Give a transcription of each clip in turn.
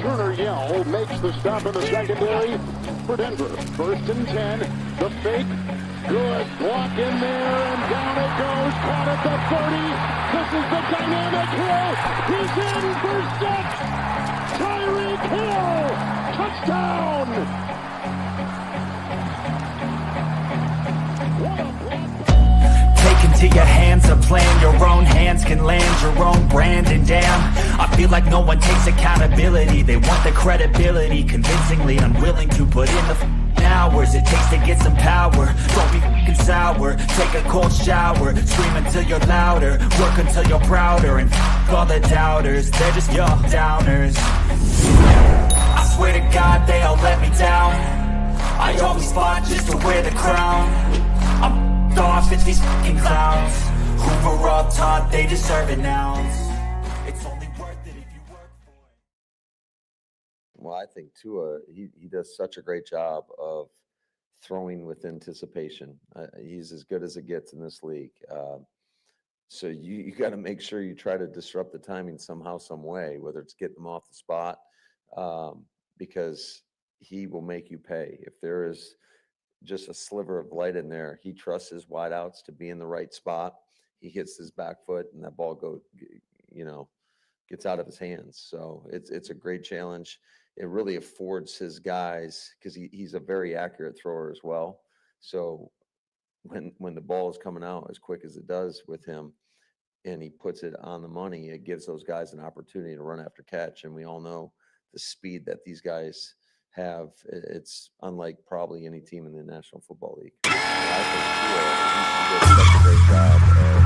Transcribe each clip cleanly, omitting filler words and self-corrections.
Turner Yell makes the stop in the secondary for Denver. 1st and 10. The fake. Good block in there, and down it goes. Caught at the 30. This is the dynamic Hill. He's in for 6. Tyreek Hill. Touchdown. What a block. Take into your hands a plan. Your own hands can land your own brand. And damn, I feel like no one takes accountability. They want the credibility, convincingly unwilling to put in the hours it takes to get some power. Don't be fucking sour. Take a cold shower. Scream until you're louder. Work until you're prouder. And all the doubters, they're just your downers. I swear to God they all let me down. I always fought just to wear the crown. I'm off at these fucking clowns who were all taught they deserve an ounce. It's only worth it if you work for it. Well, I think Tua, he does such a great job of throwing with anticipation. He's as good as it gets in this league. So you got to make sure you try to disrupt the timing somehow, some way, whether it's getting them off the spot, because he will make you pay. If there is just a sliver of light in there, he trusts his wideouts to be in the right spot. He hits his back foot, and that ball gets out of his hands. So it's a great challenge. It really affords his guys, because he's a very accurate thrower as well. So when the ball is coming out as quick as it does with him, and he puts it on the money, it gives those guys an opportunity to run after catch. And we all know the speed that these guys have. It's unlike probably any team in the National Football League. I think Tua, he did such a great job of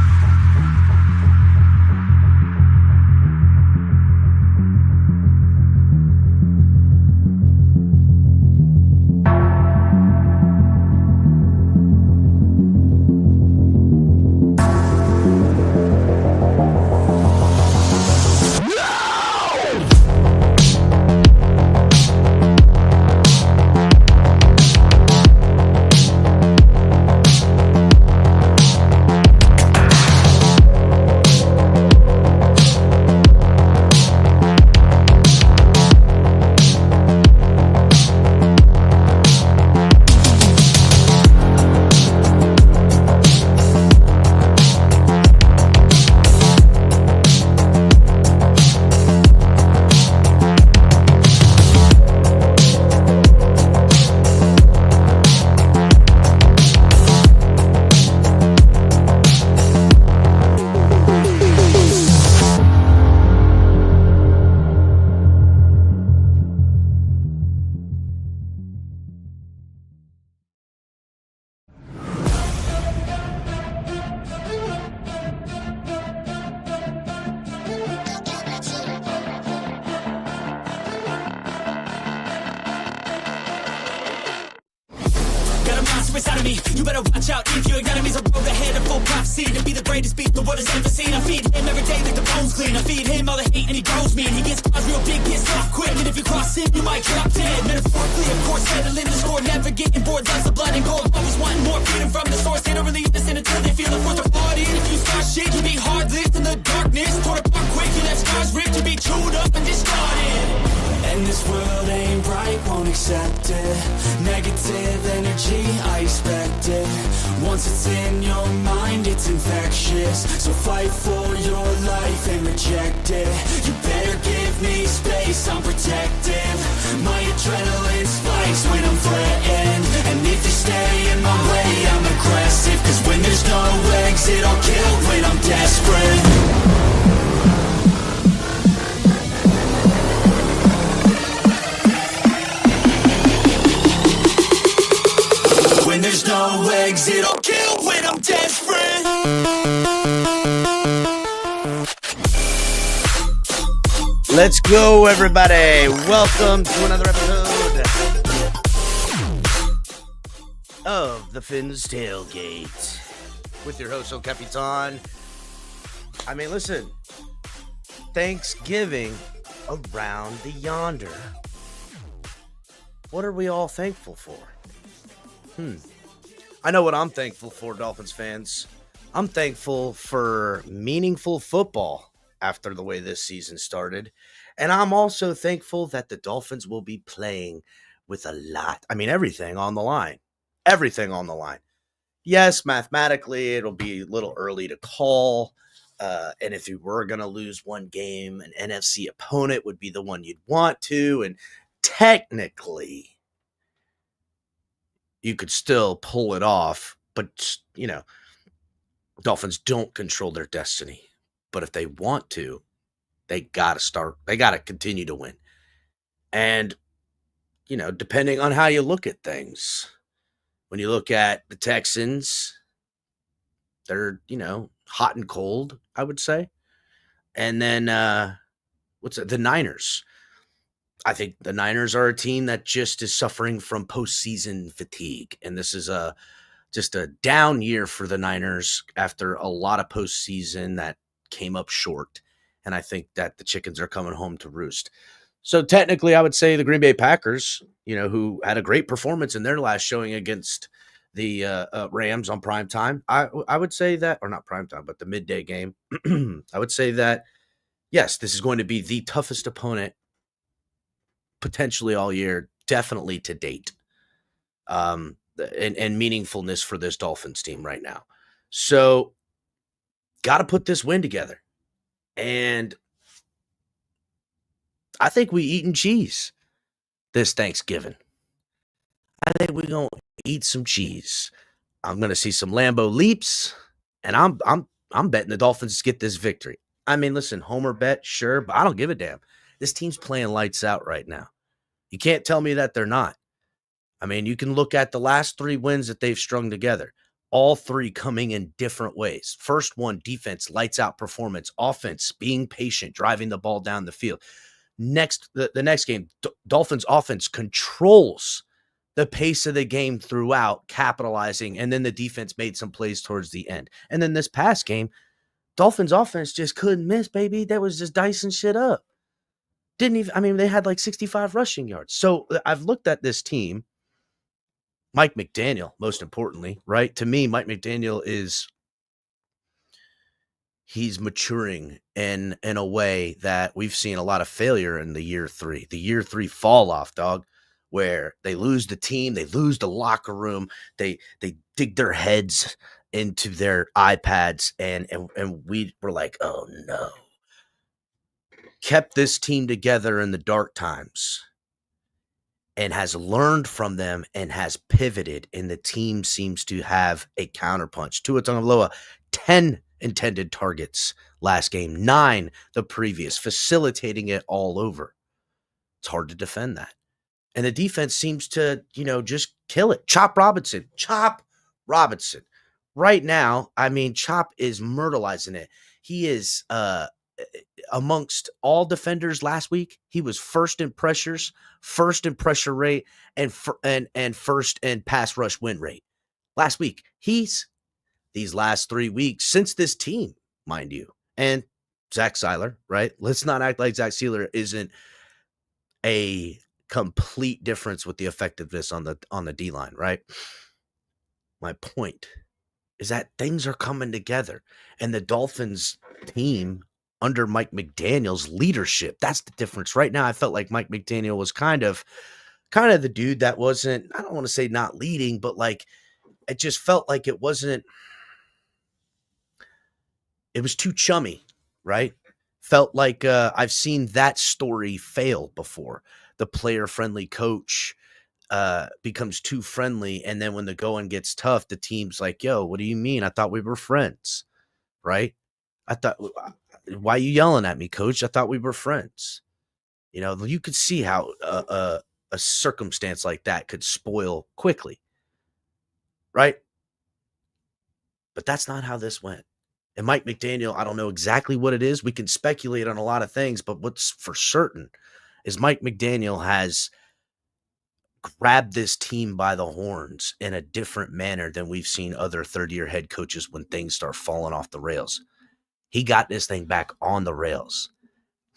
inside of me. You better watch out if your enemy's a road ahead of full prophecy to be the greatest beast the world has ever seen. I feed him every day like the bones clean. I feed him all the hate and he grows me. And he gets cause real big, gets off quick. And if you cross him, you might drop dead. Metaphorically, of course, settling the score. Never getting bored, loves the blood and gore. Always wanting more freedom from the source. They don't really listen until they feel the force of party. And if you start shit, you be hard-lived in the darkness. Torn apart quick, you left scars ripped. You be chewed up and discarded. And this world ain't right, won't accept it. Negative energy, I expect it. Once it's in your mind, it's infectious. So fight for your life and reject it. You better give me space, I'm protective. My adrenaline spikes when I'm threatened. And if you stay in my way, I'm aggressive. Cause when there's no exit, I'll kill when I'm desperate. When there's no exit, I'll kill when I'm desperate. Let's go, everybody. Welcome to another episode of the Fins Tailgate with your host, El Capitan. I mean, listen, Thanksgiving around the yonder. What are we all thankful for? I know what I'm thankful for, Dolphins fans. I'm thankful for meaningful football after the way this season started. And I'm also thankful that the Dolphins will be playing with a lot. I mean, everything on the line. Everything on the line. Yes, mathematically, it'll be a little early to call. And if you were going to lose one game, an NFC opponent would be the one you'd want to. And technically, you could still pull it off. But, Dolphins don't control their destiny. But if they want to, they got to continue to win. And, depending on how you look at things, when you look at the Texans, they're, hot and cold, I would say. And then, the Niners. I think the Niners are a team that just is suffering from postseason fatigue. And this is just a down year for the Niners after a lot of postseason that came up short. And I think that the chickens are coming home to roost. So technically, I would say the Green Bay Packers, who had a great performance in their last showing against the Rams on prime time. I would say that, or not prime time, but the midday game. I would say that, yes, this is going to be the toughest opponent potentially all year, definitely to date. And meaningfulness for this Dolphins team right now. So, got to put this win together. And I think we eating cheese this Thanksgiving. I think we're going to eat some cheese. I'm going to see some Lambeau leaps, and I'm betting the Dolphins get this victory. I mean, listen, homer bet, sure, but I don't give a damn. This team's playing lights out right now. You can't tell me that they're not. I mean, you can look at the last 3 wins that they've strung together, all 3 coming in different ways. First one, defense, lights out performance, offense, being patient, driving the ball down the field. Next, the next game, Dolphins offense controls the pace of the game throughout, capitalizing, and then the defense made some plays towards the end. And then this past game, Dolphins offense just couldn't miss, baby. That was just dicing shit up. They had like 65 rushing yards. So I've looked at this team, Mike McDaniel, most importantly, right? To me, Mike McDaniel he's maturing in a way that we've seen a lot of failure in the year 3. The year 3 fall off, dog, where they lose the team, they lose the locker room, they dig their heads into their iPads, and we were like, oh no. Kept this team together in the dark times and has learned from them and has pivoted, and the team seems to have a counterpunch. Tua Tagovailoa, 10 intended targets last game, 9 the previous, facilitating it all over. It's hard to defend that. And the defense seems to, just kill it. Chop Robinson. Right now, Chop is myrtleizing it. He is amongst all defenders last week. He was first in pressures, first in pressure rate, and first in pass rush win rate. Last week, these last 3 weeks since this team, mind you, and Zach Seiler, right? Let's not act like Zach Seiler isn't a complete difference with the effectiveness on the D-line, right? My point is that things are coming together, and the Dolphins team under Mike McDaniel's leadership, that's the difference. Right now, I felt like Mike McDaniel was kind of the dude that wasn't, I don't want to say not leading, but like it just felt like it was too chummy, right? Felt like I've seen that story fail before. The player-friendly coach becomes too friendly, and then when the going gets tough, the team's like, yo, what do you mean? I thought we were friends, right? Why are you yelling at me, coach? I thought we were friends. You could see how a circumstance like that could spoil quickly, right? But that's not how this went. And Mike McDaniel, I don't know exactly what it is. We can speculate on a lot of things, but what's for certain is Mike McDaniel has grabbed this team by the horns in a different manner than we've seen other third-year head coaches when things start falling off the rails. He got this thing back on the rails,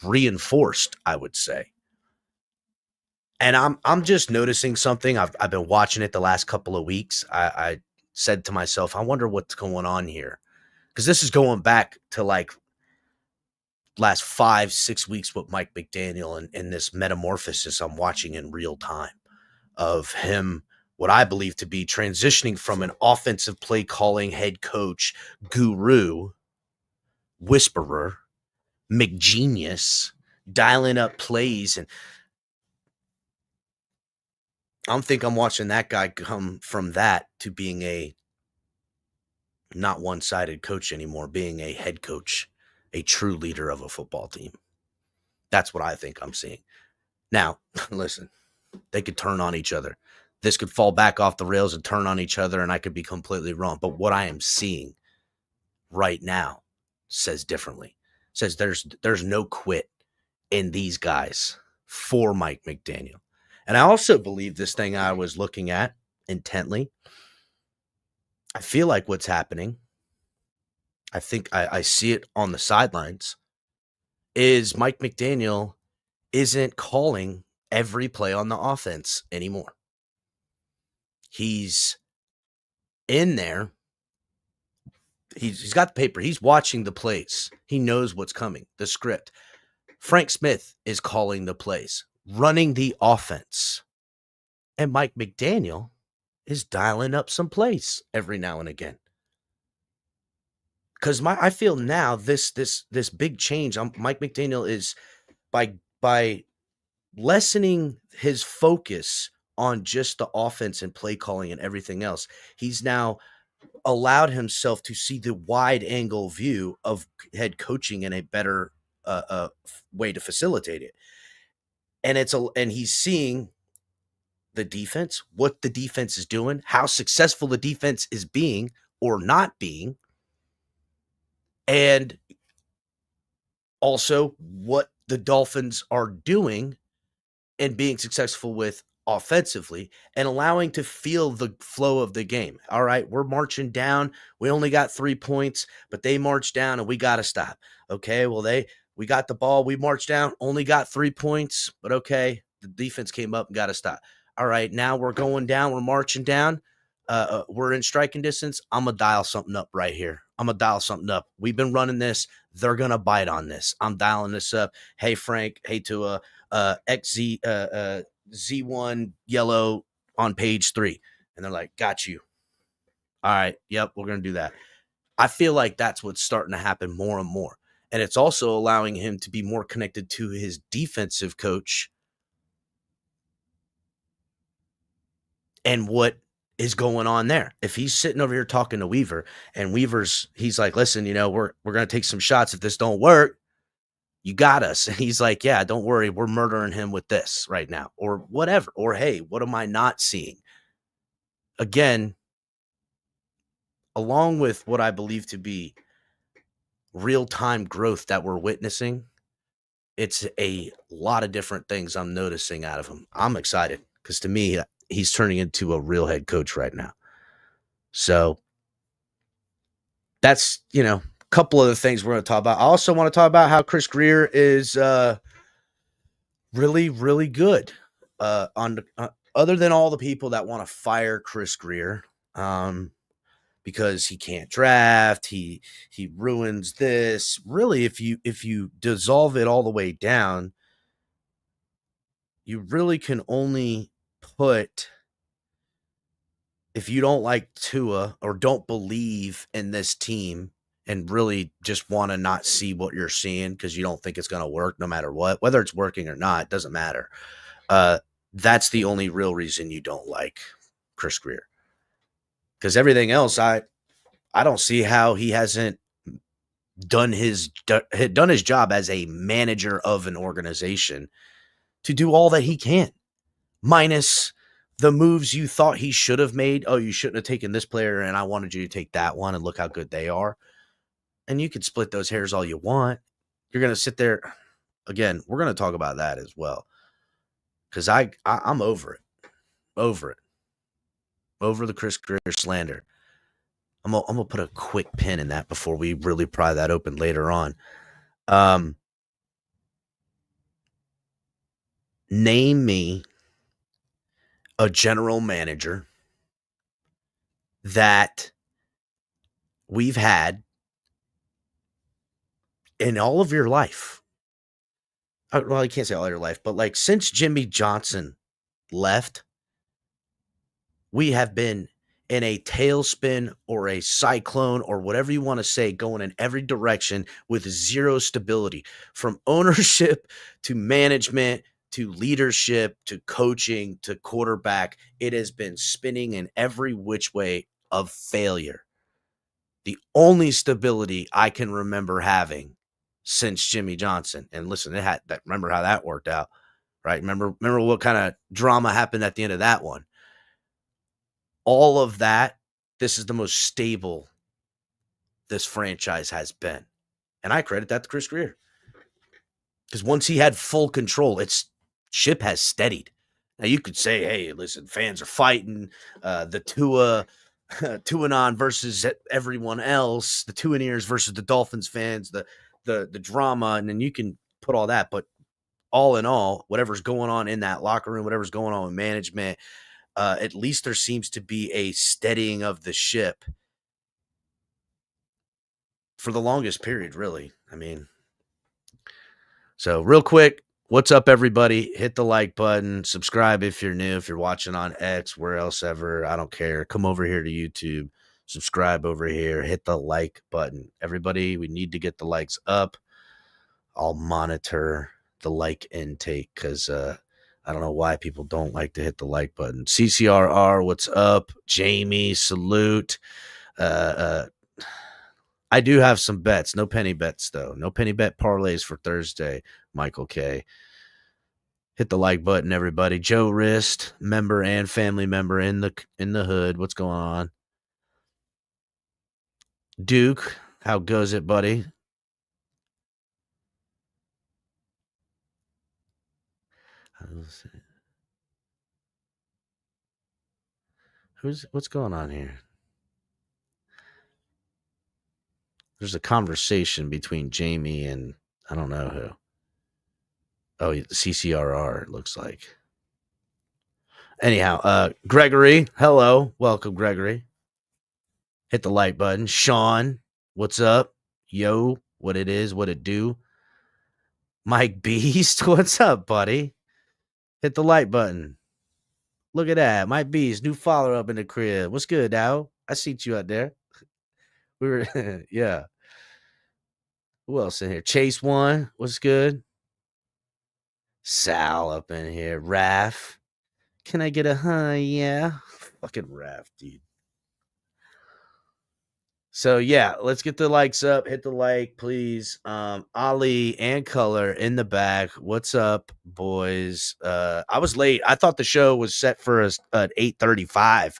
reinforced, I would say. And I'm just noticing something. I've been watching it the last couple of weeks. I said to myself, I wonder what's going on here. Because this is going back to like last 5-6 weeks with Mike McDaniel and this metamorphosis I'm watching in real time of him, what I believe to be transitioning from an offensive play calling head coach guru, whisperer, McGenius, dialing up plays. And I'm watching that guy come from that to being a not one-sided coach anymore, being a head coach, a true leader of a football team. That's what I think I'm seeing. Now, listen, they could turn on each other. This could fall back off the rails and turn on each other, and I could be completely wrong. But what I am seeing right now says differently. Says there's no quit in these guys for Mike McDaniel. And I also believe this thing I was looking at intently. I feel like what's happening, I think I see it on the sidelines, is Mike McDaniel isn't calling every play on the offense anymore. He's in there. He's got the paper. He's watching the plays. He knows what's coming, the script. Frank Smith is calling the plays, running the offense. And Mike McDaniel is dialing up some plays every now and again. Because I feel now this big change, Mike McDaniel is by lessening his focus on just the offense and play calling and everything else. He's now allowed himself to see the wide angle view of head coaching in a better way to facilitate it. And he's seeing the defense, what the defense is doing, how successful the defense is being or not being, and also what the Dolphins are doing and being successful with offensively, and allowing to feel the flow of the game. All right, we're marching down. We only got 3 points, but they marched down and we got to stop. Okay, well, we got the ball. We marched down, only got 3 points, but okay, the defense came up and got to stop. All right, now we're going down. We're marching down. We're in striking distance. I'm going to dial something up right here. I'm going to dial something up. We've been running this. They're going to bite on this. I'm dialing this up. Hey, Frank. Hey, Tua. Z1 yellow on page 3. And they're like, got you. All right. Yep. We're going to do that. I feel like that's what's starting to happen more and more. And it's also allowing him to be more connected to his defensive coach and what is going on there. If he's sitting over here talking to Weaver and he's like, listen, we're going to take some shots. If this don't work, you got us. And he's like, yeah, don't worry. We're murdering him with this right now or whatever. Or, hey, what am I not seeing? Again, along with what I believe to be real-time growth that we're witnessing, it's a lot of different things I'm noticing out of him. I'm excited because to me, he's turning into a real head coach right now. So that's, a couple of the things we're going to talk about. I also want to talk about how Chris Greer is really, really good. Other than all the people that want to fire Chris Greer because he can't draft, he ruins this. Really, if you dissolve it all the way down, you really can only put, if you don't like Tua or don't believe in this team and really just want to not see what you're seeing because you don't think it's going to work no matter what, whether it's working or not, it doesn't matter. That's the only real reason you don't like Chris Greer. Because everything else, I don't see how he hasn't done his job as a manager of an organization to do all that he can, minus the moves you thought he should have made. Oh, you shouldn't have taken this player, and I wanted you to take that one, and look how good they are. And you can split those hairs all you want. You're going to sit there. Again, we're going to talk about that as well. Because I'm over it. Over the Chris Greer slander. I'm gonna put a quick pin in that before we really pry that open later on. Name me a general manager that we've had in all of your life, well, I can't say all your life, but like since Jimmy Johnson left, we have been in a tailspin or a cyclone or whatever you want to say, going in every direction with zero stability, from ownership to management to leadership to coaching to quarterback. It has been spinning in every which way of failure. The only stability I can remember having since Jimmy Johnson, and listen, it had that. Remember how that worked out, right? Remember what kind of drama happened at the end of that one. All of that, this is the most stable this franchise has been. And I credit that to Chris Greer. Because once he had full control, its ship has steadied. Now you could say, hey, listen, fans are fighting. The Tuanon versus everyone else, the Tuaneers versus the Dolphins fans, the drama, and then you can put all that. But all in all, whatever's going on in that locker room, whatever's going on with management, at least there seems to be a steadying of the ship for the longest period, really. I mean, so real quick, what's up, everybody? Hit the like button, subscribe if you're new, if you're watching on X, where else ever, I don't care. Come over here to YouTube, subscribe over here, hit the like button. Everybody, we need to get the likes up. I'll monitor the like intake because I don't know why people don't like to hit the like button. CCRR, what's up? Jamie, salute. I do have some bets. No penny bets, though. No penny bet parlays for Thursday, Michael K. Hit the like button, everybody. Joe Wrist, member and family member in the hood. What's going on? Duke, how goes it, buddy? What's going on here? There's a conversation between Jamie and I don't know who. Oh, CCRR, it looks like. Anyhow, Gregory, hello. Welcome, Gregory. Hit the like button. Sean, what's up? Yo, what it is, what it do. Mike Beast, what's up, buddy? Hit the like button. Look at that. Mike Beast, new follower up in the crib. What's good, Dow? I see you out there. We were, yeah. Who else in here? Chase one. What's good? Sal up in here. Raph. Can I get a yeah? Fucking Raph, dude. So yeah, let's get the likes up. Hit the like, please. Ali and Color in the back. What's up, boys? I was late. I thought the show was set for an 8:35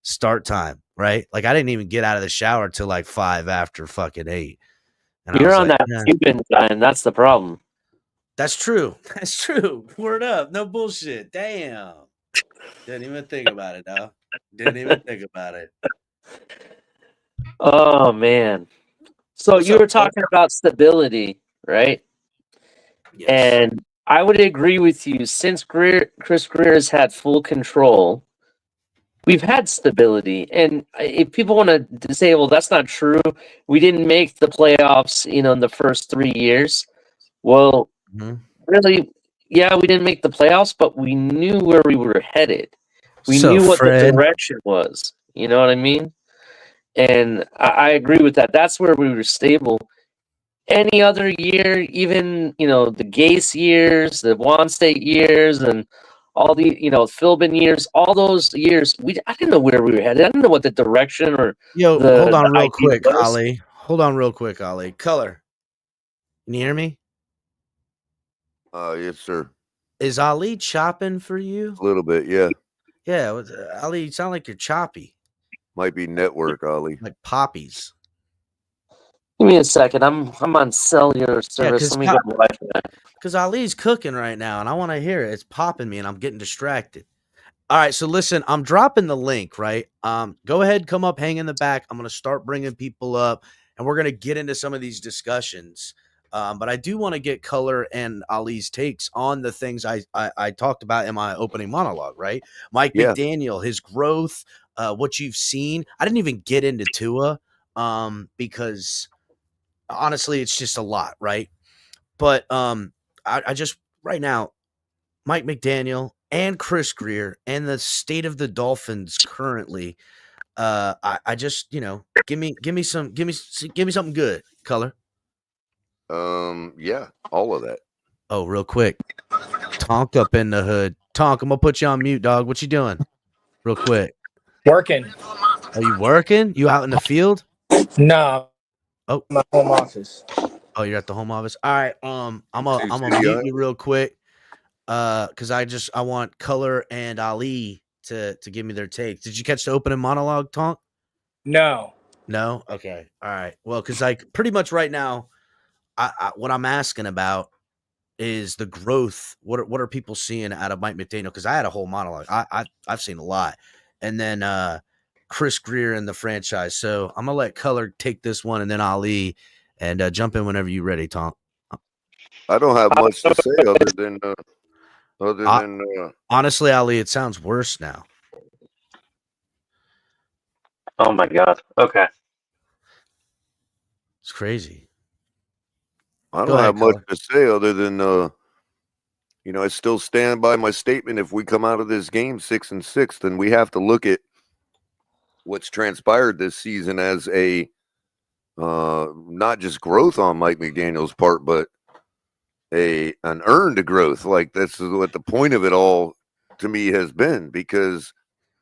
start time, right? Like I didn't even get out of the shower till like 5 after fucking 8. And You're on like, that Cuban time. That's the problem. That's true. That's true. Word up. No bullshit. Damn. Didn't even think about it, though. Didn't even think about it. Oh, man. So What's you up, were talking about stability, right? Yes. And I would agree with you. Since Chris Greer has had full control, we've had stability. And if people want to say, well, that's not true, we didn't make the playoffs, in the first 3 years. Well, really, yeah, we didn't make the playoffs, but we knew where we were headed. We knew what the direction was. You know what I mean? And I agree with that. That's where we were stable. Any other year, even, the Gase years, the Juan State years, and all the, Philbin years, all those years, I didn't know where we were headed. I didn't know what the direction or hold on real quick, Ali. Hold on real quick, Ali. Color. Can you hear me? Yes, sir. Is Ali chopping for you? A little bit, yeah. Yeah, Ali, you sound like you're choppy. Might be network, Ollie. Like poppies. Give me a second. I'm on cellular service. Let me get Wi-Fi. Because Ali's cooking right now, and I want to hear it. It's popping me, and I'm getting distracted. All right, so listen, I'm dropping the link, right? Go ahead, come up, hang in the back. I'm going to start bringing people up, and we're going to get into some of these discussions. But I do want to get Color and Ali's takes on the things I talked about in my opening monologue, right? Mike McDaniel, his growth, what you've seen. I didn't even get into Tua because honestly, it's just a lot, right? But I just right now, Mike McDaniel and Chris Greer and the state of the Dolphins currently, I just give me something good, Color. Yeah, all of that. Oh, real quick, Tonk up in the hood. Tonk, I'm gonna put you on mute, dog. What you doing? Real quick. Working. Are you working? You out in the field? No. Oh. My home office. Oh, you're at the home office. All right. I'm gonna City mute you real quick. Because I want Color and Ali to give me their take. Did you catch the opening monologue, Tonk? No. No? Okay. All right. Well, because like pretty much right now, what I'm asking about is the growth. What are people seeing out of Mike McDaniel? Because I had a whole monologue. I've seen a lot. And then Chris Greer and the franchise. So I'm gonna let Color take this one and then Ali and jump in whenever you're ready, Tonk. I don't have much to say other than honestly, Ali, it sounds worse now. Oh my god. Okay. It's crazy. I don't have much to say other than I still stand by my statement. If we come out of this game 6-6, then we have to look at what's transpired this season as a not just growth on Mike McDaniel's part, but an earned growth. Like that's what the point of it all to me has been, because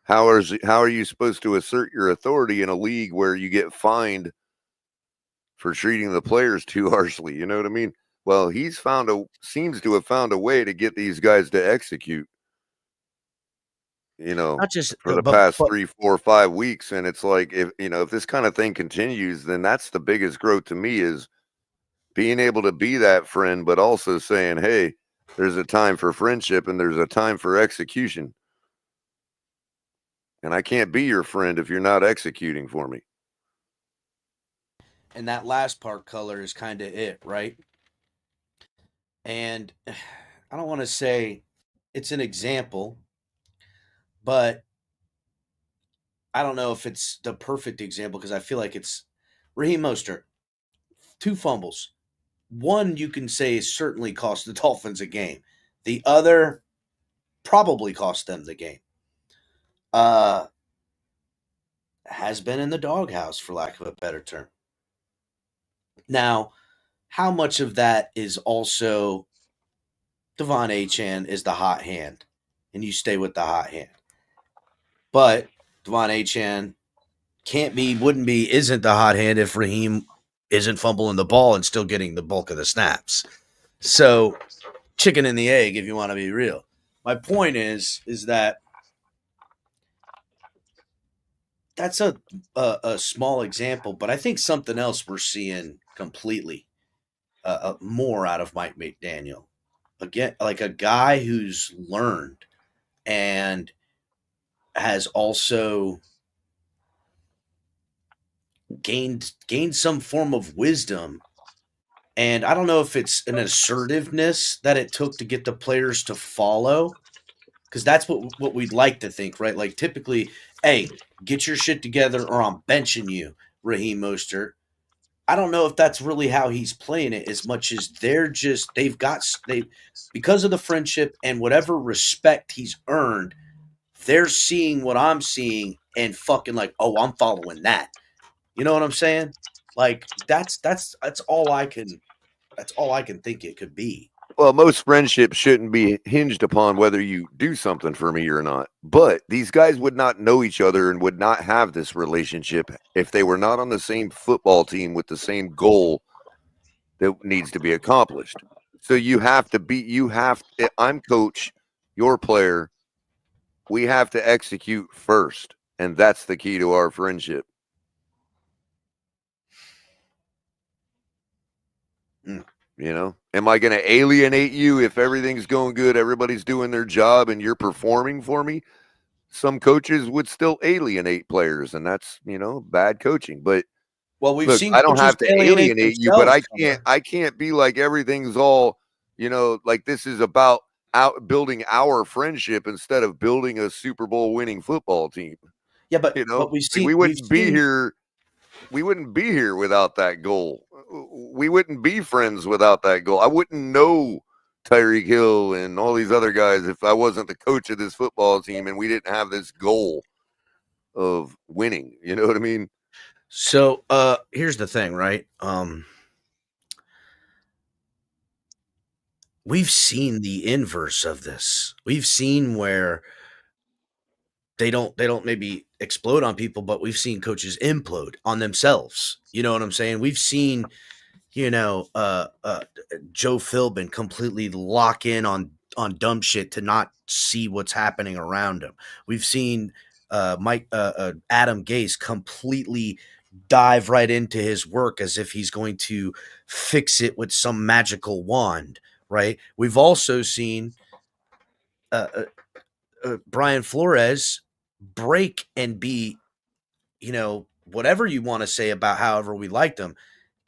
how are you supposed to assert your authority in a league where you get fined for treating the players too harshly? You know what I mean? Well, seems to have found a way to get these guys to execute, not just for the past 3, 4, 5 weeks. And it's like, if this kind of thing continues, then that's the biggest growth to me, is being able to be that friend, but also saying, hey, there's a time for friendship and there's a time for execution. And I can't be your friend if you're not executing for me. And that last part, Color, is kind of it, right? And I don't want to say it's an example, but I don't know if it's the perfect example, because I feel like it's Raheem Mostert, 2 fumbles. One you can say certainly cost the Dolphins a game. The other probably cost them the game. Has been in the doghouse, for lack of a better term. Now, how much of that is also Devon Achane is the hot hand, and you stay with the hot hand. But Devon Achane isn't the hot hand if Raheem isn't fumbling the ball and still getting the bulk of the snaps. So, chicken and the egg, if you want to be real. My point is that that's a small example, but I think something else we're seeing completely more out of Mike McDaniel. Again, like a guy who's learned and has also gained some form of wisdom. And I don't know if it's an assertiveness that it took to get the players to follow, because that's what we'd like to think, right? Like typically, hey, get your shit together or I'm benching you, Raheem Mostert. I don't know if that's really how he's playing it, as much as because of the friendship and whatever respect he's earned, they're seeing what I'm seeing and fucking like, oh, I'm following that. You know what I'm saying? Like that's all I can think it could be. Well, most friendships shouldn't be hinged upon whether you do something for me or not. But these guys would not know each other and would not have this relationship if they were not on the same football team with the same goal that needs to be accomplished. So I'm coach, your player. We have to execute first. And that's the key to our friendship. Am I going to alienate you if everything's going good, everybody's doing their job, and you're performing for me? Some coaches would still alienate players, and that's, bad coaching. But we've seen I don't have to alienate you, but I can't be like everything's all, like this is about building our friendship instead of building a Super Bowl winning football team. Yeah, but we've seen we wouldn't be here without that goal. we wouldn't be friends without that goal. I wouldn't know Tyreek Hill and all these other guys if I wasn't the coach of this football team and we didn't have this goal of winning. You know what I mean? So here's the thing, right? We've seen the inverse of this. We've seen where they don't maybe explode on people, but we've seen coaches implode on themselves. You know what I'm saying? We've seen, Joe Philbin completely lock in on dumb shit to not see what's happening around him. We've seen Adam Gase completely dive right into his work as if he's going to fix it with some magical wand, right? We've also seen Brian Flores break and be, whatever you want to say about however we liked him,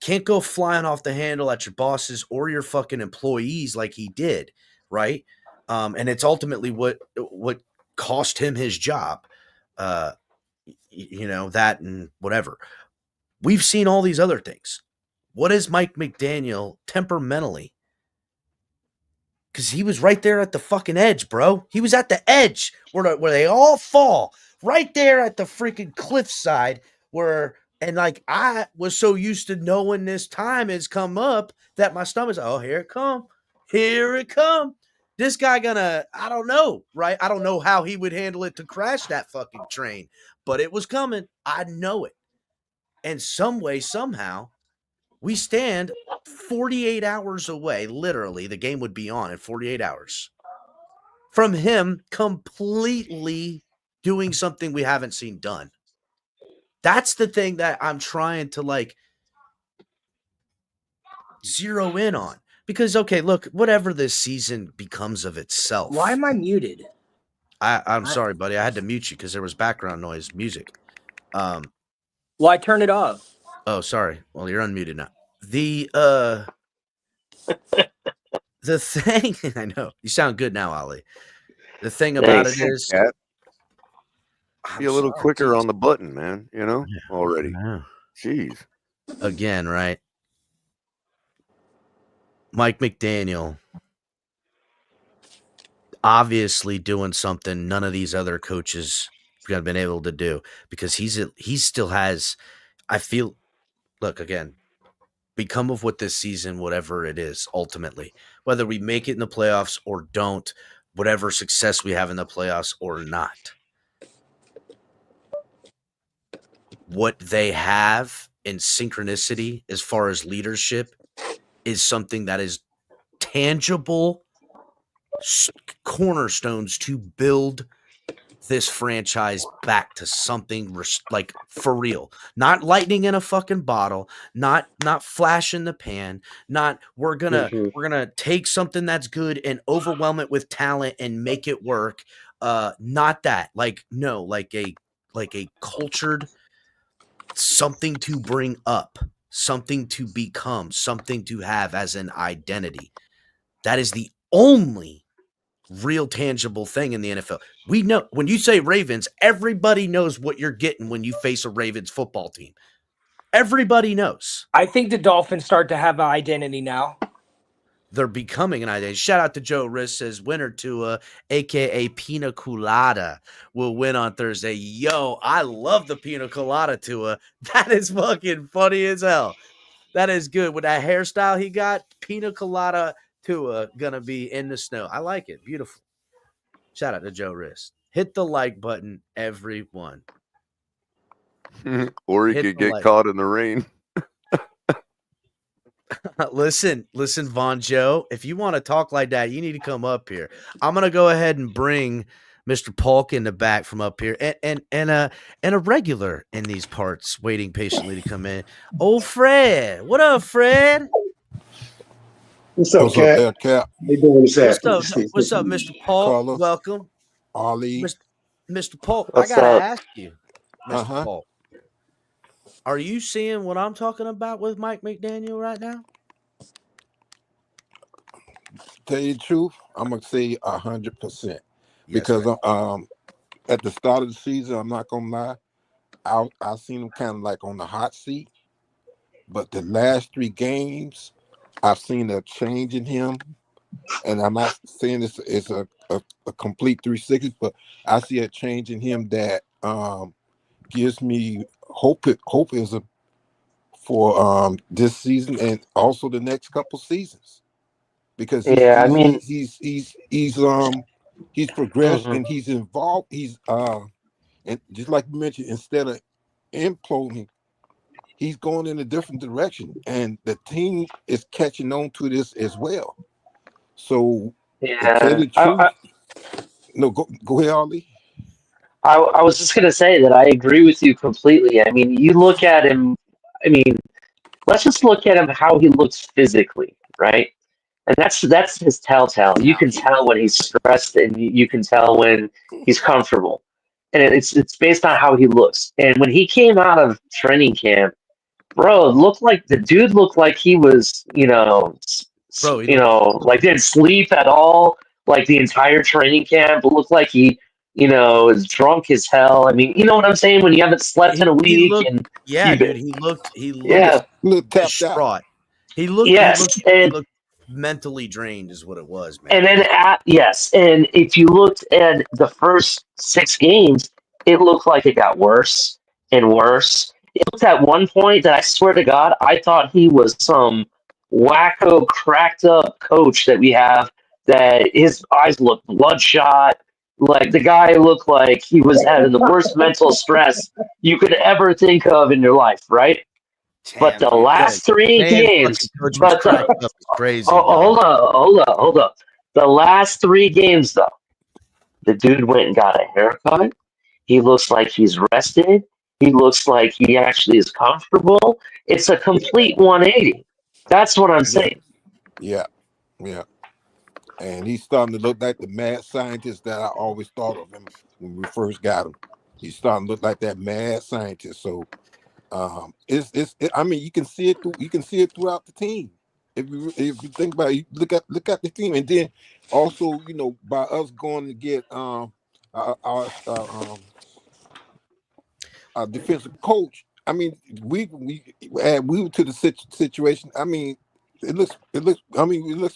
can't go flying off the handle at your bosses or your fucking employees like he did, right? And it's ultimately what cost him his job. That and whatever. We've seen all these other things. What is Mike McDaniel temperamentally? Because he was right there at the fucking edge, bro. He was at the edge where they all fall. Right there at the freaking cliffside and I was so used to knowing this time has come up that my stomach's, oh, here it come. Here it come. This guy I don't know, right? I don't know how he would handle it to crash that fucking train, but it was coming. I know it. And some way, somehow, we stand 48 hours away, literally, the game would be on in 48 hours, from him completely doing something we haven't seen done. That's the thing that I'm trying to, zero in on. Because, okay, look, whatever this season becomes of itself. Why am I muted? I'm sorry, buddy. I had to mute you because there was background noise, music. Well, I turned it off. Oh, sorry. Well, you're unmuted now. The thing, I know you sound good now, Ali. The thing about it is, be a little quicker on the button, man. Already. Jeez. Again, right? Mike McDaniel obviously doing something none of these other coaches have been able to do because he still has. I feel. Look again. Become of what this season, whatever it is, ultimately, whether we make it in the playoffs or don't, whatever success we have in the playoffs or not. What they have in synchronicity as far as leadership is something that is tangible cornerstones to build this franchise back to something like for real, not lightning in a fucking bottle, not flash in the pan, not we're gonna take something that's good and overwhelm it with talent and make it work. Not that, like a cultured something to bring up, something to become, something to have as an identity. That is the only real tangible thing in the NFL. We know when you say Ravens, everybody knows what you're getting when you face a Ravens football team. Everybody knows. I think the Dolphins start to have an identity now. They're becoming an identity. Shout out to Joe Riss, says winner Tua, a.k.a. Pina Colada, will win on Thursday. Yo, I love the Pina Colada, Tua. That is fucking funny as hell. That is good. With that hairstyle he got, Pina Colada Tua gonna be in the snow. I like it. Beautiful. Shout out to Joe Riss. Hit the like button, everyone. Or he could get caught in the rain. Listen, Von Joe. If you want to talk like that, you need to come up here. I'm gonna go ahead and bring Mr. Polk in the back from up here, and a regular in these parts, waiting patiently to come in. Oh, Fred, what up, Fred? What's up, Cap? How you doing this afternoon? What's up, Mr. Polk? Carlos, welcome, Ali. Mr. Polk. What's I gotta up? ask you, Mr. Polk. Are you seeing what I'm talking about with Mike McDaniel right now? Tell you the truth, I'm gonna say 100% because at the start of the season, I'm not gonna lie, I seen him kind of like on the hot seat, but the last 3 games, I've seen a change in him. And I'm not saying it's a complete 360, but I see a change in him that gives me hope. Hope is for this season and also the next couple seasons, because he's progressed and he's involved. He's and just like you mentioned, instead of imploding, he's going in a different direction, and the team is catching on to this as well. So, to tell the truth, no, go ahead, Ali. I was just gonna say that I agree with you completely. I mean, you look at him. I mean, let's just look at him how he looks physically, right? And that's his telltale. You can tell when he's stressed, and you can tell when he's comfortable, and it's based on how he looks. And when he came out of training camp, bro, it looked like the dude looked like he was, like didn't sleep at all, like the entire training camp. It looked like he, is drunk as hell. I mean, you know what I'm saying? When you haven't slept in a week, he looked distraught. He looked mentally drained, is what it was, man. And then and if you looked at the first 6 games, it looked like it got worse and worse. It looked at one point that I swear to God, I thought he was some wacko, cracked up coach that we have, that his eyes looked bloodshot. Like the guy looked like he was having the worst mental stress you could ever think of in your life, right? Damn, but the last 3 games, crazy. Hold up. The last 3 games, though, the dude went and got a haircut. He looks like he's rested. He looks like he actually is comfortable. It's a complete 180. That's what I'm saying. Yeah. And he's starting to look like the mad scientist that I always thought of him when we first got him. He's starting to look like that mad scientist. So, I mean, you can see it throughout the team. If you think about it, look at the team, and then also, by us going to get our defensive coach. I mean, we were to the situation. I mean, it looks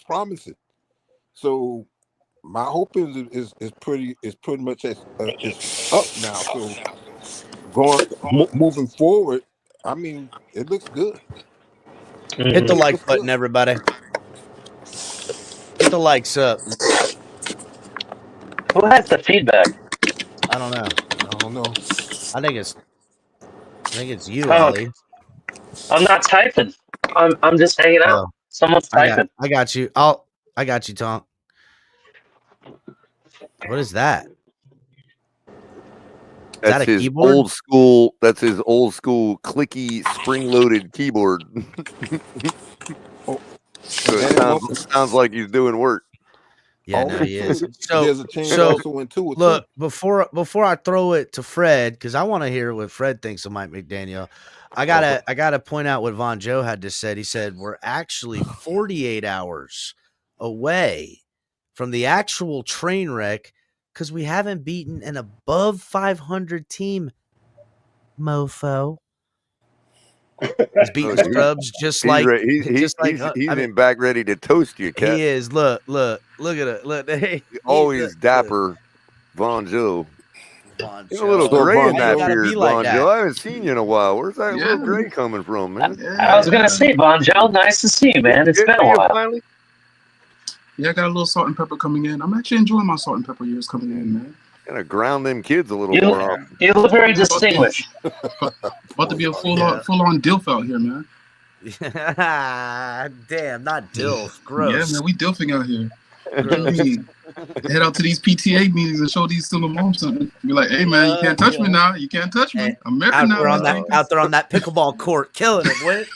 promising. So my hope is pretty much is up now. So moving forward, I mean, it looks good. Hit the like button, everybody. Get the likes up. Who has the feedback? I don't know. I think it's you, Oh, Ali. I'm not typing. I'm just hanging out. Someone's typing. I got you. I got you, Tom. What is that? That's his old school. That's his old school clicky spring-loaded keyboard. So it sounds like he's doing work. Yeah, no, he is. There's a change also into it. Look, before I throw it to Fred, because I want to hear what Fred thinks of Mike McDaniel. I gotta point out what Von Joe had just said. He said we're actually 48 hours away from the actual train wreck because we haven't beaten an above 500 team. Mofo. He's beating scrubs he's in back ready to toast you, Cat. He is. Look at it. Look, always dapper, Von Joe. He's a little gray in that beard, Von Joe. I haven't seen you in a while. Where's that little gray coming from, man? I was gonna say, Von Joe, nice to see you, man. It's been a while. Finally? Yeah, I got a little salt and pepper coming in. I'm actually enjoying my salt and pepper years coming in, man. Gotta ground them kids a little more. You look very distinguished. About to be a full on dilf out here, man. Damn, not dilf. Gross. Yeah, man, we dilfing out here. Head out to these PTA meetings and show these single moms something. Be like, hey, man, you can't touch me now. You can't touch me. I'm married now. Out there on that pickleball court, killing it, Whit.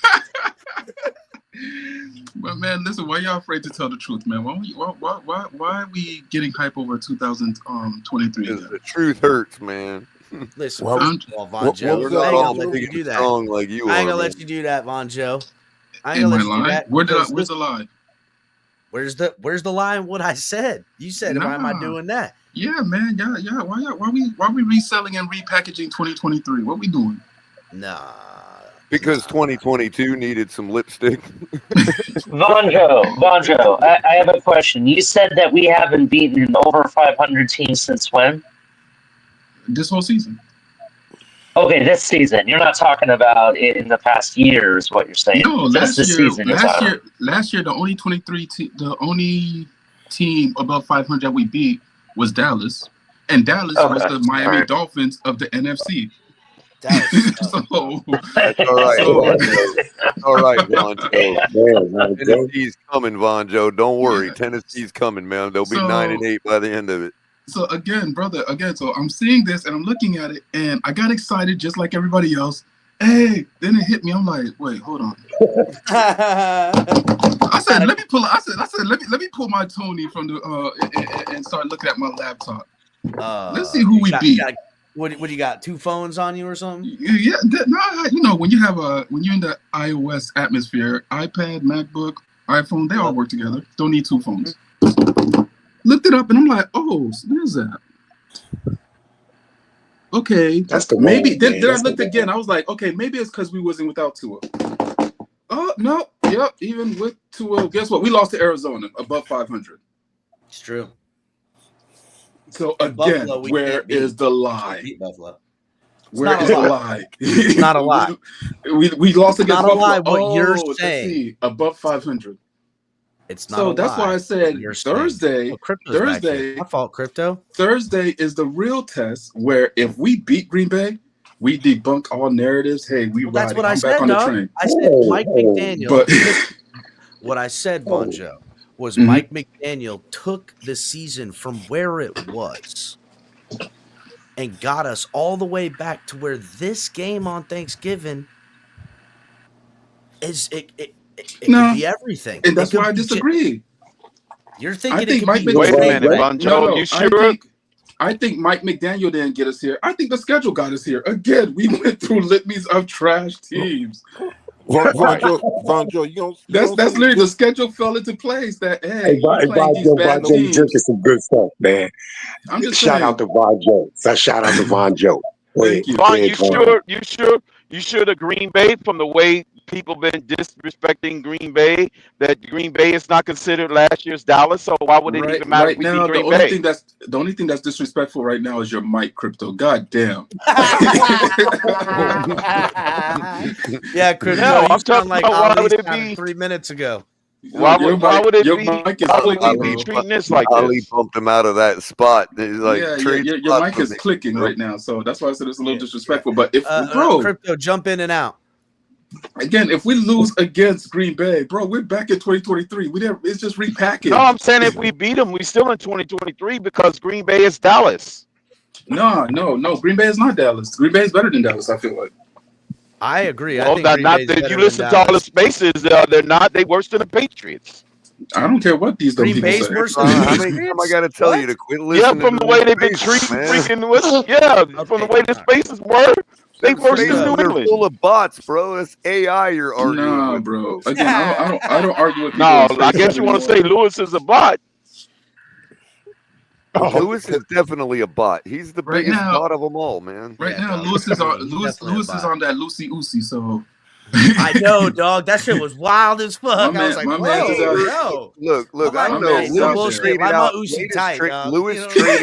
But man, listen, why y'all afraid to tell the truth, man? Why are we getting hype over 2023? The truth hurts, man. Listen, Von Joe, I ain't gonna let you do that. Like you I ain't gonna let you do that, Von Joe. I ain't gonna let you do that. Where's the lie? Where's the lie in what I said? You said, why am I doing that? Yeah, man. Yeah. Why we reselling and repackaging 2023? What we doing? Nah. Because 2022 needed some lipstick. Vonjo, I have a question. You said that we haven't beaten an over 500 team since when? This whole season. Okay, this season. You're not talking about it in the past years. What you're saying? No, Just last season. Last year, the only 23, the only team above 500 that we beat was Dallas, and Dallas was the Miami Dolphins of the NFC. So that's all right. All right, Vonjo. Tennessee's coming, Vonjo. Don't worry. Tennessee's coming, man. They'll be 9-8 by the end of it. So again, brother, so I'm seeing this and I'm looking at it and I got excited just like everybody else. Hey, then it hit me. I'm like, wait, hold on. I said, let me pull. I said, let me pull my Tony from the and start looking at my laptop. Let's see who we beat. What do you got? 2 phones on you or something? Yeah, no, when you're in the iOS atmosphere, iPad, MacBook, iPhone, they all work together. Don't need 2 phones. Looked it up and I'm like, oh, there's that. Okay, that's the maybe. Then I looked again. I was like, okay, maybe it's because we wasn't without Tua. Oh no, yep. Even with Tua, guess what? We lost to Arizona above 500. It's true. So again, Buffalo, where is the lie? Buffalo. Where is the lie? It's not a lie. we lost against Buffalo. Buffalo. What you're let's saying? see, above 500. It's not. So a that's lie. why I said Thursday. Thursday. My fault, crypto. Thursday is the real test. Where if we beat Green Bay, we debunk all narratives. Hey, that's what I said, back on the train. I said Mike McDaniel. But what I said, Vonjo, was Mike McDaniel took the season from where it was and got us all the way back to where this game on Thanksgiving is. It could be everything, and that's why I disagree. You're thinking I think Mike McDaniel. Wait a minute, Vonjo. You sure? I think Mike McDaniel didn't get us here. I think the schedule got us here. Again, we went through litanies of trash teams. Vonjo, you don't. That's literally the schedule fell into place. That hey, Vonjo, you drinking some good stuff, man. I'm just shout out to Vonjo. Shout out to Vonjo. Thank you. Vaughn, you sure the Green Bay, from the way people been disrespecting Green Bay, that Green Bay is not considered last year's Dallas? So why would it even matter if we beat Green Bay? The only thing that's disrespectful right now is your mic, crypto. God damn. Yeah, crypto. No, you I'm sound talking like about why would it Ali be 3 minutes ago. Why would it be? Mic is Ali treating this like Ali this? bumped him out of that spot. Like, your mic is clicking right now, so that's why I said it's a little disrespectful. But if crypto, jump in and out. Again, if we lose against Green Bay, bro, we're back in 2023. It's just repackaged. No, I'm saying if we beat them, we still in 2023 because Green Bay is Dallas. No. Green Bay is not Dallas. Green Bay is better than Dallas, I feel like. I agree. Well, you listen to all the spaces. They're not. They worse than the Patriots. I don't care what these Green people Bay's say. worse than How many times I got to tell you to quit listening? Yeah, from the way they've been treating freaking from the way the spaces were. They worse than New England. They're full of bots, bro. It's AI you're arguing Nah, with, bro. Again, I don't argue with people. No, I guess you want to say Lewis is a bot. Lewis is definitely a bot. He's the biggest bot of them all, man. Right now, Lewis is on that Lucy Uzi, so I know, dog. That shit was wild as fuck. I was like, whoa. Look, I know. Lewis traded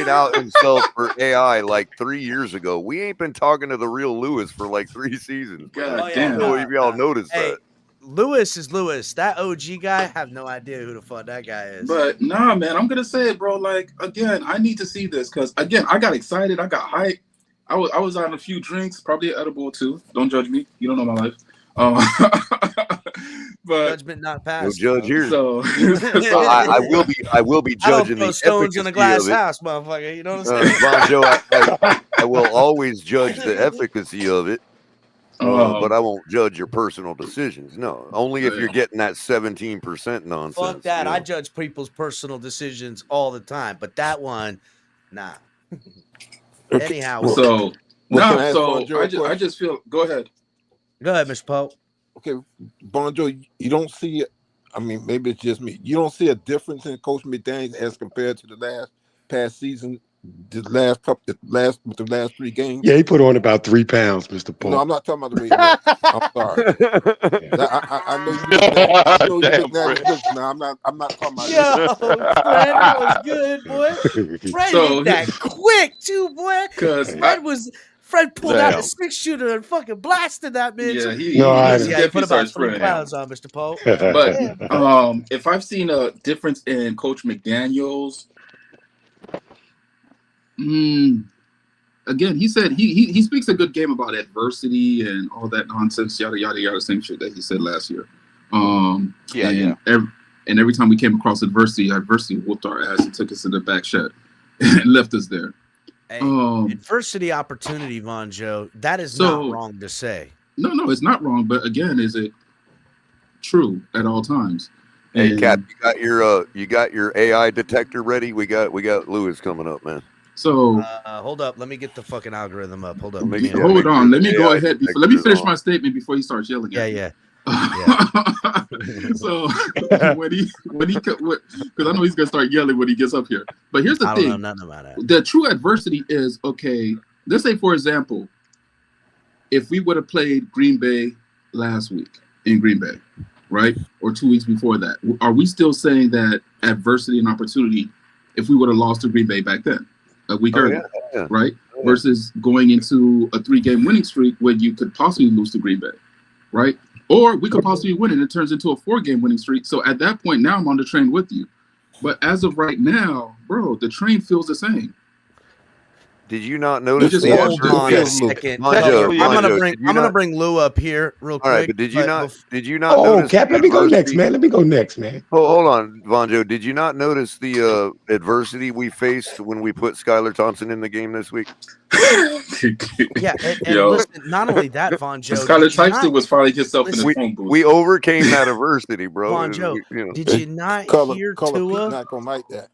out himself for AI like 3 years ago. We ain't been talking to the real Lewis for like 3 seasons. God damn. I don't know if y'all noticed that. Lewis is Lewis. That OG guy, I have no idea who the fuck that guy is. But nah, man, I'm gonna say it, bro. Like, again, I need to see this because again, I got excited, I got hyped. I was on a few drinks, probably an edible too. Don't judge me. You don't know my life. But judgment not passed. No judge here. So I will be judging the stones in a glass of it. house, motherfucker. You know what I'm saying? Vonjo, I will always judge the efficacy of it. But I won't judge your personal decisions. No, only if you're getting that 17% nonsense. Fuck that. I judge people's personal decisions all the time, but that one, nah. Anyhow. I just feel. Go ahead. Go ahead, Mr. Pope. Okay, Vonjo, you don't see it. I mean, maybe it's just me. You don't see a difference in Coach McDaniel as compared to the past season the last 3 games. Yeah, he put on about 3 pounds, Mr. Paul. No, I'm not talking about the way he looked. I'm sorry. I know you look at it looks now. I'm not talking about Yo, Fred, that was good, boy. Fred hit that quick too, boy. Fred pulled out the 6-shooter and fucking blasted that bitch. Yeah, he put about 3 pounds on Mr. Poe. But if I've seen a difference in Coach McDaniel's, again, he said he speaks a good game about adversity and all that nonsense, yada yada yada, same shit that he said last year. And every time we came across adversity whooped our ass and took us to the back shed and left us there. Hey, adversity, opportunity, Von Joe. That is not wrong to say. No, it's not wrong. But again, is it true at all times? Hey, Cap, you got your AI detector ready? We got Lewis coming up, man. So hold up, let me get the fucking algorithm up. Hold up. Hold on. Let me go ahead. Let me finish my statement before he starts yelling at me. Yeah. So when he because I know he's gonna start yelling when he gets up here. But here's the thing: I don't know nothing about that. The true adversity is, okay, let's say, for example, if we would have played Green Bay last week in Green Bay, right, or 2 weeks before that, are we still saying that adversity and opportunity if we would have lost to Green Bay back then, a week earlier, right? Versus going into a 3-game winning streak where you could possibly lose to Green Bay, right? Or we could possibly win and it turns into a 4-game winning streak. So at that point, now I'm on the train with you. But as of right now, bro, the train feels the same. Did you not notice? Hold on a second. I'm gonna bring Lou up here real quick. All right, but did you not notice? Cap, let me go next, man. Hold on, Vonjo. Did you not notice the adversity we faced when we put Skylar Thompson in the game this week? Yeah, and listen, not only that, Vonjo. Skylar Thompson was finding himself in the phone booth. We overcame that adversity, bro. Vonjo, did you not hear Tua? Not gonna like that.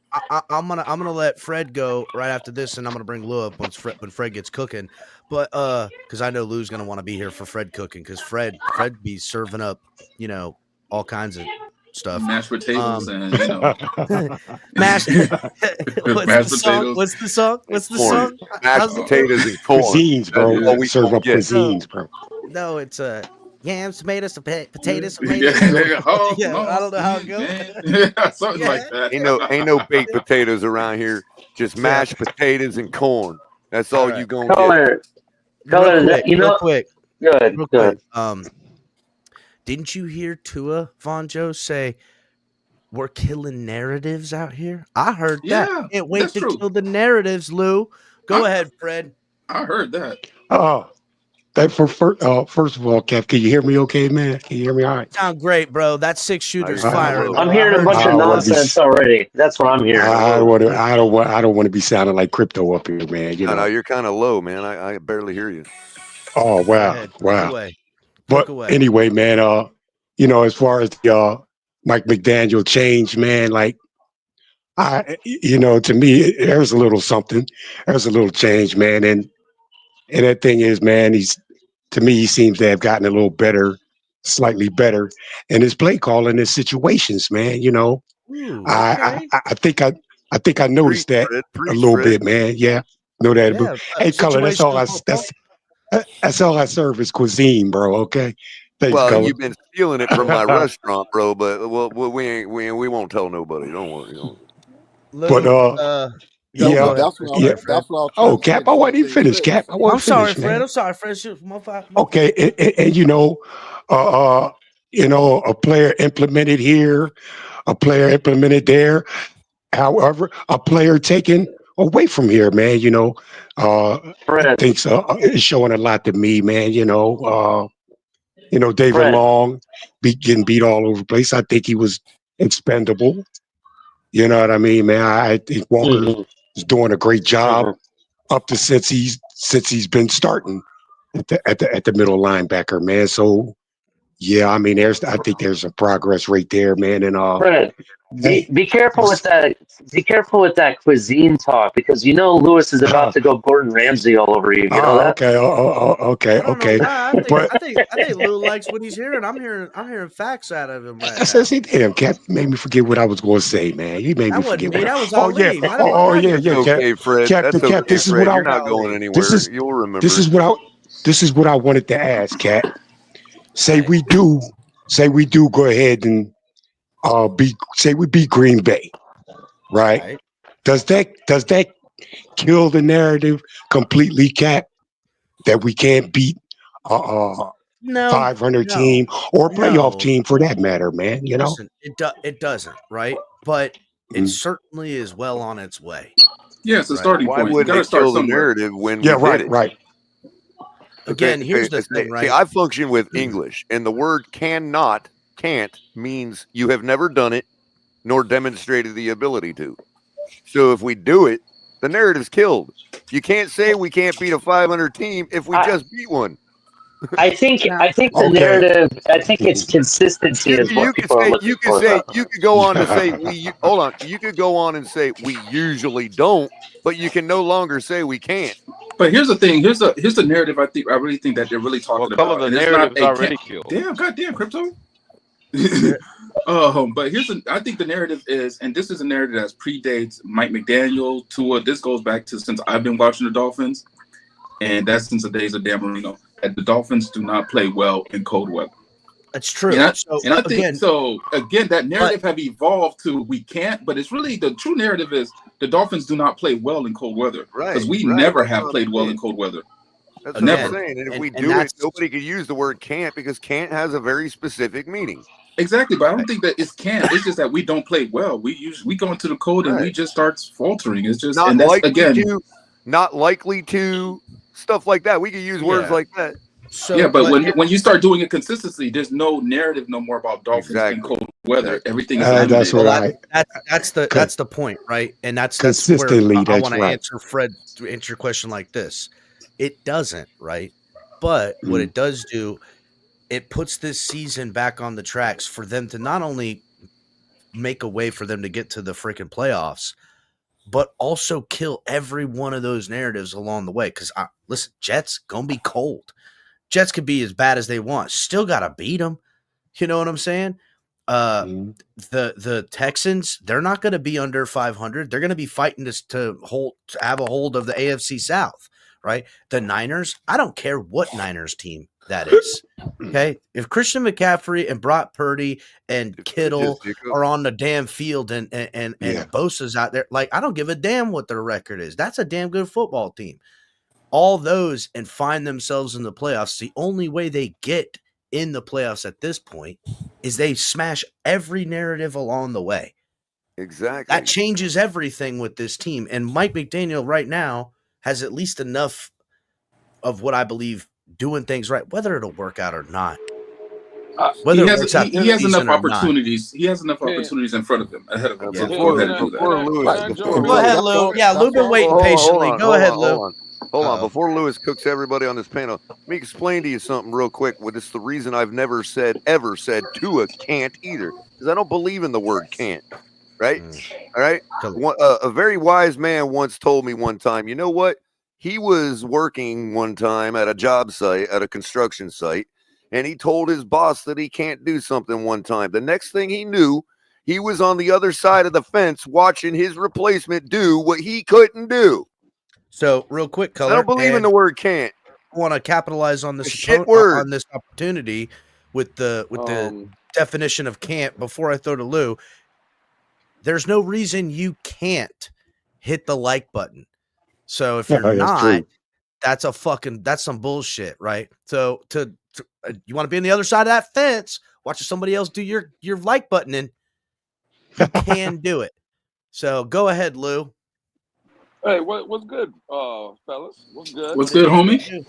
I'm gonna let Fred go right after this, and I'm gonna bring Lou up when Fred gets cooking. But because I know Lou's gonna want to be here for Fred cooking, because Fred be serving up, all kinds of stuff, mashed potatoes and mashed. What's the song? Mashed potatoes and corn. Cuisines, bro. We serve up cuisines, bro. No, it's yams, tomatoes, potatoes. Yeah, I don't know how it goes. Something like that. Ain't no baked potatoes around here. Just mashed potatoes and corn. That's all you gonna get. Real quick. Good. Didn't you hear Tua, Vonjo, say we're killing narratives out here? I heard that. Can't wait to kill the narratives, Lou. Go ahead, Fred. I heard that. First of all, Cap, can you hear me okay, man? Can you hear me all right? Sound great, bro. That 6-shooter's firing. I'm hearing a bunch of nonsense already. That's what I'm hearing. I don't want to be sounding like crypto up here, man. No, you're kind of low, man. I barely hear you. Oh, wow. But anyway, man, as far as Mike McDaniel change, man, like, to me, there's a little something. There's a little change, man. And that thing is, man, to me, he seems to have gotten a little better, slightly better in his play calling his situations, man. I think I noticed that a little bit, man. Yeah, know that. Yeah, hey, Color, that's all I serve is cuisine, bro. Okay. Thanks, well, Color. You've been stealing it from my restaurant, bro. But we won't tell nobody. Don't worry. But that's what oh, Cap, I wasn't even finished, Cap. I'm sorry, Fred. Okay, and a player implemented here, a player implemented there. However, a player taken away from here, man. I think it's showing a lot to me, man. David Long getting beat all over the place. I think he was expendable. You know what I mean, man? I think Walker is doing a great job up to since he's been starting at the middle linebacker, man. So yeah, I mean, I think there's a progress right there, man. And Be careful with that. Be careful with that cuisine talk because you know Lewis is about to go Gordon Ramsay all over you. You know that? Okay. Okay. I don't know Okay. why. But I think Lou likes what he's hearing. I'm hearing facts out of him right I said, now. see, damn, Cap, you made me forget what I was going to say, man. You made me That wasn't forget me. what. That was Oh yeah. Ali. Why the Oh fuck I yeah, get That's yeah, to? Cap. okay, Fred. Cap, That's Cap. okay, This is what Fred. I. You're not going Ali. This anywhere. is You'll remember this it. is what I. This is what I wanted to ask, Cap. Say Right. we do. Say we do. Go ahead and Say we beat Green Bay, right? Right. Does that kill the narrative completely, Cap? That we can't beat a No, 500 no, team or playoff no. team for that matter, man. You know. Listen, it doesn't, right? But it Mhm. certainly is well on its way. Yeah, it's a Right. starting Why point. You wouldn't got to it start kill the somewhere. narrative when Yeah. we did Right. it? Right. Again, here's the thing, See, right? I function with English, and the word can't means you have never done it nor demonstrated the ability to. So if we do it, the narrative's killed. You can't say we can't beat a 500 team if we just beat one. I think Now, the Okay. narrative. I think it's consistency is what You could people are say looking for. Though. you could go on to say hold on. You could go on and say we usually don't, but you can no longer say we can't. But here's the thing. Here's the narrative. I really think that they're really Well, talking color about, the and it's narrative not is a already can't. killed. Damn, goddamn, crypto. Yeah. But I think the narrative is, and this is a narrative that predates Mike McDaniel, Tua. This goes back to since I've been watching the Dolphins, and that's since the days of Dan Marino. That the Dolphins do not play well in cold weather. That's true. And I think again, so. Again, that narrative but have evolved to we can't, but it's really the true narrative is the Dolphins do not play well in cold weather because we never That's have what played I'm well saying. in cold weather. That's what Never. I'm saying. And if we and do it, that's nobody could use the word can't because can't has a very specific meaning. Exactly, but I don't think that it's can't. It's just that we don't play well. We go into the cold and we just start faltering. It's just, Not and that's likely again. to, not likely to, stuff like that. We could use words yeah. like that. So Yeah, but but when you start doing it consistently, there's no narrative no more about Dolphins in cold weather. Everything is That's eliminated. right. that's the point, right? And that's where Consistently, I that's want to right. answer your question like this. It doesn't, right? But what it does do, it puts this season back on the tracks for them to not only make a way for them to get to the freaking playoffs, but also kill every one of those narratives along the way. Because listen, Jets gonna be cold. Jets could be as bad as they want. Still gotta beat them. You know what I'm saying? The Texans, they're not going to be under 500. They're going to be fighting to have a hold of the AFC South, right? The Niners, I don't care what Niners team that is. Okay, if Christian McCaffrey and Brock Purdy and Kittle are on the damn field and Bosa's out there, like I don't give a damn what their record is. That's a damn good football team. All those and find themselves in the playoffs. The only way they get in the playoffs at this point is they smash every narrative along the way. Exactly. That changes everything with this team. And Mike McDaniel right now has at least enough of what I believe doing things right, whether it'll work out or not. He has enough opportunities. He has enough opportunities in front of him, ahead of him. Yeah. Go ahead and do that. Go ahead, Lou. Yeah, Lou been waiting patiently. Go ahead, Lou. Hold on. Before Lewis cooks everybody on this panel, let me explain to you something real quick. It's the reason I've never ever said Tua can't either, because I don't believe in the word can't. Right? All right. A very wise man once told me one time, you know what? He was working one time at a job site, at a construction site, and he told his boss that he can't do something one time. The next thing he knew, he was on the other side of the fence watching his replacement do what he couldn't do. So, real quick, Color. I don't believe in the word can't. I want to capitalize on this word. On this opportunity with the definition of can't before I throw to Lou. There's no reason you can't hit the like button. So if you're not, that's some bullshit, right? So you want to be on the other side of that fence, watching somebody else do your like buttoning, you can do it. So go ahead, Lou. Hey, what's good, fellas? What's good? What's good, homie?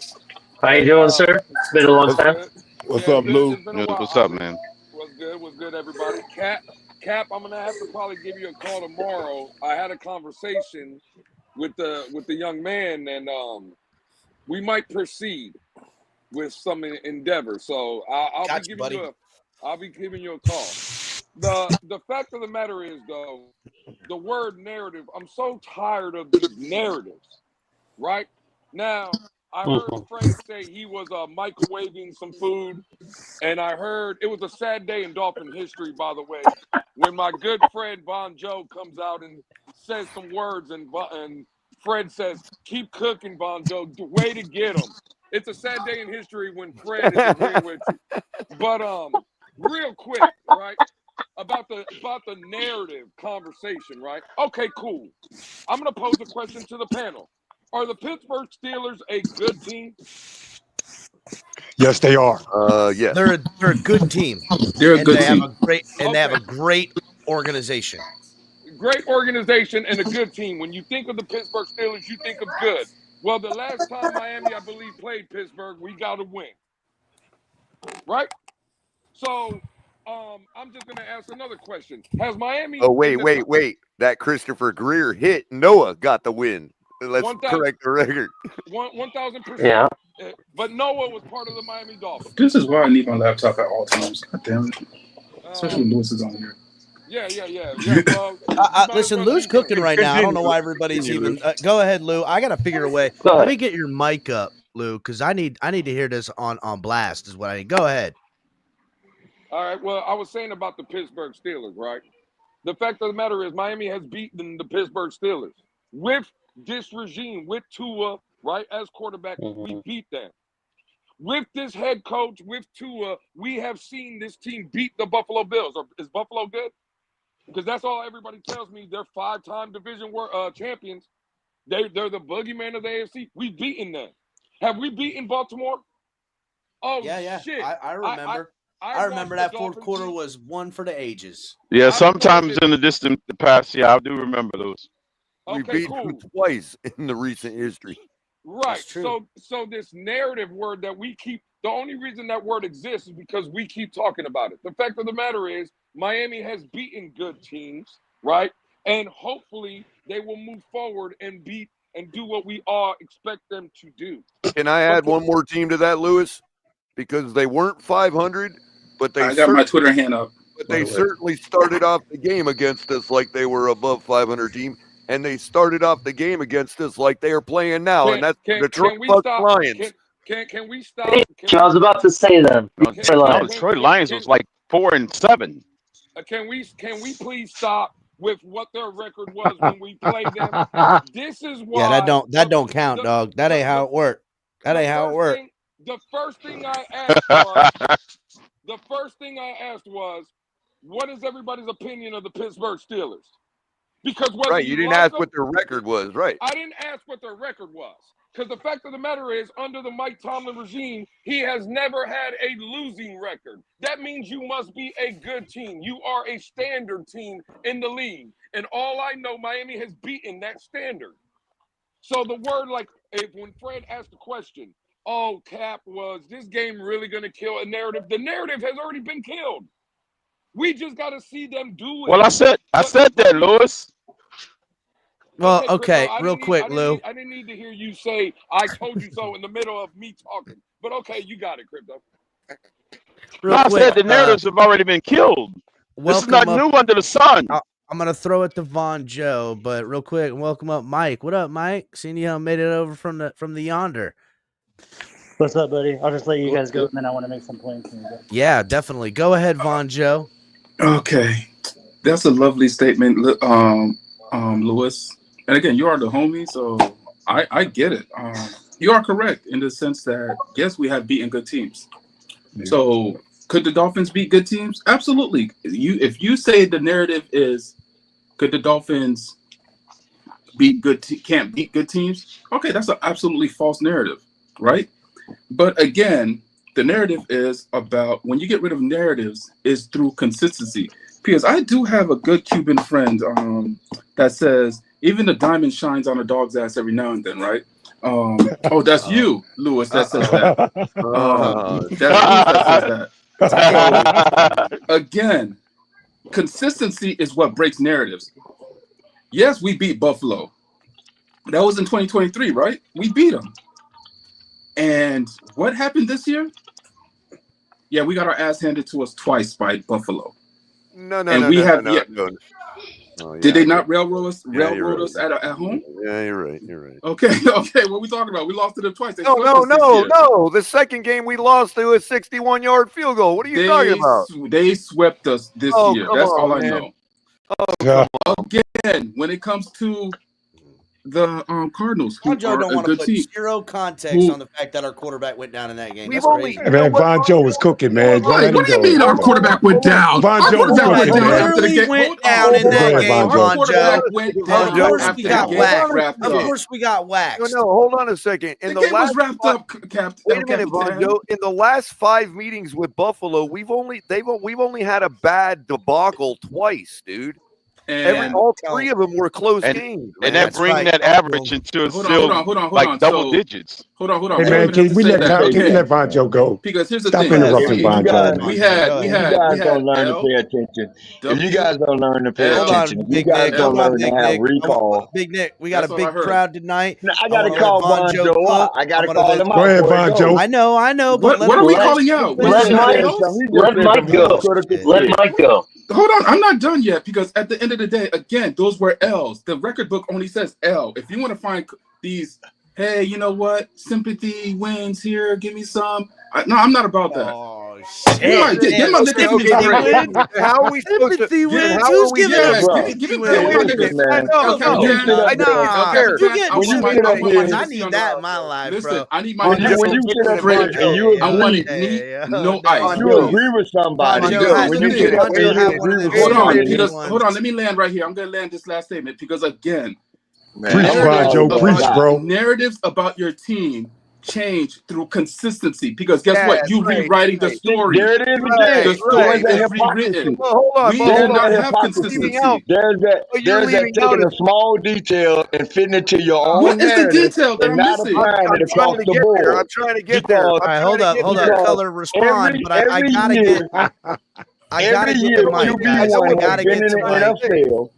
How you doing, sir? It's been a long time. What's up, Lou? What's up, man? What's good, everybody? Cap, I'm gonna have to probably give you a call tomorrow. I had a conversation with the young man, and we might proceed with some endeavor. So I'll be giving you a call. the fact of the matter is, though, the word narrative, I'm so tired of these narratives, right? Now, I heard Fred say he was microwaving some food, and I heard it was a sad day in Dolphin history, by the way, when my good friend Von Joe comes out and says some words, and Fred says, "Keep cooking, Von Joe. Way to get him." It's a sad day in history when Fred is agreeing with you. But real quick, right? About the narrative conversation, right? Okay, cool. I'm gonna pose a question to the panel. Are the Pittsburgh Steelers a good team? Yes, they are. Yes. They're a good team. They're a good They team. have a great they have a great organization. Great organization and a good team. When you think of the Pittsburgh Steelers, you think of good. Well, the last time Miami, I believe, played Pittsburgh, we got a win. Right? So I'm just gonna ask another question. Has Miami Oh, wait. That Christopher Greer hit Noah got the win. Let's correct the record. 1,000%. Yeah. But Noah was part of the Miami Dolphins. This is why I need my laptop at all times. God damn it. Especially when Lewis is on here. Yeah. Well, listen, Lou's cooking right now. I don't know why everybody's even. Go ahead, Lou. I gotta figure a way. Let me get your mic up, Lou, because I need to hear this on blast. Is what I need. Go ahead. All right. Well, I was saying about the Pittsburgh Steelers, right? The fact of the matter is, Miami has beaten the Pittsburgh Steelers with this regime, with Tua, right, as quarterback. We beat them. With this head coach, with Tua, we have seen this team beat the Buffalo Bills. Is Buffalo good? Because that's all everybody tells me. They're 5-time division champions. They're the boogeyman of the AFC. We've beaten them. Have we beaten Baltimore? Oh, yeah. Shit. I remember. I remember that fourth quarter was one for the ages. Yeah, sometimes in the distant past, I do remember those. We beat them twice in the recent history. Right. So this narrative word that we keep, the only reason that word exists is because we keep talking about it. The fact of the matter is, Miami has beaten good teams, right? And hopefully they will move forward and beat and do what we all expect them to do. Can I add one more team to that, Lewis? Because they weren't 500, but they I got my Twitter hand up. But they certainly started off the game against us like they were above 500 team, and they started off the game against us like they are playing now, and that's the Detroit Lions. Can we stop? I was about to say them. Detroit Lions was like 4-7. Can we please stop with what their record was when we played them? This is why. Yeah, that don't count, dog. That ain't how it worked. That ain't how it worked. The first thing I asked was, what is everybody's opinion of the Pittsburgh Steelers? Because you didn't ask what their record was, right? I didn't ask what their record was. Because the fact of the matter is, under the Mike Tomlin regime, he has never had a losing record. That means you must be a good team. You are a standard team in the league. And all I know, Miami has beaten that standard. So the word, when Fred asked the question, oh, Cap, was this game really going to kill a narrative? The narrative has already been killed. We just got to see them do it. Well, I said that, Lewis. Well, okay, real quick, Lou. I didn't need to hear you say, I told you so in the middle of me talking. But okay, you got it, Crypto. I said the narratives have already been killed. This is not new under the sun. I'm going to throw it to Von Joe, but real quick, welcome up Mike. What up, Mike? Seeing you made it over from the yonder. What's up, buddy? I'll just let you guys go, and then I want to make some points. Yeah, definitely. Go ahead, Von Joe. Okay. That's a lovely statement, Lewis. And again, you are the homie, so I get it. You are correct in the sense that, yes, we have beaten good teams. So could the Dolphins beat good teams? Absolutely. If you say the narrative is, could the Dolphins can't beat good teams? Okay, that's an absolutely false narrative, right? But again, the narrative is about, when you get rid of narratives, is through consistency. Because I do have a good Cuban friend that says, even the diamond shines on a dog's ass every now and then, right? That's you, Lewis, that says that. That's Lewis that says that. So, again, consistency is what breaks narratives. Yes, we beat Buffalo. That was in 2023, right? We beat them. And what happened this year? Yeah, we got our ass handed to us twice by Buffalo. No. Oh, Did they not railroad us at home? Yeah, you're right. Okay. What are we talking about? We lost to them twice. They swept us this year. No. The second game we lost to a 61-yard field goal. What are you talking about? They swept us this year. That's all I know. Oh, come on. Again, when it comes to the Cardinals, who Joe are don't a want to good put team. zero context on the fact that our quarterback went down in that game. That's crazy. Man, Von Joe was cooking, man. What do you mean our quarterback went down? Von Our Joe was quarterback cooking, went down man. after the game. Went down in that game, Our Von quarterback Joe. went down Of course after we the got game whacked. wrapped Of up. course we got waxed. No, hold on a second. The game was wrapped up, Captain. Wait a minute, Von Joe. In the last 5 meetings with Buffalo, we've only had a bad debacle twice, dude. And all 3 of them were close games. And that brings that average into double digits. Hold on. Hey, man, can we let Von Joe go? Because here's the Stop thing. interrupting Von Joe. We had. You guys don't learn to pay attention. If you guys don't learn to pay attention, you guys don't learn to have recall. Big Nick, we got a big crowd tonight. I got to call Von Joe out. I got to call him out. Go ahead, Von Joe. I know. But what are we calling out? Let Mike go. Let Mike go. Hold on, I'm not done yet because at the end of the day, again, those were L's. The record book only says L. If you want to find these, hey, you know what? Sympathy wins here. Give me some. No, I'm not about that. Oh, shit. Right, get my sympathy straight. How are we supposed to Sympathy wins? how Who's are we giving doing? us? Give me I need that in my life, Listen, bro. I need my when you sit up there and you I want agree, it neat, no ice. you agree with somebody. When you sit up there and you agree with somebody. Hold on, let me land right here. I'm going to land this last statement because, again, Preach, Von Joe. Preach, bro. narratives about your team change through consistency because guess what? You rewriting the story. There it is again. The story There's is that hypocrisy. rewritten. Hold on, We do not have consistency. There's that taking a small detail and fitting it to your own What is the narrative detail that and I'm not missing? applying it across the board. I'm trying to get there. All right, hold up. Color, respond. But I gotta get. I gotta get the mic. QB1 has been in the NFL.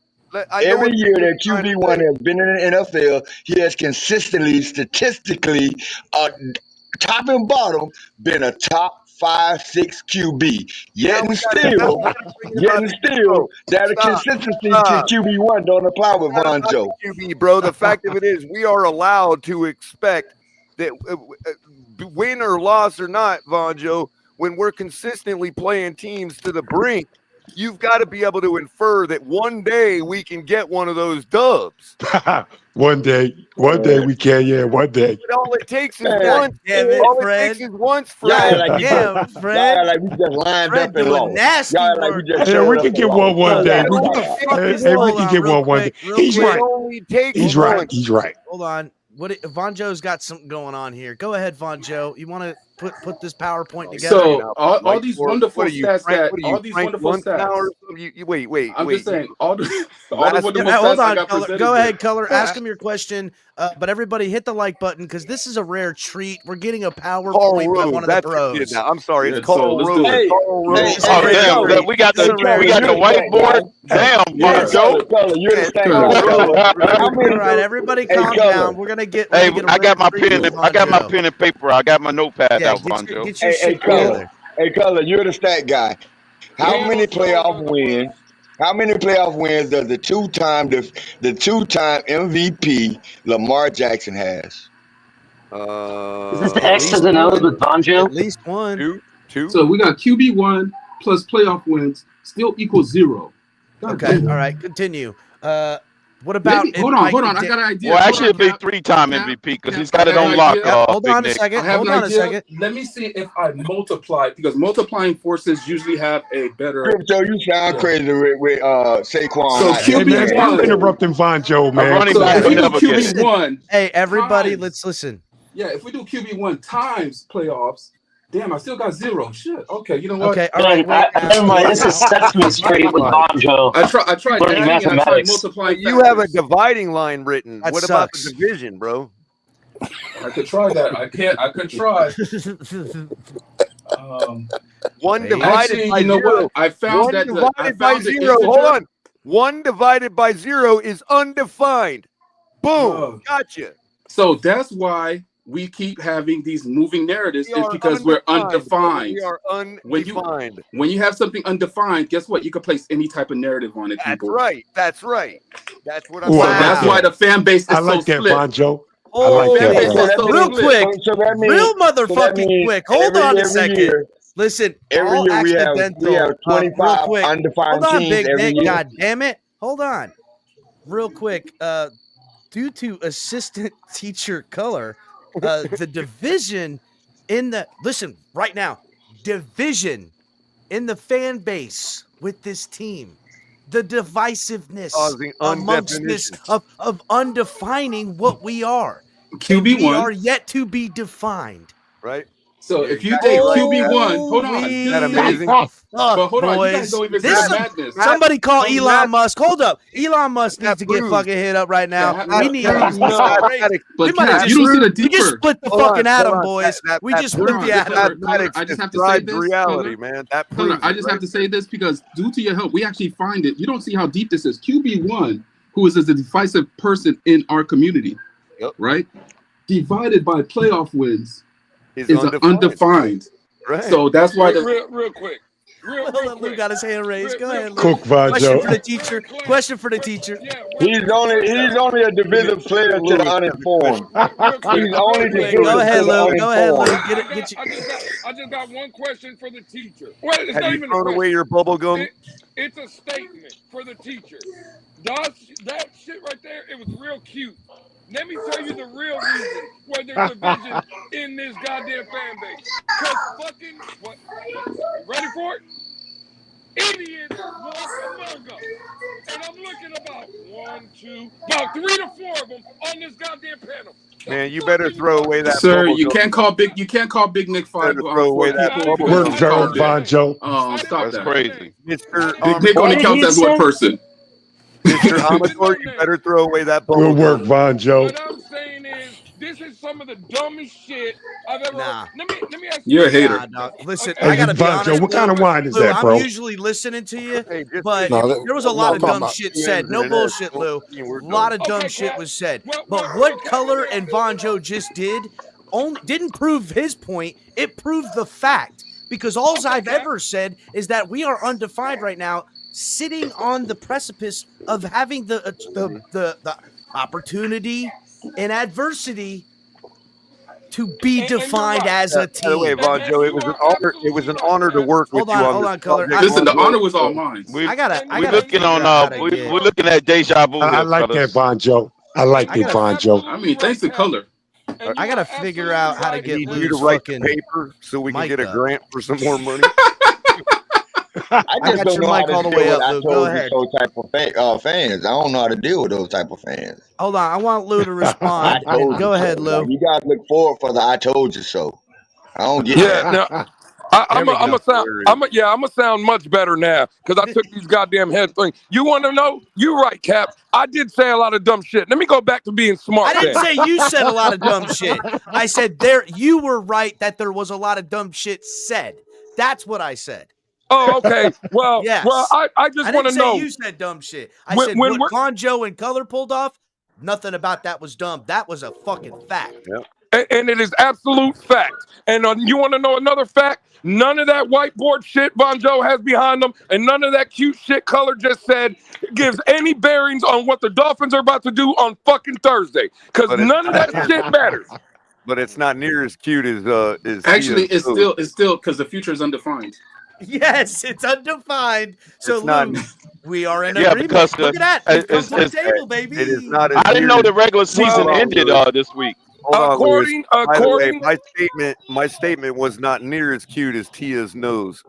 Every year that QB1 has been in the NFL, he has consistently, statistically, top and bottom, been a top 5, 6 QB. Yet and still, that consistency to QB1 don't apply with Von Joe. QB, bro. The fact of it is, we are allowed to expect that win or loss or not, Von Joe, when we're consistently playing teams to the brink, you've got to be able to infer that one day we can get one of those dubs. One day we can, yeah, one day. But all it takes is once. All it takes is once, Fred. Fred. Like we just lined up and lost. Y'all like we just Hey, we can get one day. Hey, we can get one day. He's right. He's right. He's right. Hold on. Von Joe's got something going on here. Go ahead, Von Joe. You want to put this PowerPoint together? So all these wonderful stats Wait. I'm just saying all the wonderful stats. Hold on, I got Color. Go ahead, Color. Ask him your question. But everybody, hit the like button because this is a rare treat. We're getting a PowerPoint by one of the pros. I'm sorry, it's Carl Rose. Damn, we got the whiteboard. Damn, Von Joe. All right, everybody, calm down. We're gonna get. Hey, I got my pen. I got my pen and paper. I got my notepad out, Von Joe. Hey, Color, you're the stat guy. How many playoff wins? How many playoff wins does the two-time MVP Lamar Jackson has? Is this the X's and O's with Von Joe? At least one. Two. So we got QB1 plus playoff wins still equals 0. Okay. All right. Continue. What about? Hold on. I got an idea. Well, actually, it'd be 3-time MVP because he's got it on lock. Hold on a second. Let me see if I multiply because multiplying forces usually have a better. Crypto, you sound crazy with Saquon. So QB1. I'm interrupting Von Joe, man. If we do QB1. Hey, everybody, let's listen. Yeah, if we do QB1 times playoffs. Damn, I still got 0. Shit. Okay, you know what? Okay, all right. Never mind. This is Sesame Street with Von Joe. I tried learning mathematics. Multiplying. You have a dividing line written. That what sucks. about the division, bro? I could try that. I could try. One divided by 0. What? I found one that divided by 0. Hold on. 1 divided by 0 is undefined. Boom. Gotcha. So that's why we keep having these moving narratives is because we're undefined. We are undefined. When you have something undefined, guess what? You can place any type of narrative on it. That's people. right. That's right. That's what I'm Ooh, So saying. that's why the fan base is I like so that, split. Bonjo. I Oh, like that. Fan base Bonjo. is so real split. quick, So that means, real so that motherfucking means quick. Hold on a every second. year, Listen, every all year we have accidental. 25 real quick. undefined Hold on, teams Big every Nick. year. God damn it. Hold on. Real quick. Due to assistant teacher color, the division in the listen right now, division in the fan base with this team, the divisiveness Causing amongst this undefinition. of undefining what we are. And QB we one. are yet to be defined. Right. So You're if you exactly take right. QB1, hold on. Holy Isn't that amazing? fuck, But hold on, you guys boys. don't even This say some, madness. somebody call So Elon Matt- Musk. Hold up. Elon Musk needs to get proves- fucking hit up right now. That- we that- need that- these no. crazy. We But might have Cat, just you don't see the we just deeper. split the Hold on, fucking hold atom, on. boys. we That just hold split on, the just atom. hold on. mathematics I just have to say describes this. reality, man. That Hold proves on, I it, just right? have to say this because due to your help, we actually find it. You don't see how deep this is. QB1, who is a divisive person in our community, right? Divided by playoff wins is undefined. Right. So that's why real quick. Real Lou quick. got his hand raised. Go ahead, Lou. Cook, Question Bonjo. for the teacher. Question for the teacher. Yeah, He's only a divisive player to the uninformed. He's only divisive Go ahead, to the Lou. Go ahead, Lou. uninformed. Get it. I just got one question for the teacher. Well, it's Have not you even a thrown question. away your bubble gum? It's a statement for the teacher. That shit right there, it was real cute. Let me tell you the real reason why there's division in this goddamn fan base. Because fucking, what, ready for it? Idiots walk among us. And I'm looking about 3 to 4 of them on this goddamn panel. Man, you better throw away that Sir, bubble you gum. can't call Big Nick five throw away that bubble Work gum. zone, Bonjo. Oh, stop That's that. crazy. Mr. Big Nick only counts as one person. Mr. Amador, you better throw away that bubble Good work, gum. Bonjo. What I'm saying is, this is some of the dumbest shit I've ever heard. Let me ask you. You're a hater. Nah, dog. Listen, Okay. I gotta be Bonjo, honest. what kind of wine is Lou, that, I'm bro? usually listening to you, Hey, just but No, there was a lot of talking dumb about shit said. No and bullshit, Lou. we're A lot of Okay, dumb shit well, was said. well, But well, what okay, Color okay. and Bonjo just did only didn't prove his point. It proved the fact. Because all I've ever said is that we are undefined right now, sitting on the precipice of having the opportunity and adversity to be And you're defined right. as a By the way, team. Vonjo, it was an honor. It was an honor to work with you on this Color. project. Listen, the Vonjo. honor was all mine. I gotta We're looking figure on out how to we're get. looking at deja vu I here, like that, fellas. Bonjo. I like I that, gotta- Bonjo. I mean, thanks to Color. And I you gotta are figure absolutely out how to right. get Need you to Lou's write the fucking paper so we can mic get a up. grant for some more money. I I just got don't your know how mic all to the deal way with up, I Lou. Go told you ahead. so type of fans. I don't know how to deal with those type of fans. Hold on, I want Lou to I respond. told Go you ahead, so. Lou. Like, you gotta look forward for the I told you so. I don't get Yeah, that. now I'm There we a go. sound. I'm a sound much better now because I took these goddamn head things. You want to know? You're right, Cap. I did say a lot of dumb shit. Let me go back to being smart. I didn't then. say you said a lot of dumb shit. I said you were right that there was a lot of dumb shit said. That's what I said. Oh, okay. Well, Yes. I just I want didn't to say know. you said dumb shit. I When- said when what we're- Bonjo and Color pulled off, nothing about that was dumb. That was a fucking fact. And it is absolute fact. And you want to know another fact? None of that whiteboard shit Bonjo has behind them, and none of that cute shit Color just said gives any bearings on what the Dolphins are about to do on fucking Thursday. Because But it's none of not that shit matters. But it's not near as cute as Actually, Tia's it's still because the future is undefined. Yes, it's undefined. So It's not- Lou, we are in Yeah, agreement. because Look at that. We've come to the it's- table, baby. It is not as I didn't near know the as- regular season Well, ended this week. Hold on, Lewis. By the way, according- my statement was not near as cute as Tia's nose.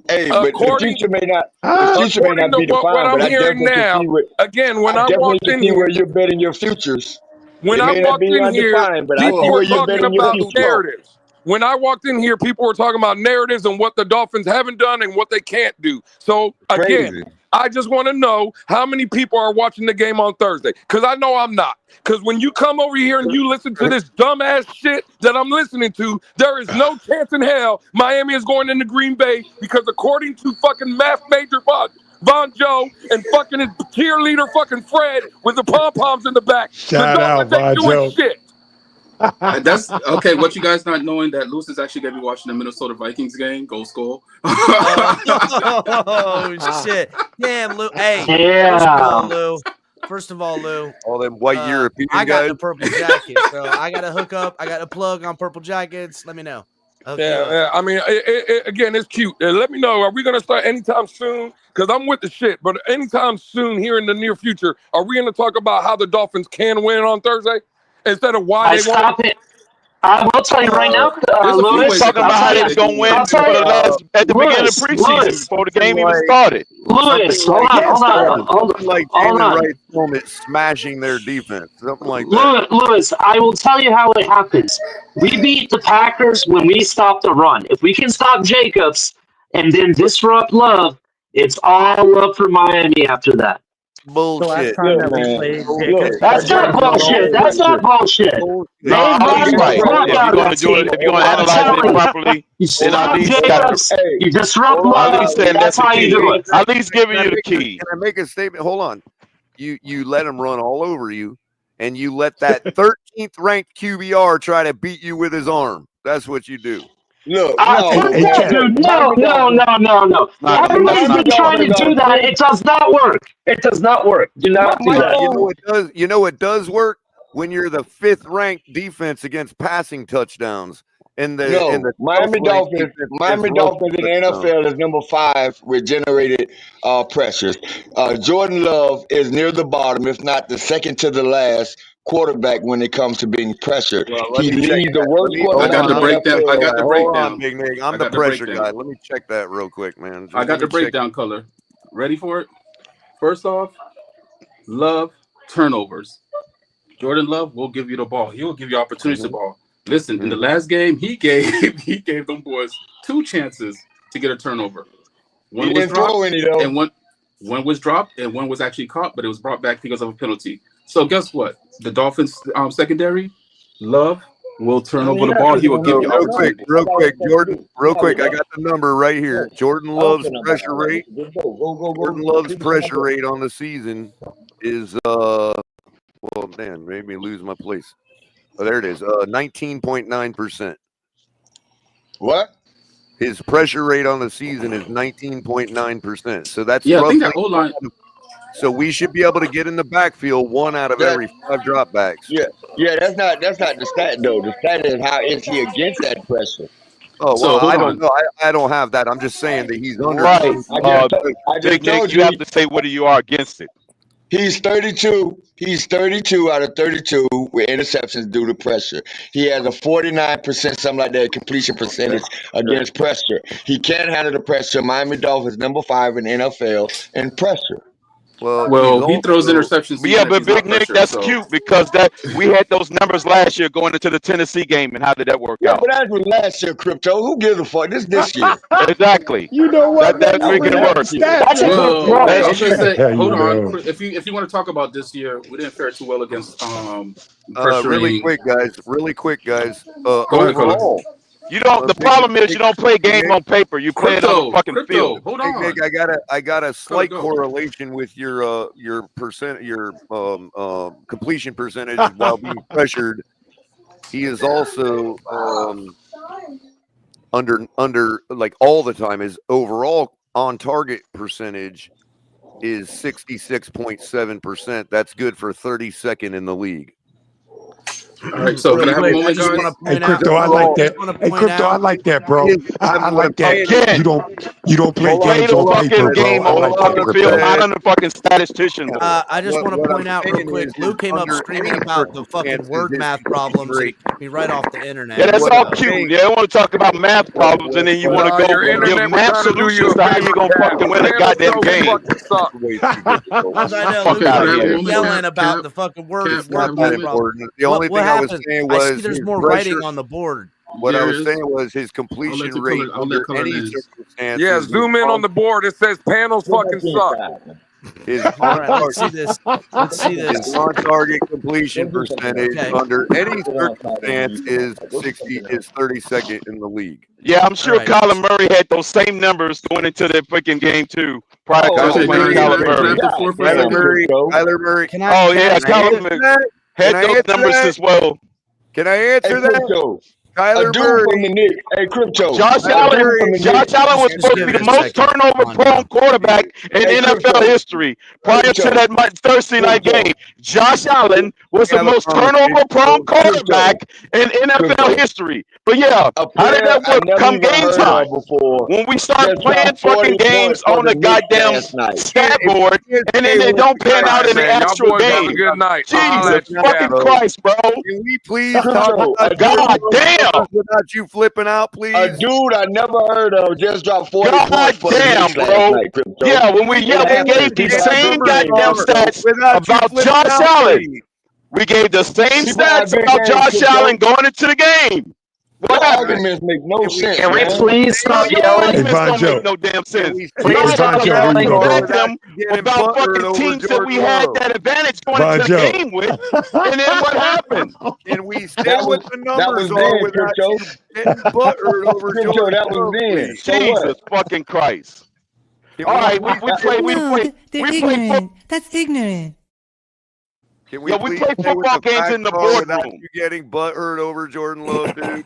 Hey, but the According- future may not be According to what defined, I'm but I hearing definitely now, can see what again, when I I definitely walked can in see where here, you're betting your futures. when It I may not walked be in here, undefined, but I people see were where you're talking betting your about future. narratives. When I walked in here, people were talking about narratives and what the Dolphins haven't done and what they can't do. So again, Crazy. I just want to know how many people are watching the game on Thursday, because I know I'm not. Because when you come over here and you listen to this dumbass shit that I'm listening to, there is no chance in hell Miami is going into Green Bay, because according to fucking math major Bonjo and fucking his cheerleader fucking Fred with the pom-poms in the back, Shout the out, Dolphins ain't doing Bonjo. shit. That's okay. What you guys not knowing that Lewis is actually gonna be watching the Minnesota Vikings game. Go Skull. Oh shit! Damn, Lou. Hey, First of all, Lou. All them white European I got guys. the purple jacket, so I got to hook up. I got a plug on purple jackets. Let me know. Yeah. I mean, again, it's cute. Let me know. Are we gonna start anytime soon? Because I'm with the shit. But anytime soon, here in the near future, are we gonna talk about how the Dolphins can win on Thursday instead of why they won't? I will tell you right now, Lewis. Talking about how they're going to win for the last at the beginning of preseason before the game even started. Lewis, hold on. Like Jalen Wright moment smashing their defense, something like that. Lewis, I will tell you how it happens. We beat the Packers when we stop the run. If we can stop Jacobs and then disrupt Love, it's all up for Miami after that. Bullshit. That's not bullshit. That's not bullshit. No, I was right. If you're going to analyze it properly, then at least Jacobs, you disrupt Love. That's how you do it. At least giving you the key. Can I make a statement? Hold on. You let him run all over you, and you let that 13th ranked QBR try to beat you with his arm. That's what you do. Look, no. Everybody's been trying to do that. It does not work. It does not work. Do not do that. You know it does work when you're the 5th ranked defense against passing touchdowns. Miami Dolphins in the NFL is number 5 with generated pressures. Jordan Love is near the bottom, if not the second to the last quarterback when it comes to being pressured. He leads the worst quarterback. I got the breakdown. I got the breakdown. Big Nick. I'm the pressure guy. Let me check that real quick, man. I got the breakdown color. Ready for it? First off, Love turnovers. Jordan Love will give you the ball. He will give you opportunities to ball. Listen, in the last game, he gave them boys 2 chances to get a turnover. One was dropped, and one was dropped, and one was actually caught, but it was brought back because of a penalty. So guess what? The Dolphins secondary, Love will turn over the ball. He will give you opportunity. Real quick, Jordan. Real quick, I got the number right here. Jordan Love's pressure rate. Jordan Love's pressure rate on the season is well, man, made me lose my place. Oh, there it is. 19.9%. What? His pressure rate on the season is 19.9%. So that's I think roughly. that O-line. So we should be able to get in the backfield 1 out of every 5 dropbacks. Yeah. That's not the stat though. The stat is how is he against that pressure. Oh well, I don't know. I don't have that. I'm just saying that he's under. Right. I just you have to say whether you are against it. He's 32. He's 32 out of 32 with interceptions due to pressure. He has a 49%, something like that, completion percentage against pressure. He can't handle the pressure. Miami Dolphins, number 5 in NFL in pressure. Well, he throws interceptions. Yeah, but Big Nick, that's cute because we had those numbers last year going into the Tennessee game, and how did that work out? But that was last year, Crypto. Who gives a fuck? This year. Exactly. You know what? That's making it work. Hold on. If you want to talk about this year, we didn't fare too well against Really quick, guys. Go ahead, Overall, you don't. The problem is you don't play game on paper. You play it on the fucking field. Hold on. Nick, I got a slight correlation with your completion percentage while being pressured. He is also under like all the time. His overall on target percentage is 66.7%. That's good for 32nd in the league. All right, so can I have a moment, guys? Hey, Crypto, I like that. Hey, Crypto, I like that, bro. I like that. You don't play games on paper, bro. Game on the fucking field, not on the fucking statistician. I just want to point out real quick. Lou came up screaming about the fucking word math problems. He kicked me right off the internet. Yeah, that's all cute. Yeah, I want to talk about math problems, and then you want to go give math solutions to how you gonna fucking win a goddamn game. I know Lou's yelling about the fucking word math problem. The only thing I was saying was I see there's more writing on the board. What I was saying was his completion rate under any circumstances. Yeah, zoom in on the board. It says panels fucking suck. His let's see this. His on-target completion percentage under any circumstance is 32nd in the league. Yeah, I'm sure Kyler Murray had those same numbers going into the freaking game too. Prior to Kyler Murray. Kyler Murray. Oh yeah, Kyler Murray had those numbers as well. Can I answer that? Crypto. Kyler A dude Murray. from the Knicks. Hey, Crypto. Josh Allen was supposed to be the most turnover-prone quarterback in NFL history prior to that Thursday night game. Josh Allen was the most turnover-prone quarterback in NFL history. But yeah, how did that work come game time? When we start playing fucking games on the goddamn stat board, and then they don't pan out in the actual game. Good night. Jesus fucking Christ, bro. Can we please talk about God damn without you flipping out, please? A dude I never heard of just dropped 40 God points for the damn, Knicks bro. last night, Crypto. Yeah, we gave the same goddamn stats about Josh Allen. We gave the same stats about Josh Allen going into the game. What happened? Arguments make no sense. Can we man. please stop yelling? Arguments don't make no damn sense. Please stop yelling. About fucking teams that we had that advantage going into the game with, and then what happened? Can we stick with the numbers or without you getting buttered over Jordan? That was then. Jesus fucking Christ. All right, we play. They're ignorant. That's ignorant. Can we we play football games in the boardroom. You getting butthurt over Jordan Love, dude?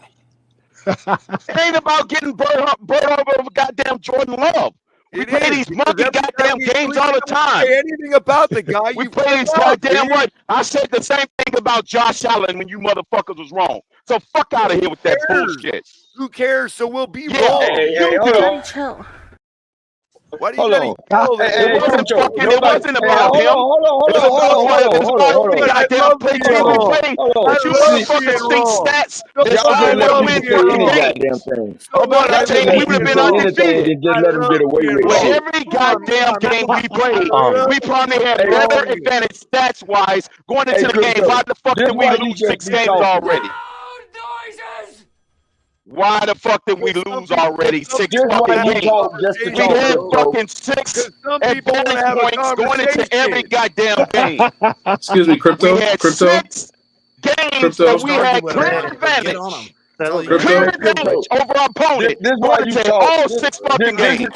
It ain't about getting butthurt over goddamn Jordan Love. We play these monkey goddamn games all the time. Anything about the guy? We play these goddamn what? I said the same thing about Josh Allen when you motherfuckers was wrong. So fuck out of here with that bullshit. Who cares? So we'll be wrong. Hey, hold on. Chill. Why do you It wasn't about him. Hold on. Goddamn play team we play. But you motherfuckers think stats. That's why we win fucking games. About that team, we would have been undefeated. Just let him get away with Well, it. every goddamn game we played, we probably had better advantage stats-wise going into the game. Why the fuck did we lose 6 games already? Why the fuck did we lose already 6 fucking games? We had fucking 6 advantage points going into every goddamn game. Excuse me, Crypto. We had 6 games that we had clear advantage. Clear advantage over our opponent. This is why you talk. All 6 fucking games.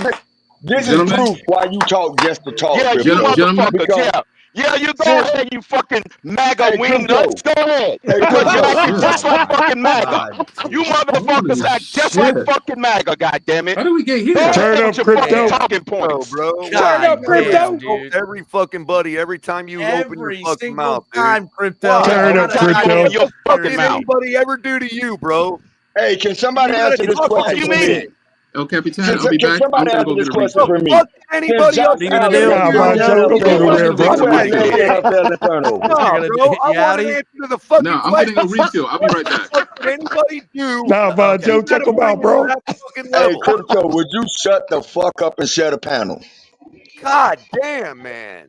This is proof why you talk just to talk. Yeah, you motherfuckers, yeah, you go ahead, you fucking MAGA wing nuts. Go ahead. Because you act just like fucking MAGA. You motherfuckers act just like fucking MAGA, goddammit. How did we get here? Turn up, Crypto. Talking points. Bro. Turn up, Crypto. Every fucking buddy, every time you open your fucking mouth, dude. Crypto. Turn up, Crypto. Your fucking mouth. Anybody ever do to you, bro? Hey, can somebody answer this question for me? El Capitan, I'll be back. Somebody answer this question for me. Anybody else? Nah, don't go nowhere, bro. No, bro. I want an answer to the fucking No, I'm question. getting a refill. I'll be right back. What did anybody do? Nah, Von Joe, check him out, bro. Hey, Crypto, would you shut the fuck up and share the panel? God damn, man.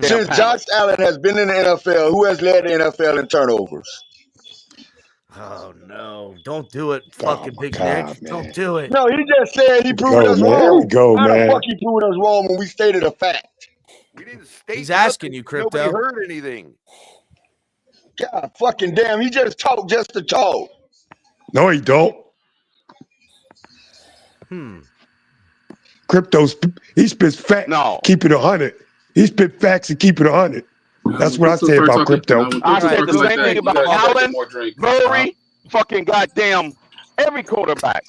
Since Josh Allen has been in the NFL, who has led the NFL in turnovers? Oh no! Don't do it, fucking Big Nick. Don't do it. No, he just said he proved us wrong. There we go, How man. the fuck he proved us wrong when we stated a fact? We didn't state. He's asking you, Nobody Crypto. heard anything. God fucking damn, he just talked just to talk. No, he don't. He spits facts. No. Keep it 100. He spit facts and keep it 100. That's what I say about Crypto. I said the same thing about Allen, Murray, fucking goddamn every quarterback.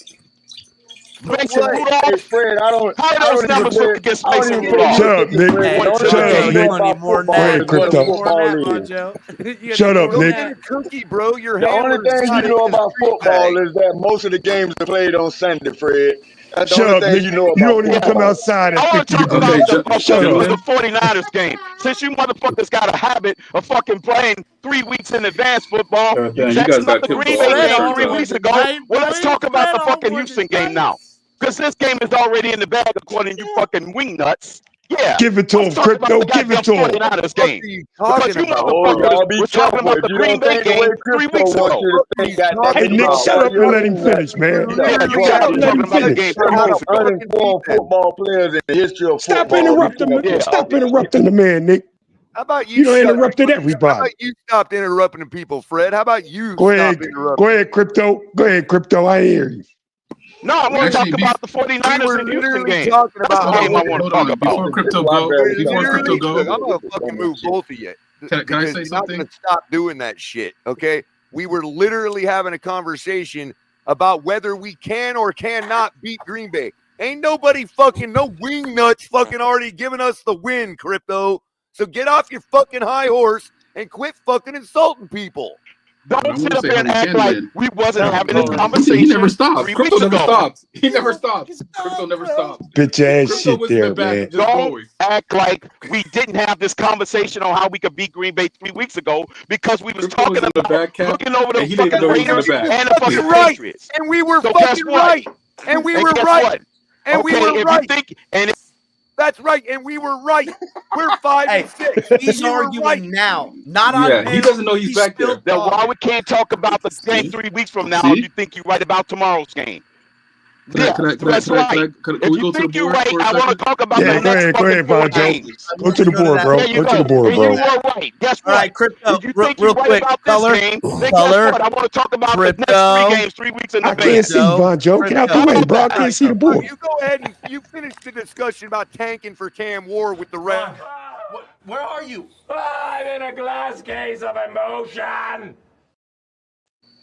Mason Rudolph. Hey, Fred, How do those numbers look against Mason Rudolph? Shut up, Nick. Shut up, Nick. Go ahead, Crypto. Shut up, Nick. Cookie, bro. Your The only thing you know about football is that most of the games are played on Sunday, Fred. That's the Shut only up, thing Nick. you know about You don't even football. come outside I at want to 50 talk about degrees. Shut the up. 49ers game. Since you motherfuckers got a habit of fucking playing 3 weeks in advance football, you guys Jackson got up the killed Green by Bay all game the 3 weeks ago. Well, let's talk about the fucking Houston game now. Because this game is already in the bag according to you fucking wing nuts. Yeah. Give it to him, Crypto. Give it to him. 49ers game. Because you Oh, y'all motherfuckers be were talking careful. about If the you Green don't Bay think the way game 3 Crypto weeks wants ago. you to think that Hey, Nick, shut up and let him finish, man. Yeah, you Shut got up to and let talking him about the finish. game 3 one of weeks the ago. uninformed football players in the history of football. Stop interrupting him. Stop interrupting the man, Nick. How about you? You done shut up? interrupted How everybody. about you stopped interrupting people, Fred? How about you Go stop ahead. interrupting? Go ahead, Crypto. Go ahead, Crypto. I hear you. No, I want to talk about the 49ers and Houston game. That's the game I want to talk about. Before Crypto go, I'm gonna fucking move both of you. Can I say You're not something? gonna stop doing that shit, okay? We were literally having a conversation about whether we can or cannot beat Green Bay. Ain't nobody fucking, no wing nuts fucking already giving us the win, Crypto. So get off your fucking high horse and quit fucking insulting people. Don't sit up there and act like we wasn't having this conversation. He never stopped. 3 Crypto weeks never ago. stopped. He never stopped. Crypto never stopped. Bitch ass Crypto shit was in there, the back man. just Don't act like we didn't have this conversation on how we could beat Green Bay 3 weeks ago because we was Crypto talking was in the about back, Cap, looking over the and he didn't fucking know he was in Raiders the back. and the fucking Right. Patriots. And we were So guess fucking what? right. And we were guess right. what? And Okay, we were if right. you think and That's right. And we were right. We're 5 and 6. He's We were arguing right. now, not Yeah, on. he doesn't know he's back there. then why we can't talk about the game 3 weeks from now if you think you're right about tomorrow's game? Can Can we go if to the you think you're board right, for a I want to second? talk about Yeah, the go next ahead, fucking Von 4 Joe. games. Go to the board, bro. There you Go to the go. board, And bro. you were right. Guess All what? right, Crypto, If you real think you're right quick, about color, this game, then color, guess what? I want to talk about the next Crypto, 3 games 3 weeks in I advance. can't see Von Joe. Get out the way, bro. I can't see the board. You go ahead and you finish the discussion about tanking for Cam Ward with the rest. Where are you? I'm in a glass case of emotion.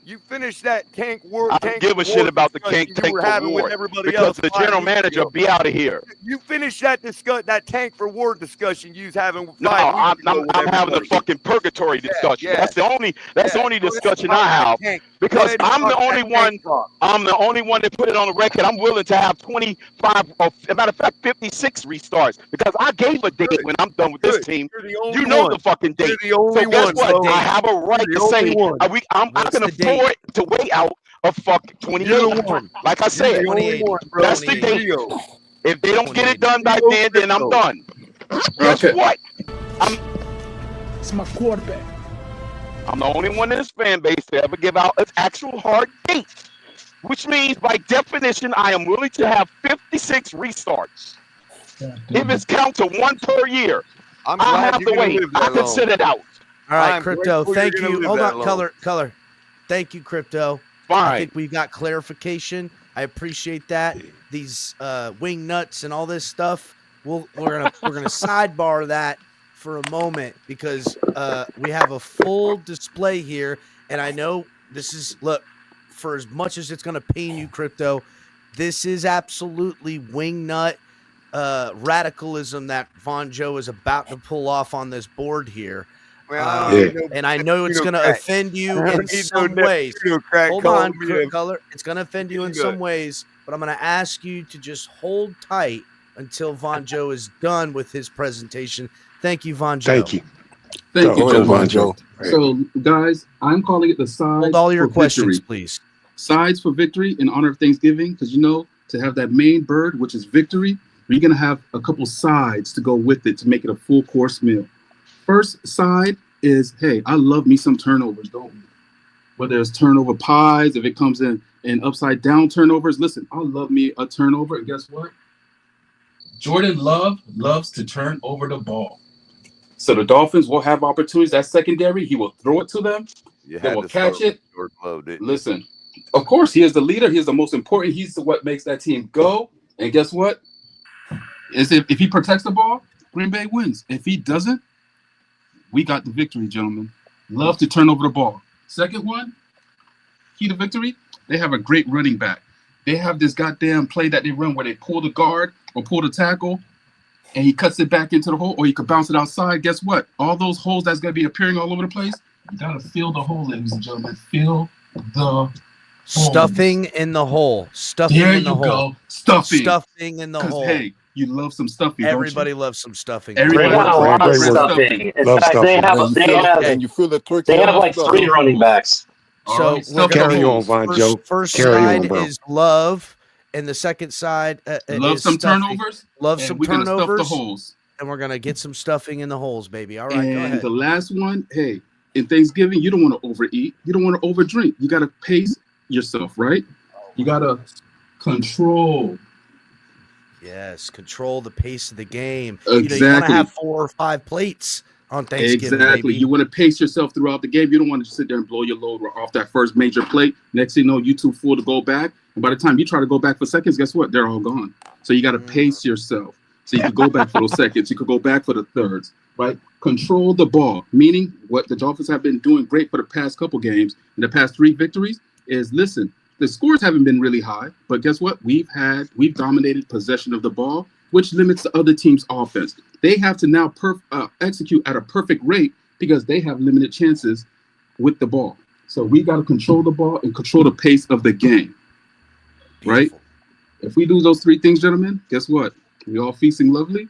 You finish that tank Ward. I don't give a shit about the tank you were for having with Ward everybody because else the 5 general weeks manager ago. be out of here. You finish that tank for Ward discussion you was having 5 No, weeks ago I'm with having the everybody. fucking purgatory discussion. yeah. That's the only Yeah, only go ahead discussion and I talk that have tank. Go because ahead and I'm the talk that only tank one. talk. I'm the only one that put it on the record. I'm willing to have 25, or as a matter of fact, 56 restarts because I gave a date when I'm done with this team. You're the only You know one. the fucking date. You're the only So guess one, what? bro. I have a right You're to the only say one. I What's can the date? afford to wait out a fucking You're 28. the one. Like I You're said, the only one, bro. that's the date. Rio. If they don't get it done by Rio then I'm Crypto. done. Guess Okay. what? It's my quarterback. I'm the only one in this fan base to ever give out an actual hard date, which means by definition, I am willing to have 56 restarts. If it's count to 1 per year, I'm I'll glad have you're to gonna wait. live that I can long. sit it out. All right, I'm Crypto. grateful Thank you're gonna you. live Hold that on, long. color. Thank you, Crypto. I Fine. think we got clarification. I appreciate that. These wing nuts and all this stuff. We're gonna sidebar that for a moment because we have a full display here, and I know this is for as much as it's gonna pain you, Crypto. This is absolutely wing nut radicalism that Von Joe is about to pull off on this board here. And I know it's going to offend you in some ways. Hold on, color. It's going to offend you in some ways, but I'm going to ask you to just hold tight until Von Joe is done with his presentation. Thank you, Von Joe. Thank you. Thank you, Go ahead, Joe. Von Joe. So, guys, I'm calling it the sides Hold all your for questions, victory. please. Sides for victory in honor of Thanksgiving, because to have that main bird, which is victory, you're gonna have a couple sides to go with it to make it a full course meal. First side is, hey, I love me some turnovers, don't we? Whether it's turnover pies, if it comes in upside down turnovers, listen, I love me a turnover, and guess what? Jordan Love loves to turn over the ball. So the Dolphins will have opportunities. That secondary, he will throw it to them. They will catch it. Listen, of course, he is the leader. He is the most important. He's what makes that team go. And guess what? Is if he protects the ball, Green Bay wins. If he doesn't, we got the victory, gentlemen. Love to turn over the ball. Second one, key to victory, they have a great running back. They have this goddamn play that they run where they pull the guard or pull the tackle, and he cuts it back into the hole, or you could bounce it outside. Guess what? All those holes that's going to be appearing all over the place, you got to fill the hole, ladies and gentlemen. Fill the hole. Stuffing in the hole. Stuffing There in the you hole. go. Stuffing. Stuffing in the hole. Hey, you love some stuffing, Everybody don't you? loves some stuffing. Everybody They got a lot of Great work. stuffing. In Love fact, they stuffing. have And you feel the turkey. they have on like stuff. 3 running backs. So Alright, we're gonna Carry do on, Von Joe. first Carry on, side bro. is love, and the second side love is some stuffing. turnovers. Love and some we're gonna stuff the turnovers, holes. and we're gonna get some stuffing in the holes, baby. All right, go And ahead. the last one, hey, in Thanksgiving, you don't want to overeat. You don't want to overdrink. You got to pace yourself, right? You got to control. Yes, control the pace of the game. You want to Exactly. have 4 or 5 plates on Thanksgiving, Exactly. baby. You want to pace yourself throughout the game. You don't want to just sit there and blow your load off that first major plate. Next thing you know, you too full to go back. And by the time you try to go back for seconds, guess what? They're all gone. So you got to pace yourself. So you could go back for those seconds. You could go back for the thirds, right? control the ball, meaning what the Dolphins have been doing great for the past couple games, in the past 3 victories, is listen, the scores haven't been really high, but guess what? We've dominated possession of the ball, which limits the other team's offense. They have to now execute at a perfect rate because they have limited chances with the ball. So we got to control the ball and control the pace of the game, right? If we do those 3 things, gentlemen, guess what? We all feasting lovely.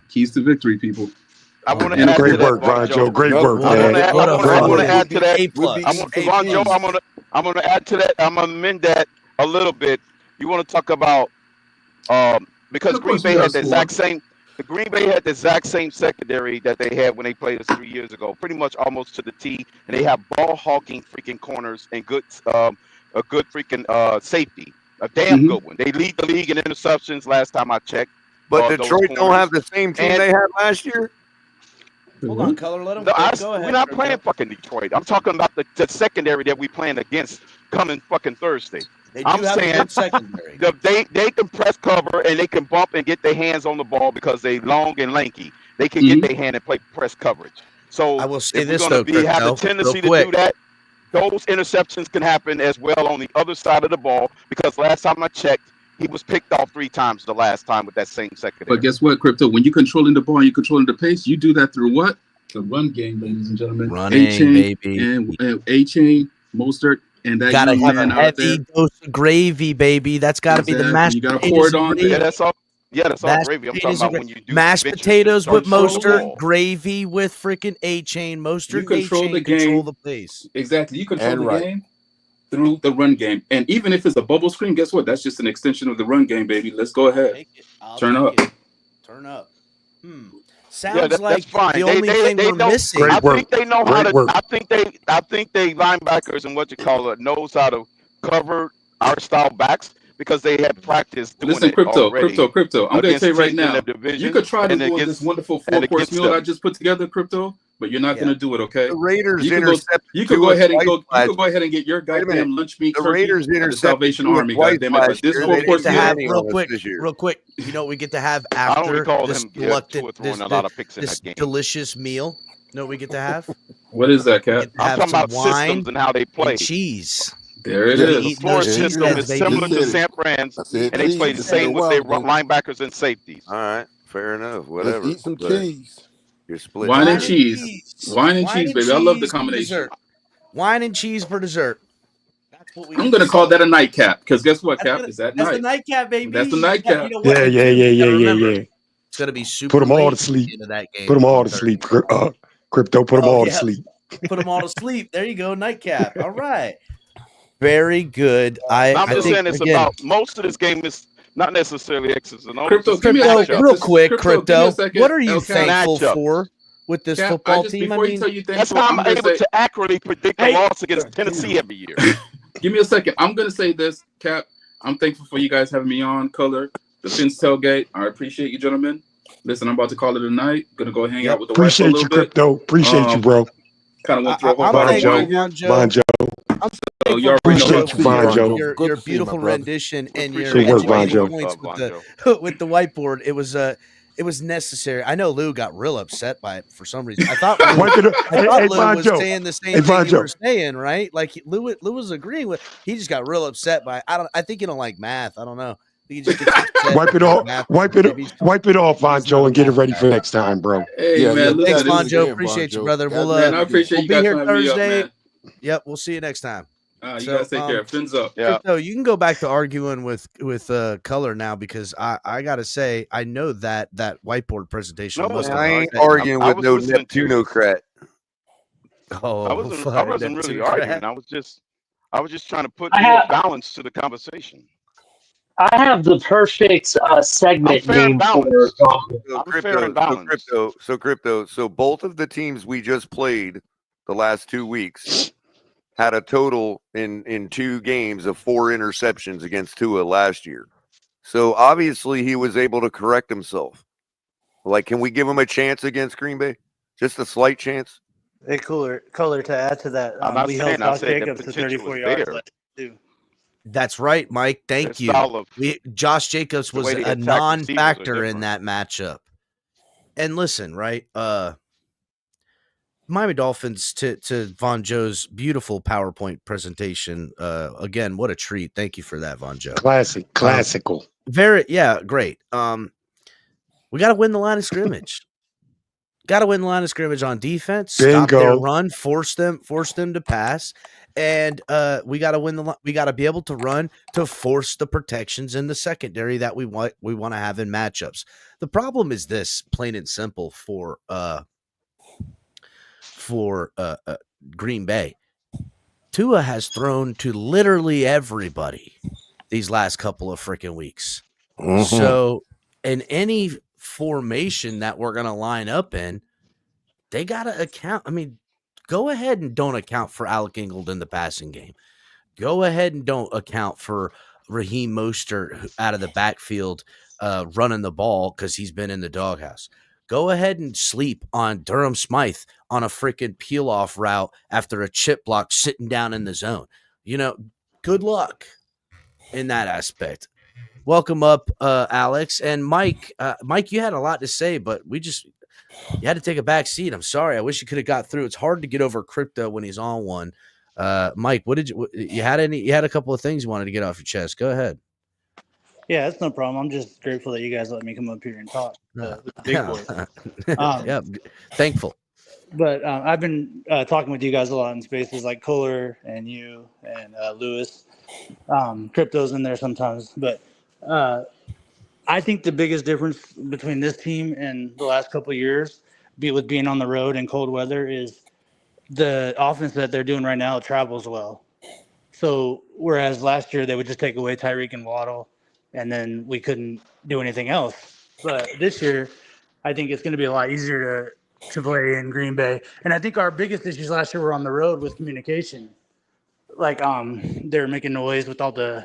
Keys to victory, people. I want to add great to that, work, Von Joe. Great work, I man. want to add to that. A+. Von Joe, I'm going to add to that. I'm going to amend that a little bit. You want to talk about because Green Bay had the exact same. The Green Bay had the exact same secondary that they had when they played us 3 years ago, pretty much almost to the T. And they have ball hawking freaking corners and a good freaking safety, a damn good one. They lead the league in interceptions last time I checked. But Detroit don't have the same team they had last year. Hold on, Color. Let him go ahead. We're not playing fucking Detroit. I'm talking about the secondary that we playing against coming fucking Thursday. I'm saying secondary. They can press cover and they can bump and get their hands on the ball because they long and lanky. They can get their hand and play press coverage. So I will say if this we're though, have the tendency to do that, those interceptions can happen as well on the other side of the ball because last time I checked, he was picked off 3 times the last time with that same secondary. But guess what, Crypto? When you're controlling the ball and you're controlling the pace, you do that through what? The run game, ladies and gentlemen. Running, baby. And A-Chain, Mostert, and that gotta young have man a out there. heavy dose of gravy, baby. That's got to be the mashed You got to potatoes. pour it on there. Yeah, that's all. Yeah, that's all Mashed gravy. I'm talking potatoes about and when you do mashed ventures, potatoes with control the Mostert, ball. gravy with freaking A-Chain, Mostert, You control A-Chain, the game. control the pace. Exactly. You control the game through the run game. And even if it's a bubble screen, guess what? That's just an extension of the run game, baby. Let's go ahead. Turn up. Turn up. Sounds like that's fine. the only thing we're missing. I think they know how to. I think they linebackers and what you call it knows how to cover our style backs because they had practice doing Listen, it Crypto. I'm going to tell you right now. You could try to do this wonderful 4-course meal I just put together, Crypto, but you're not going to do it, okay? The Raiders You could go ahead and go. You could go ahead and get your goddamn lunch meat. The Raiders the Salvation Army, goddamn it! But this 4-course meal, real quick. You know what we get to have after this delicious meal? You know what we get to have? What is that, Cat? I'm talking about systems and how they play. Cheese. There it is. The floor system is similar to San Fran's, and they play the same with their linebackers and safeties. All right, fair enough. Whatever. Let's eat some cheese. You're split. Wine and cheese. Wine and cheese, baby. I love the combination. Wine and cheese for dessert. That's what I'm going to call that a nightcap because guess what, Cap? Is that That's night? the nightcap, baby. That's the nightcap. You know Yeah. It's going to be super. Put them all late to sleep. into that game Put them all on to Thursday. sleep. Crypto. Put them all to sleep. Put them all to sleep. There you go, nightcap. All right. Very good. I'm just think, saying it's again, about most of this game is not necessarily X's and O's. Crypto, real quick, Crypto. What are you Okay. thankful for with this football team? That's how I'm able to accurately predict the loss against Tennessee every year. Give me a second. I'm going to say this, Cap. I'm thankful for you guys having me on, Color. The Fins Tailgate. I appreciate you, gentlemen. Listen, I'm about to call it a night. Gonna go hang out with the wife for a Appreciate little you, bit. Crypto. Appreciate you, bro. Kind of went through a whole Von Joe. Oh, you already know. Appreciate you, Von Joe. Your beautiful rendition and your Good work, Von Joe. points with the whiteboard. It was necessary. I know Lou got real upset by it for some reason. I thought Lou was saying the same thing you were saying, right? Like Lou was agreeing with. He just got real upset by. I think you don't like math. I don't know. He just gets upset Wipe it off. Wipe it off, Von Joe, and get it ready for next time, bro. Hey, man, thanks, Von Joe. Appreciate you, brother. We'll man, I appreciate we'll you be guys here for having me up, Thursday. man. Yep, we'll see you next time. You guys take care. Fins up. Crypto, you can go back to arguing with Color now because I gotta say I know that whiteboard presentation. I ain't arguing with no Neptunocrat. Oh, I wasn't really arguing. I was just trying to put more balance to the conversation. I have the perfect segment name for Crypto. So both of the teams we just played the last 2 weeks had a total in 2 games of 4 interceptions against Tua last year. So obviously he was able to correct himself. Like, can we give him a chance against Green Bay? Just a slight chance? Hey, Color to add to that, we held Josh Jacobs to 34 yards last too. That's right, Mike. Thank you. Josh Jacobs was a non-factor in that matchup. And listen, right? Miami Dolphins to Von Joe's beautiful PowerPoint presentation. Again, what a treat. Thank you for that, Von Joe. Classical. Great. We got to win the line of scrimmage. Got to win the line of scrimmage on defense. Stop their run. Force them to pass. And we got to win we got to be able to run to force the protections in the secondary that we want to have in matchups. The problem is this, plain and simple, for Green Bay. Tua has thrown to literally everybody these last couple of freaking weeks. Mm-hmm. So in any formation that we're going to line up in, they got to account. I mean, go ahead and don't account for Alec Ingold in the passing game. Go ahead and don't account for Raheem Mostert out of the backfield running the ball because he's been in the doghouse. Go ahead and sleep on Durham Smythe on a freaking peel-off route after a chip block sitting down in the zone. Good luck in that aspect. Welcome up, Alex. And Mike. Mike, you had a lot to say, but you had to take a back seat. I'm sorry. I wish you could have got through. It's hard to get over crypto when he's on one. Mike, you had a couple of things you wanted to get off your chest. Go ahead. Yeah, that's no problem. I'm just grateful that you guys let me come up here and talk with the big boys. Yeah, thankful. But I've been talking with you guys a lot in spaces like Kohler and you and Lewis. Crypto's in there sometimes. But I think the biggest difference between this team and the last couple of years, with being on the road in cold weather, is the offense that they're doing right now travels well. So whereas last year they would just take away Tyreek and Waddle, and then we couldn't do anything else. But this year, I think it's going to be a lot easier to play in Green Bay. And I think our biggest issues last year were on the road with communication. Like they were making noise with all the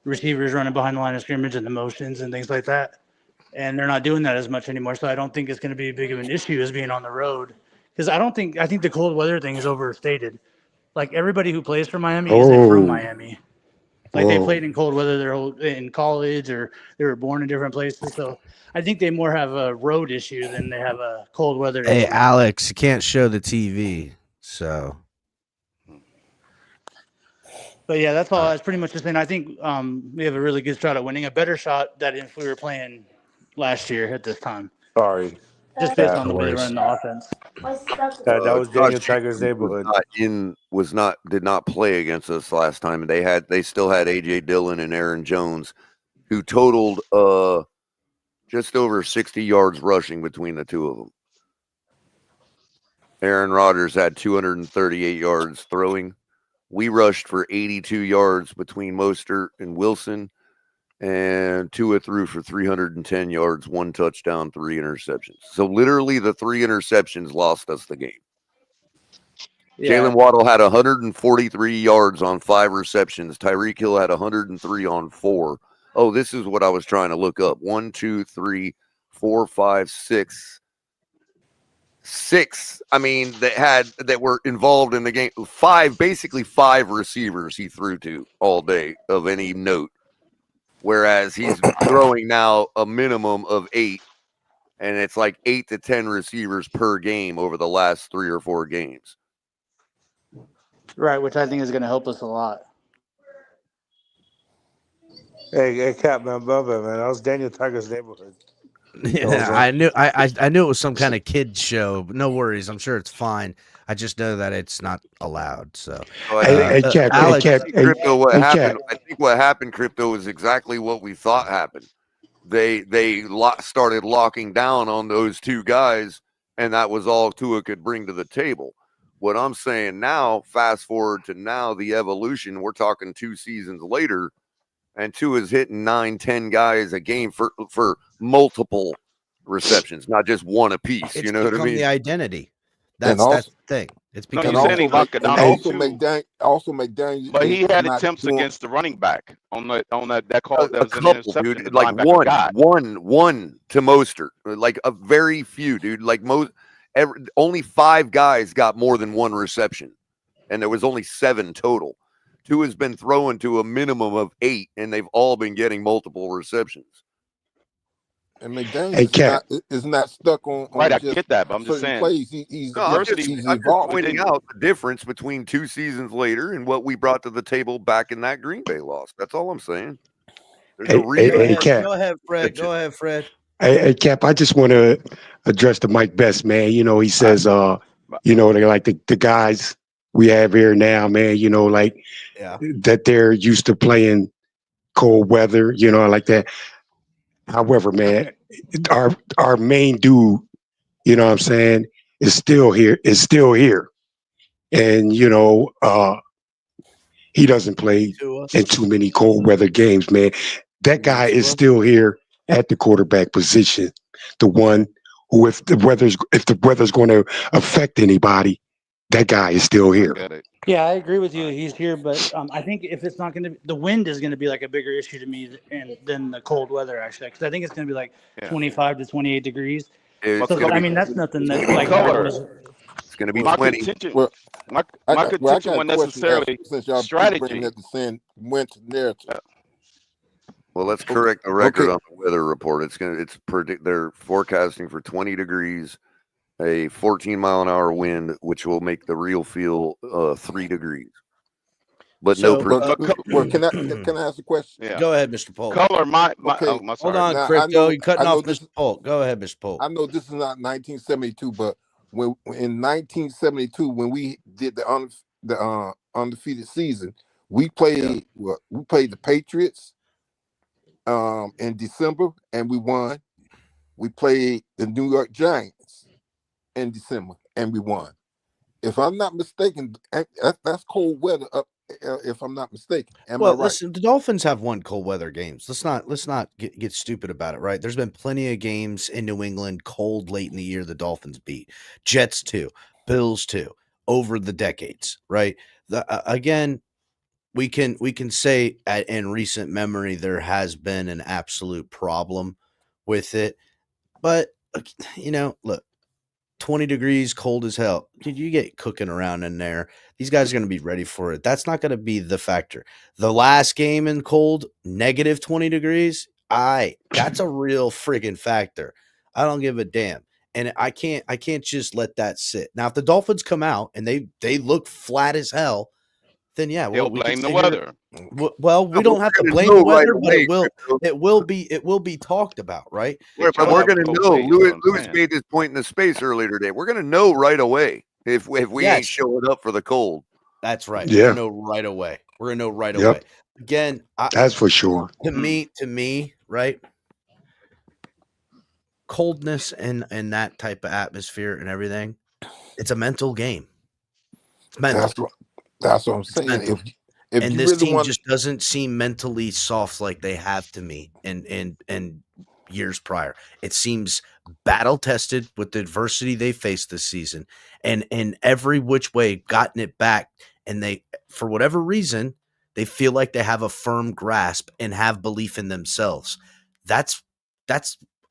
receivers running behind the line of scrimmage and the motions and things like that. And they're not doing that as much anymore. So I don't think it's going to be as big of an issue as being on the road. Because I think the cold weather thing is overstated. Like everybody who plays for Miami isn't from Miami. Like they played in cold weather their whole in college, or they were born in different places. So I think they more have a road issue than they have a cold weather issue. Hey, Alex, you can't show the TV, so. But yeah, that's all. That's pretty much the thing. I think we have a really good shot at winning, a better shot than if we were playing last year at this time. Sorry. Just based on the way they run the offense. That was Daniel Tiger's neighborhood. Did not play against us last time. They still had AJ Dillon and Aaron Jones, who totaled just over 60 yards rushing between the two of them. Aaron Rodgers had 238 yards throwing. We rushed for 82 yards between Mostert and Wilson, and Tua threw for 310 yards, 1 touchdown, 3 interceptions. So literally the 3 interceptions lost us the game. Yeah. Jalen Waddle had 143 yards on 5 receptions. Tyreek Hill had 103 on 4. Oh, this is what I was trying to look up. 1, 2, 3, 4, 5, 6. 6. I mean, that were involved in the game. 5 receivers he threw to all day of any note. Whereas he's throwing now a minimum of 8, and it's like 8 to 10 receivers per game over the last 3 or 4 games. Right, which I think is going to help us a lot. Hey, Cap, man, man. That was Daniel Tiger's neighborhood. Yeah, I knew it was some kind of kid show. But no worries, I'm sure it's fine. I just know that it's not allowed. So, Alex, Crypto, what happened? I think what happened, Crypto, is exactly what we thought happened. They started locking down on those 2 guys, and that was all Tua could bring to the table. What I'm saying now, fast forward to now, the evolution. We're talking 2 seasons later, and Tua's hitting 9, 10 guys a game for multiple receptions, not just 1 apiece. It's you know what I mean? The identity. That's the thing. It's because also McDaniel. But he had attempts against the running back on that call. That was a couple, dude. Like one to Mostert. Like a very few, dude. Like only 5 guys got more than 1 reception, and there was only 7 total. Tua has been throwing to a minimum of 8, and they've all been getting multiple receptions. And McDaniel Hey, Cap. is not stuck on Right, I just get that, but I'm just certain saying plays. He's evolving. pointing out the difference between 2 seasons later and what we brought to the table back in that Green Bay loss. That's all I'm saying. There's a reason. Hey, Cap. Go ahead, Fred. Go ahead, Fred. Hey, Cap, I just want to address the Mike Best, man. You know, he says, you know, they like the guys we have here now, man, you know, like that they're used to playing cold weather, you know, like that. However, man, our main dude, you know what I'm saying, is still here. And, you know, he doesn't play in too many cold weather games, man. That guy is still here at the quarterback position. The one who, if the weather's going to affect anybody, that guy is still here. Yeah, I agree with you. He's here, but I think if it's not going to, the wind is going to be like a bigger issue to me than the cold weather actually, because I think it's going to be like 25 to 28 degrees. So I mean, that's nothing that like color. It's going to be my 20. contention. Well, my I contention got wasn't a question necessarily since y'all keep strategy. bringing up the same winter narrative. Well, let's correct the record on the weather report. They're forecasting for 20 degrees, a 14-mile-an-hour wind, which will make the real feel 3 degrees. But So, well, can I ask a question? Yeah. Go ahead, Mr. Polk. Color, my Okay. Hold on, Now, Crypto. You're cutting off this, Mr. Polk. Go ahead, Mr. Polk. I know this is not 1972, but in 1972, when we did the undefeated season, we played the Patriots in December and we won. We played the New York Giants in December and we won. If I'm not mistaken, that's cold weather up. If I'm not mistaken, am I right? Listen, the Dolphins have won cold weather games. Let's not get stupid about it, right? There's been plenty of games in New England cold late in the year the Dolphins beat. Jets too, Bills too, over the decades, right? Again, we can say in recent memory there has been an absolute problem with it, but you know, look. 20 degrees, cold as hell. Did you get cooking around in there? These guys are going to be ready for it. That's not going to be the factor. The last game in cold, negative 20 degrees. That's a real friggin' factor. I don't give a damn. And I can't just let that sit. Now, if the Dolphins come out and they look flat as hell, then yeah, they'll we blame can the weather. Well, we don't have to blame the weather, but it will be talked about, right? But we're going to know. Lewis made this point in the space earlier today. We're going to know right away if we ain't showing up for the cold. That's right. Yeah. We're going to know right away. We're going to know right away. Again, that's for sure. To me, right? Coldness and that type of atmosphere and everything, it's a mental game. It's mental. That's what I'm saying. If and you this really team want, just doesn't seem mentally soft like they have to me in years prior. It seems battle tested with the adversity they faced this season, and in every which way gotten it back. And they, for whatever reason, they feel like they have a firm grasp and have belief in themselves. That's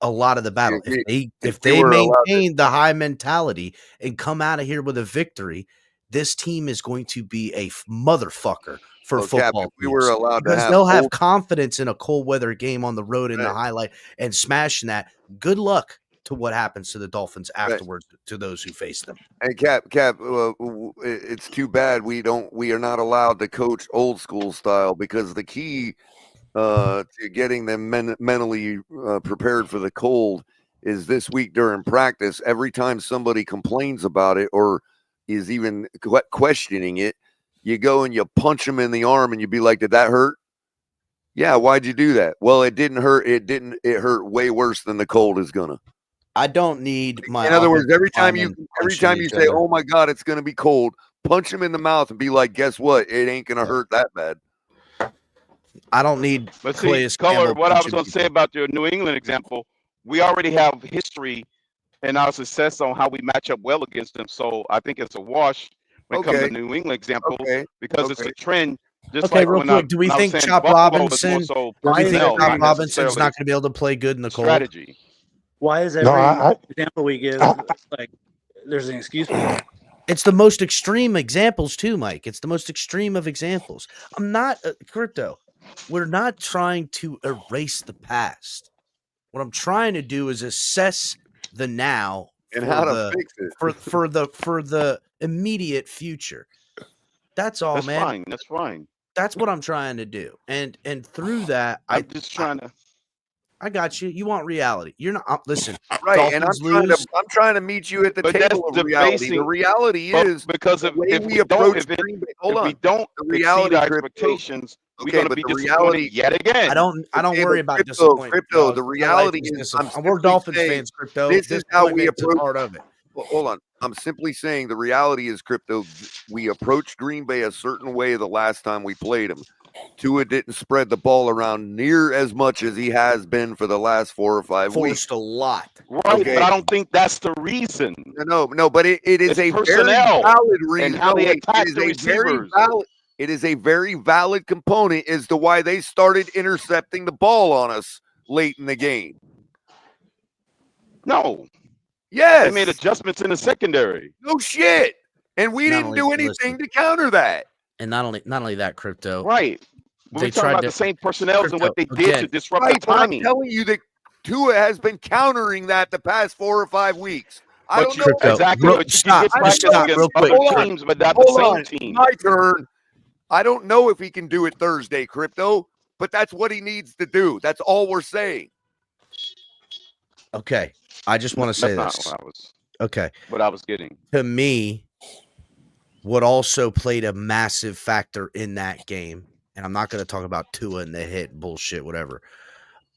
a lot of the battle. If they maintain the high mentality and come out of here with a victory, this team is going to be a motherfucker for football. Cap, if we were allowed to have they'll have confidence in a cold weather game on the road in the highlight and smashing that. Good luck to what happens to the Dolphins afterwards to those who face them. And Cap, it's too bad we are not allowed to coach old school style, because the key to getting them mentally prepared for the cold is this week during practice. Every time somebody complains about it or is even questioning it, you go and you punch them in the arm and you be like, did that hurt? Yeah. Why'd you do that? Well, it didn't hurt. It hurt way worse than the cold is gonna. I don't need my. In other words, every time you say, oh my God, it's going to be cold, punch them in the mouth and be like, guess what? It ain't going to hurt that bad. I don't need. But see, Color, what I was going to say about the New England example, we already have history and our success on how we match up well against them. So I think it's a wash when it comes to the New England example, because it's a trend. Just like real quick, do we think Chop Robinson? Do we think Chop Robinson's not going to be able to play good in the cold? Strategy. Why is every example we give like there's an excuse for it? It's the most extreme examples too, Mike. It's the most extreme of examples. I'm not Crypto. We're not trying to erase the past. What I'm trying to do is assess the now and for how to the fix it. for the immediate future. That's all, That's man. fine. That's fine. That's what I'm trying to do. And through that, I'm just trying to. I got you. You want reality. You're not listen. Right, and Dolphins lose. I'm trying to meet you at the But table that's of reality. The debasing. reality But is because the if, way if we we don't, approach if, it, Green Bay. if Hold we on. don't The exceed reality, our Crypto. expectations, we're Okay, going to but be the disappointed reality. yet again. I don't Okay, worry but about disappointment. Crypto. The dog. My life reality is is, I'm disappointment. We're simply Dolphins saying, fans, Crypto. this is how we Disappointment's a approach. part of it. Well, hold on. I'm simply saying the reality is, Crypto. We approached Green Bay a certain way the last time we played them. Tua didn't spread the ball around near as much as he has been for the last 4 or 5 weeks. Forced a lot. Right, Okay. but I don't think that's the reason. No, but it is It's a personnel very valid reason. and how they attack it is the a very receivers. valid. It is a very valid component as to why they started intercepting the ball on us late in the game. No. Yes. They made adjustments in the secondary. No shit. And we Not didn't only- do anything to counter that. And not only that, Crypto. Right. We're talking about the same personnel and what they did to disrupt the Right, but I'm timing. telling you that Tua has been countering that the past 4 or 5 weeks. I don't know. Crypto. Exactly. But you Stop. can get Just practice stop against real other quick. teams, but not the same team. My turn. I don't know if he can do it Thursday, Crypto, but that's what he needs to do. That's all we're saying. Okay. I just want to say That's this. not what I was. Okay. What I was getting. To me, what also played a massive factor in that game, and I'm not going to talk about Tua and the hit bullshit, whatever.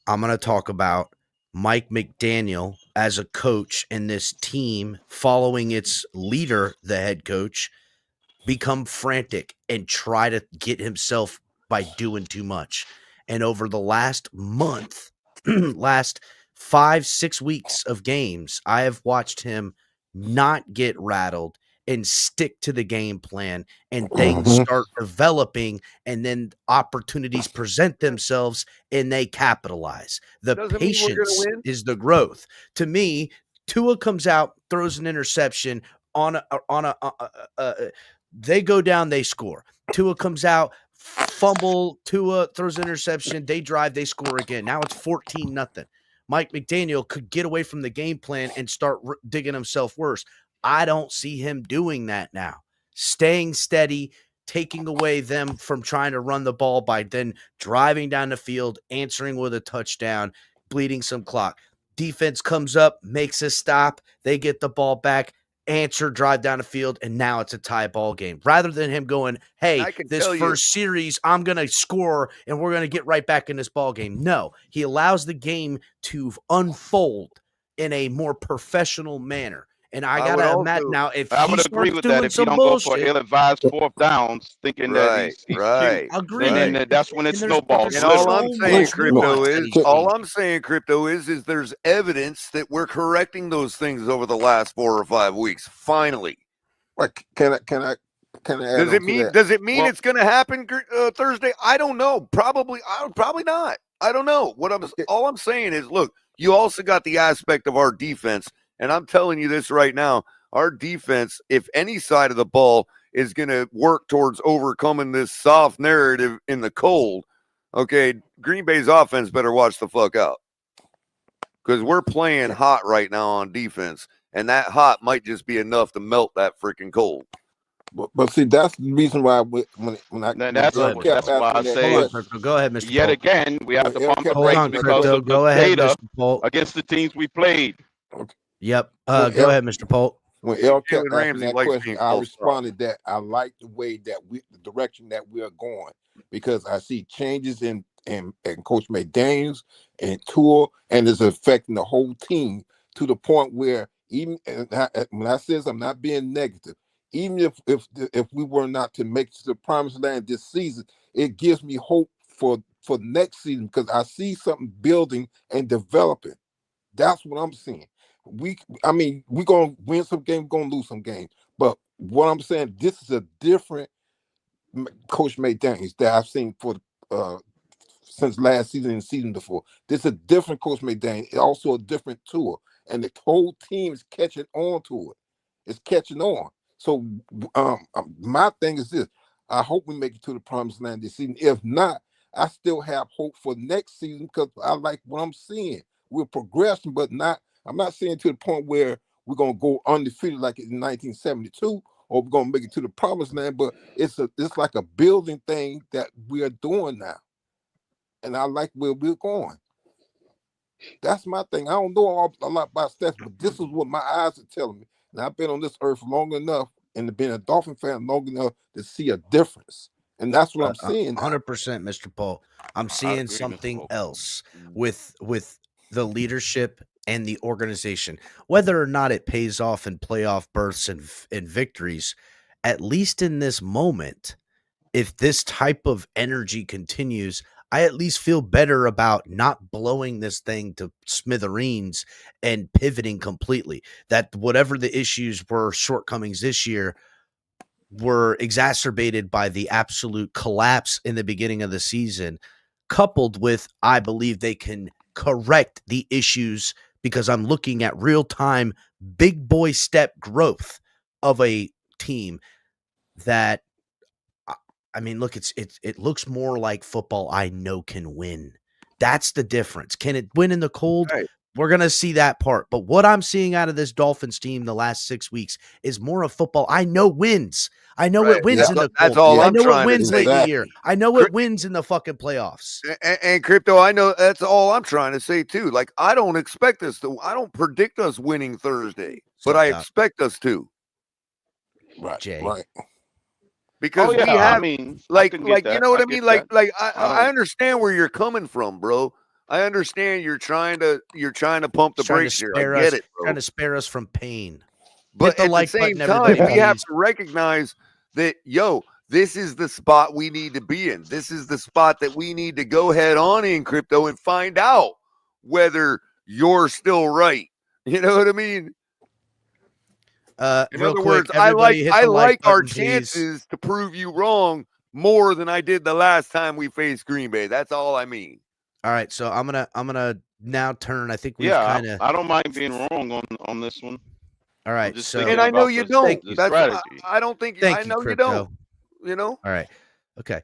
I'm going to talk about Mike McDaniel as a coach and this team following its leader, the head coach, become frantic and try to get himself by doing too much. And over the last month, last 5-6 weeks of games, I have watched him not get rattled and stick to the game plan, and things start developing, and then opportunities present themselves and they capitalize. The patience is the growth. To me, Tua comes out, throws an interception they go down, they score. Tua comes out, fumble, Tua throws an interception, they drive, they score again. Now it's 14-0. Mike McDaniel could get away from the game plan and start digging himself worse. I don't see him doing that now. Staying steady, taking away them from trying to run the ball by then driving down the field, answering with a touchdown, bleeding some clock. Defense comes up, makes a stop, they get the ball back, answer, drive down the field, and now it's a tie ball game. Rather than him going, hey, this first series, I'm going to score, and we're going to get right back in this ball game. No, he allows the game to unfold in a more professional manner. And I got to imagine now, if I would agree with that. If you don't go for ill-advised fourth downs, thinking that he's cute, then that's when it snowballs. And all I'm saying, Crypto, is there's evidence that we're correcting those things over the last 4 or 5 weeks. Finally, can I add does it mean it's going to happen Thursday? I don't know. Probably not. I don't know. All I'm saying is, look, you also got the aspect of our defense. And I'm telling you this right now, our defense, if any side of the ball is going to work towards overcoming this soft narrative in the cold, okay, Green Bay's offense better watch the fuck out. Because we're playing hot right now on defense, and that hot might just be enough to melt that freaking cold. But see, that's the reason why when I that's why I say, go ahead, Mr. Yet Polk. again, we have to pump the Hold brakes on, because Crypto. of Go the ahead, data Mr. Polk. against the teams we played. Yep. Go ahead, Mr. Polk. When El kept Jalen asking Ramsey that likes question, being I close responded that I like the way that the direction that we are going, because I see changes in Coach McDaniels and Tua, and it's affecting the whole team to the point where even when I says I'm not being negative, even if we were not to make it to the promised land this season, it gives me hope for next season, because I see something building and developing. That's what I'm seeing. We're gonna win some games, we're gonna lose some games. But what I'm saying, this is a different Coach McDaniels that I've seen for since last season and season before. This is a different Coach McDaniels, also a different tour, and the whole team is catching on to it. It's catching on. So my thing is this: I hope we make it to the promised land this season. If not, I still have hope for next season, because I like what I'm seeing. we're progressing, but not. I'm not saying to the point where we're gonna go undefeated like in 1972, or we're gonna make it to the promised land. But it's like a building thing that we are doing now, and I like where we're going. That's my thing. I don't know a lot about stats, but this is what my eyes are telling me. And I've been on this earth long enough and been a Dolphin fan long enough to see a difference. And that's what I'm seeing. 100%, Mr. Paul. I'm seeing something else with the leadership and the organization. Whether or not it pays off in playoff berths and victories, at least in this moment, if this type of energy continues, I at least feel better about not blowing this thing to smithereens and pivoting completely. That whatever the issues were, shortcomings this year, were exacerbated by the absolute collapse in the beginning of the season, coupled with, I believe they can correct the issues because I'm looking at real-time big boy step growth of a team that, I mean, look, it looks more like football I know can win. That's the difference. Can it win in the cold? Right. We're going to see that part. But what I'm seeing out of this Dolphins team the last 6 weeks is more of football I know wins. I know it wins in the cold. That's all I'm I know trying it wins to late say. in the year. I know it wins in the fucking playoffs. And Crypto, I know that's all I'm trying to say too. Like, I don't predict us winning Thursday, but I expect us to. Right. Jay. Right. Because we have, I mean, like, you know what I mean? Like, I I understand where you're coming from, bro. I understand you're trying to pump the brakes here. I get it, bro. Trying to spare us from pain. But Hit the at the same button, time, everybody, we have please. to recognize that, this is the spot we need to be in. This is the spot that we need to go head on in, Crypto, and find out whether you're still right. You know what I mean? In other words, I like our chances to prove you wrong more than I did the last time we faced Green Bay. That's all I mean. All right, so I'm gonna now turn. I think we've kind of. I don't mind being wrong on this one. All right, so and I know you don't. That's strategy. I don't think. Thank I know you Crypto. don't. You know. All right. Okay.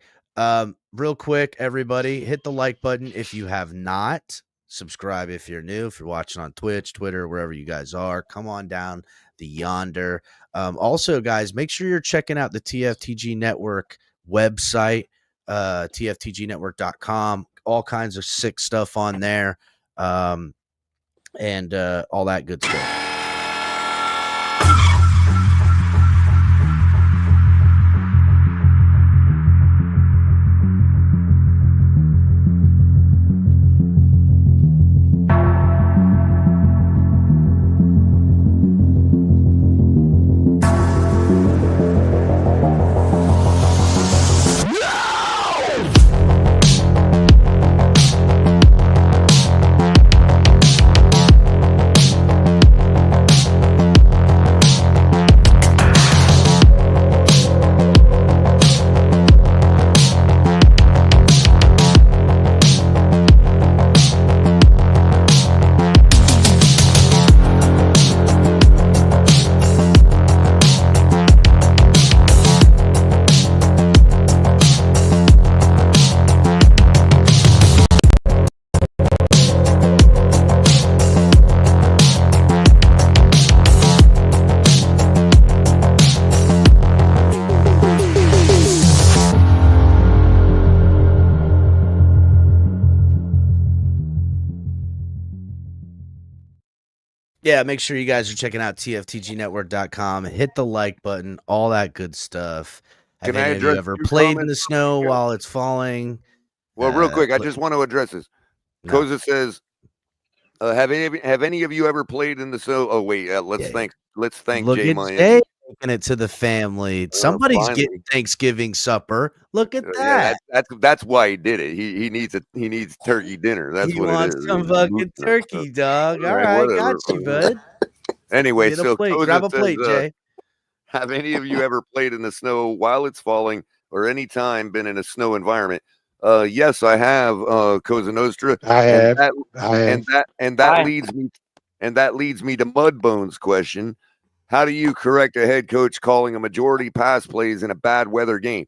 Real quick, everybody, hit the like button if you have not. Subscribe if you're new. If you're watching on Twitch, Twitter, wherever you guys are, come on down the yonder. Also, guys, make sure you're checking out the TFTG Network website, tftgnetwork.com. All kinds of sick stuff on there, and all that good stuff. Yeah, make sure you guys are checking out tftgnetwork.com. Hit the like button, all that good stuff. Have any of you ever played in the snow while it's falling? Well, real quick, I just want to address this. Koza says, "Have any of you ever played in the snow?" Oh wait, let's thank Look Jay at Miami. Jay taking it to the family. Somebody's finally. getting Thanksgiving supper. Look at Yeah, that. that's why he did it. He needs turkey dinner. That's He what wants it is. some fucking turkey, dog. All right, got you, bud. Anyway, Get a so plate. Koza Grab a says, plate, Jay. have any of you ever played in the snow while it's falling, or any time been in a snow environment? Yes, I have, Cosa Nostra. I have. And that leads me to Mudbone's question. How do you correct a head coach calling a majority pass plays in a bad weather game?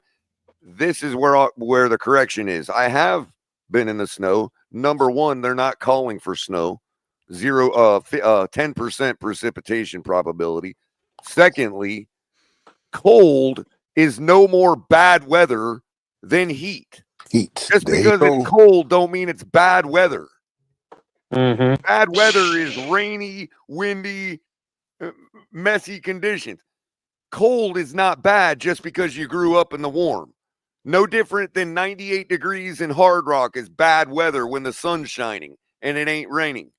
This is where the correction is. I have been in the snow. Number one, they're not calling for snow. 10% precipitation probability. Secondly, cold is no more bad weather than heat. Just because it's cold don't mean it's bad weather. Mm-hmm. Bad weather is rainy, windy, messy conditions. Cold is not bad just because you grew up in the warm. No different than 98 degrees in Hard Rock is bad weather when the sun's shining and it ain't raining.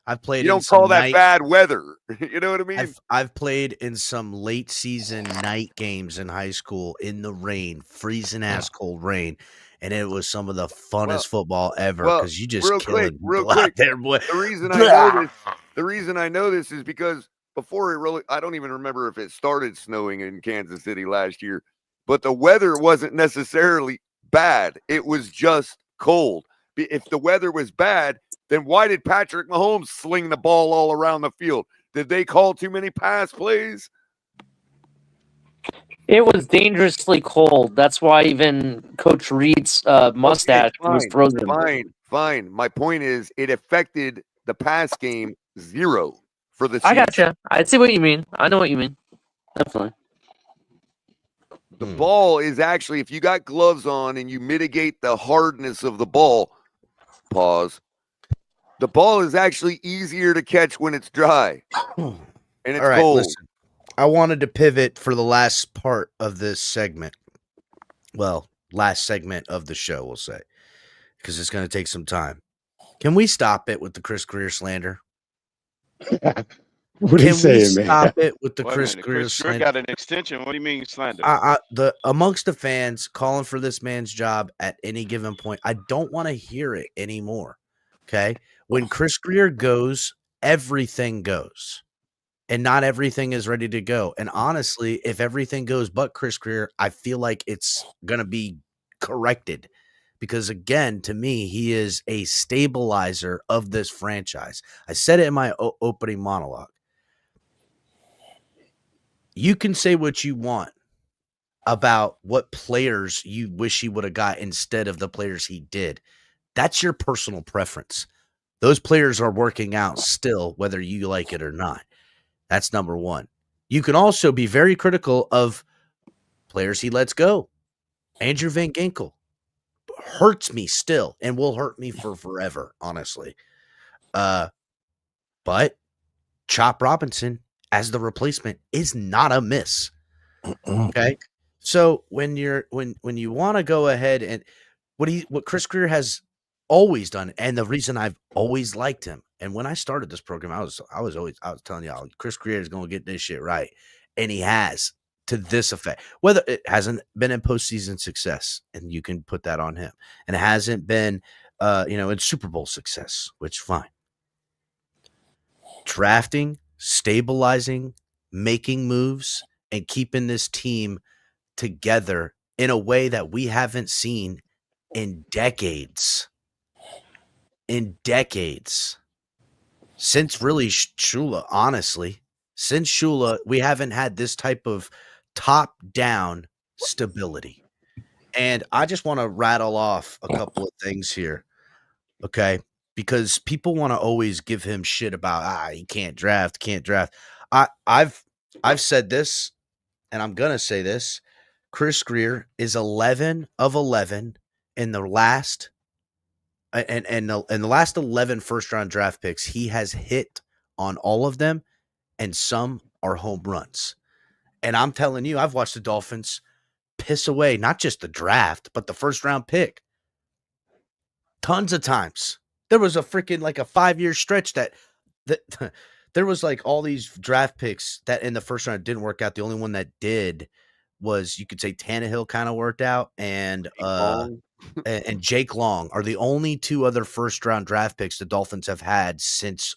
I've played. You don't call that bad weather. You know what I mean? I've played in some late season night games in high school in the rain, freezing ass cold rain, and it was some of the funnest football ever because you just killing people out there, boy. The reason I know this is because before I don't even remember if it started snowing in Kansas City last year, but the weather wasn't necessarily bad. It was just cold. If the weather was bad, then why did Patrick Mahomes sling the ball all around the field? Did they call too many pass plays? It was dangerously cold. That's why even Coach Reed's mustache was frozen. Fine. My point is it affected the pass game zero for the Chiefs. I gotcha. I see what you mean. I know what you mean. Definitely. The ball is actually, if you got gloves on and you mitigate the hardness of the ball, the ball is actually easier to catch when it's dry and it's cold. Listen, I wanted to pivot for the last part of this segment. Well, last segment of the show, we'll say, because it's going to take some time. Can we stop it with the Chris Greer slander? What are you saying, man? Stop it with the Wait a Chris minute, Greer Chris Greer slander? got an extension. What do you mean slander? Amongst the fans calling for this man's job at any given point, I don't want to hear it anymore. Okay, when Chris Greer goes, everything goes, and not everything is ready to go. And honestly, if everything goes but Chris Greer, I feel like it's gonna be corrected. Because again, to me, he is a stabilizer of this franchise. I said it in my opening monologue. You can say what you want about what players you wish he would have got instead of the players he did. That's your personal preference. Those players are working out still, whether you like it or not. That's number one. You can also be very critical of players he lets go. Andrew Van Ginkel hurts me still and will hurt me for forever, honestly. But Chop Robinson as the replacement is not a miss. Okay. So when you want to go ahead and what Chris Greer has always done, and the reason I've always liked him, and when I started this program, I was telling y'all Chris Greer is going to get this shit right, and he has, to this effect. Whether it hasn't been in postseason success, and you can put that on him, and it hasn't been in Super Bowl success, which fine. Drafting, stabilizing, making moves, and keeping this team together in a way that we haven't seen in decades. Since really Shula, honestly. Since Shula, we haven't had this type of top-down stability. And I just want to rattle off a couple of things here, okay? Because people want to always give him shit about, he can't draft. I've said this, and I'm going to say this. Chris Greer is 11 of 11 in the last and the last 11 first-round draft picks. He has hit on all of them, and some are home runs. And I'm telling you, I've watched the Dolphins piss away not just the draft, but the first-round pick. Tons of times. There was a freaking like a 5-year stretch that there was like all these draft picks that in the first round didn't work out. The only one that did was, you could say, Tannehill kind of worked out, and Jake Long are the only two other first round draft picks the Dolphins have had since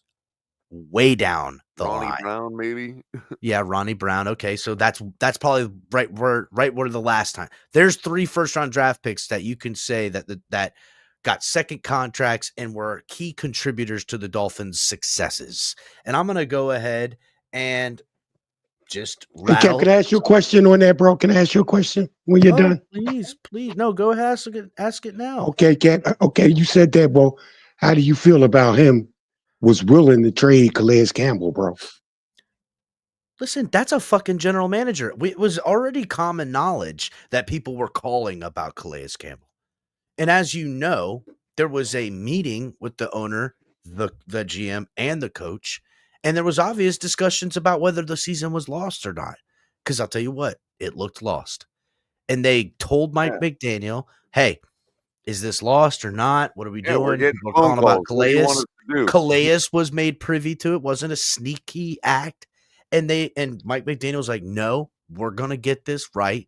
way down the line. Ronnie Brown, maybe. Yeah, Ronnie Brown. Okay, so that's probably right where the last time. There's 3 first round draft picks that you can say that got second contracts and were key contributors to the Dolphins' successes. And I'm gonna go ahead and just rattle. Can I ask you a question on that, bro? Can I ask you a question when you're done? Please. No, go ahead. Ask it now. Okay, Cap. Okay, you said that, bro. How do you feel about him was willing to trade Calais Campbell, bro. Listen, that's a fucking general manager. It was already common knowledge that people were calling about Calais Campbell. And as you know, there was a meeting with the owner, the GM, and the coach, and there was obvious discussions about whether the season was lost or not. Because I'll tell you what, it looked lost. And they told Mike McDaniel, hey, is this lost or not? What are we doing? We're getting People are phone calling about calls. What do you Calais. want us to do? Calais was made privy to it. Wasn't a sneaky act. And Mike McDaniel's like, no, we're gonna get this right.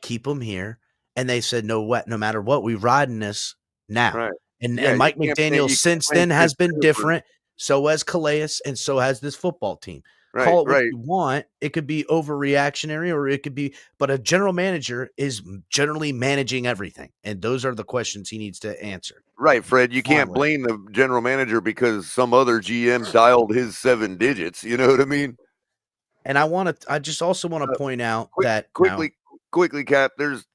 Keep him here. And they said, no matter what, we riding this now. Right. And Yeah, Mike you can't McDaniel blame since then Chris has been Greer for- different. So has Calais, and so has this football team. Right, Call it what right. you want. It could be overreactionary, or it could be, but a general manager is generally managing everything. And those are the questions he needs to answer. Right, Fred. You can't Finally. blame the general manager because some other GM dialed his 7 digits. You know what I mean? And I just also want to point out that quickly, Cap. There's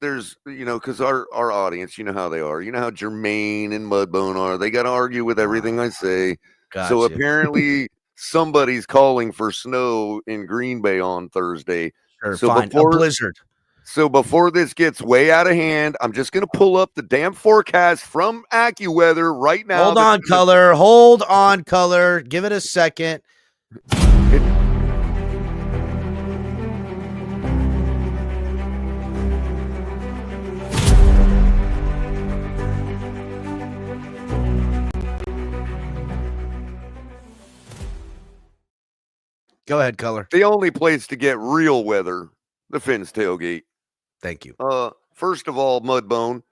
because our audience, you know how they are. You know how Jermaine and Mudbone are. They got to argue with everything I say. So Gotcha. apparently somebody's calling for snow in Green Bay on Thursday. Sure, So fine. A blizzard. So before this gets way out of hand, I'm just going to pull up the damn forecast from AccuWeather right now. Hold on, color. Give it a second. Go ahead, color. The only place to get real weather, the Finn's Tailgate. Thank you. First of all, Mudbone,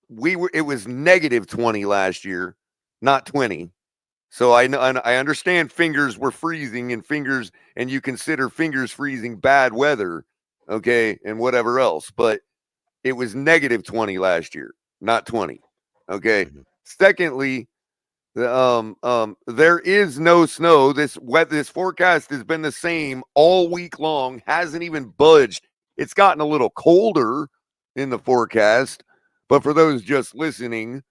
it was negative 20 last year, not 20. So I understand fingers were freezing and you consider fingers freezing bad weather, okay, and whatever else, but it was negative 20 last year, not 20. Okay. Mm-hmm. Secondly, there is no snow. This forecast has been the same all week long, hasn't even budged. It's gotten a little colder in the forecast, but for those just listening,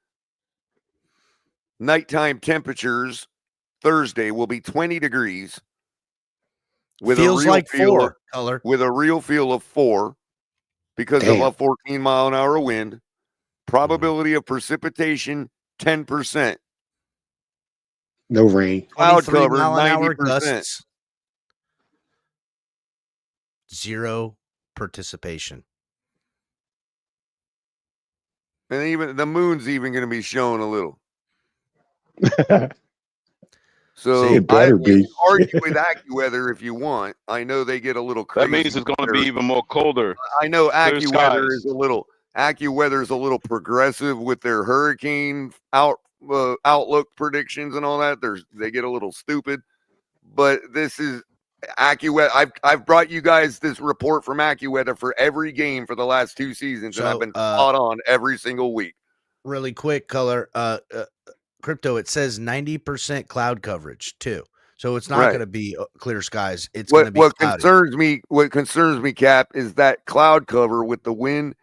nighttime temperatures Thursday will be 20 degrees with Feels a real like feel 4, color. With a real feel of 4 because of a 14-mile-an-hour wind. Probability of precipitation 10%. No rain. Cloud cover 23-mile-an-hour 90%. gusts. 0 participation. And even the moon's even going to be showing a little. So it better be. argue with AccuWeather if you want. I know they get a little crazy. That means it's going to be even more colder. I know Clear AccuWeather skies. is a little progressive with their hurricane outlook predictions and all that. They get a little stupid, but this is AccuWeather. I've brought you guys this report from AccuWeather for every game for the last 2 seasons, and I've been spot on every single week. Really quick, color. Crypto. It says 90% cloud coverage too, so it's not going to be clear skies. It's going to be cloudy. What concerns me, Cap, is that cloud cover with the wind.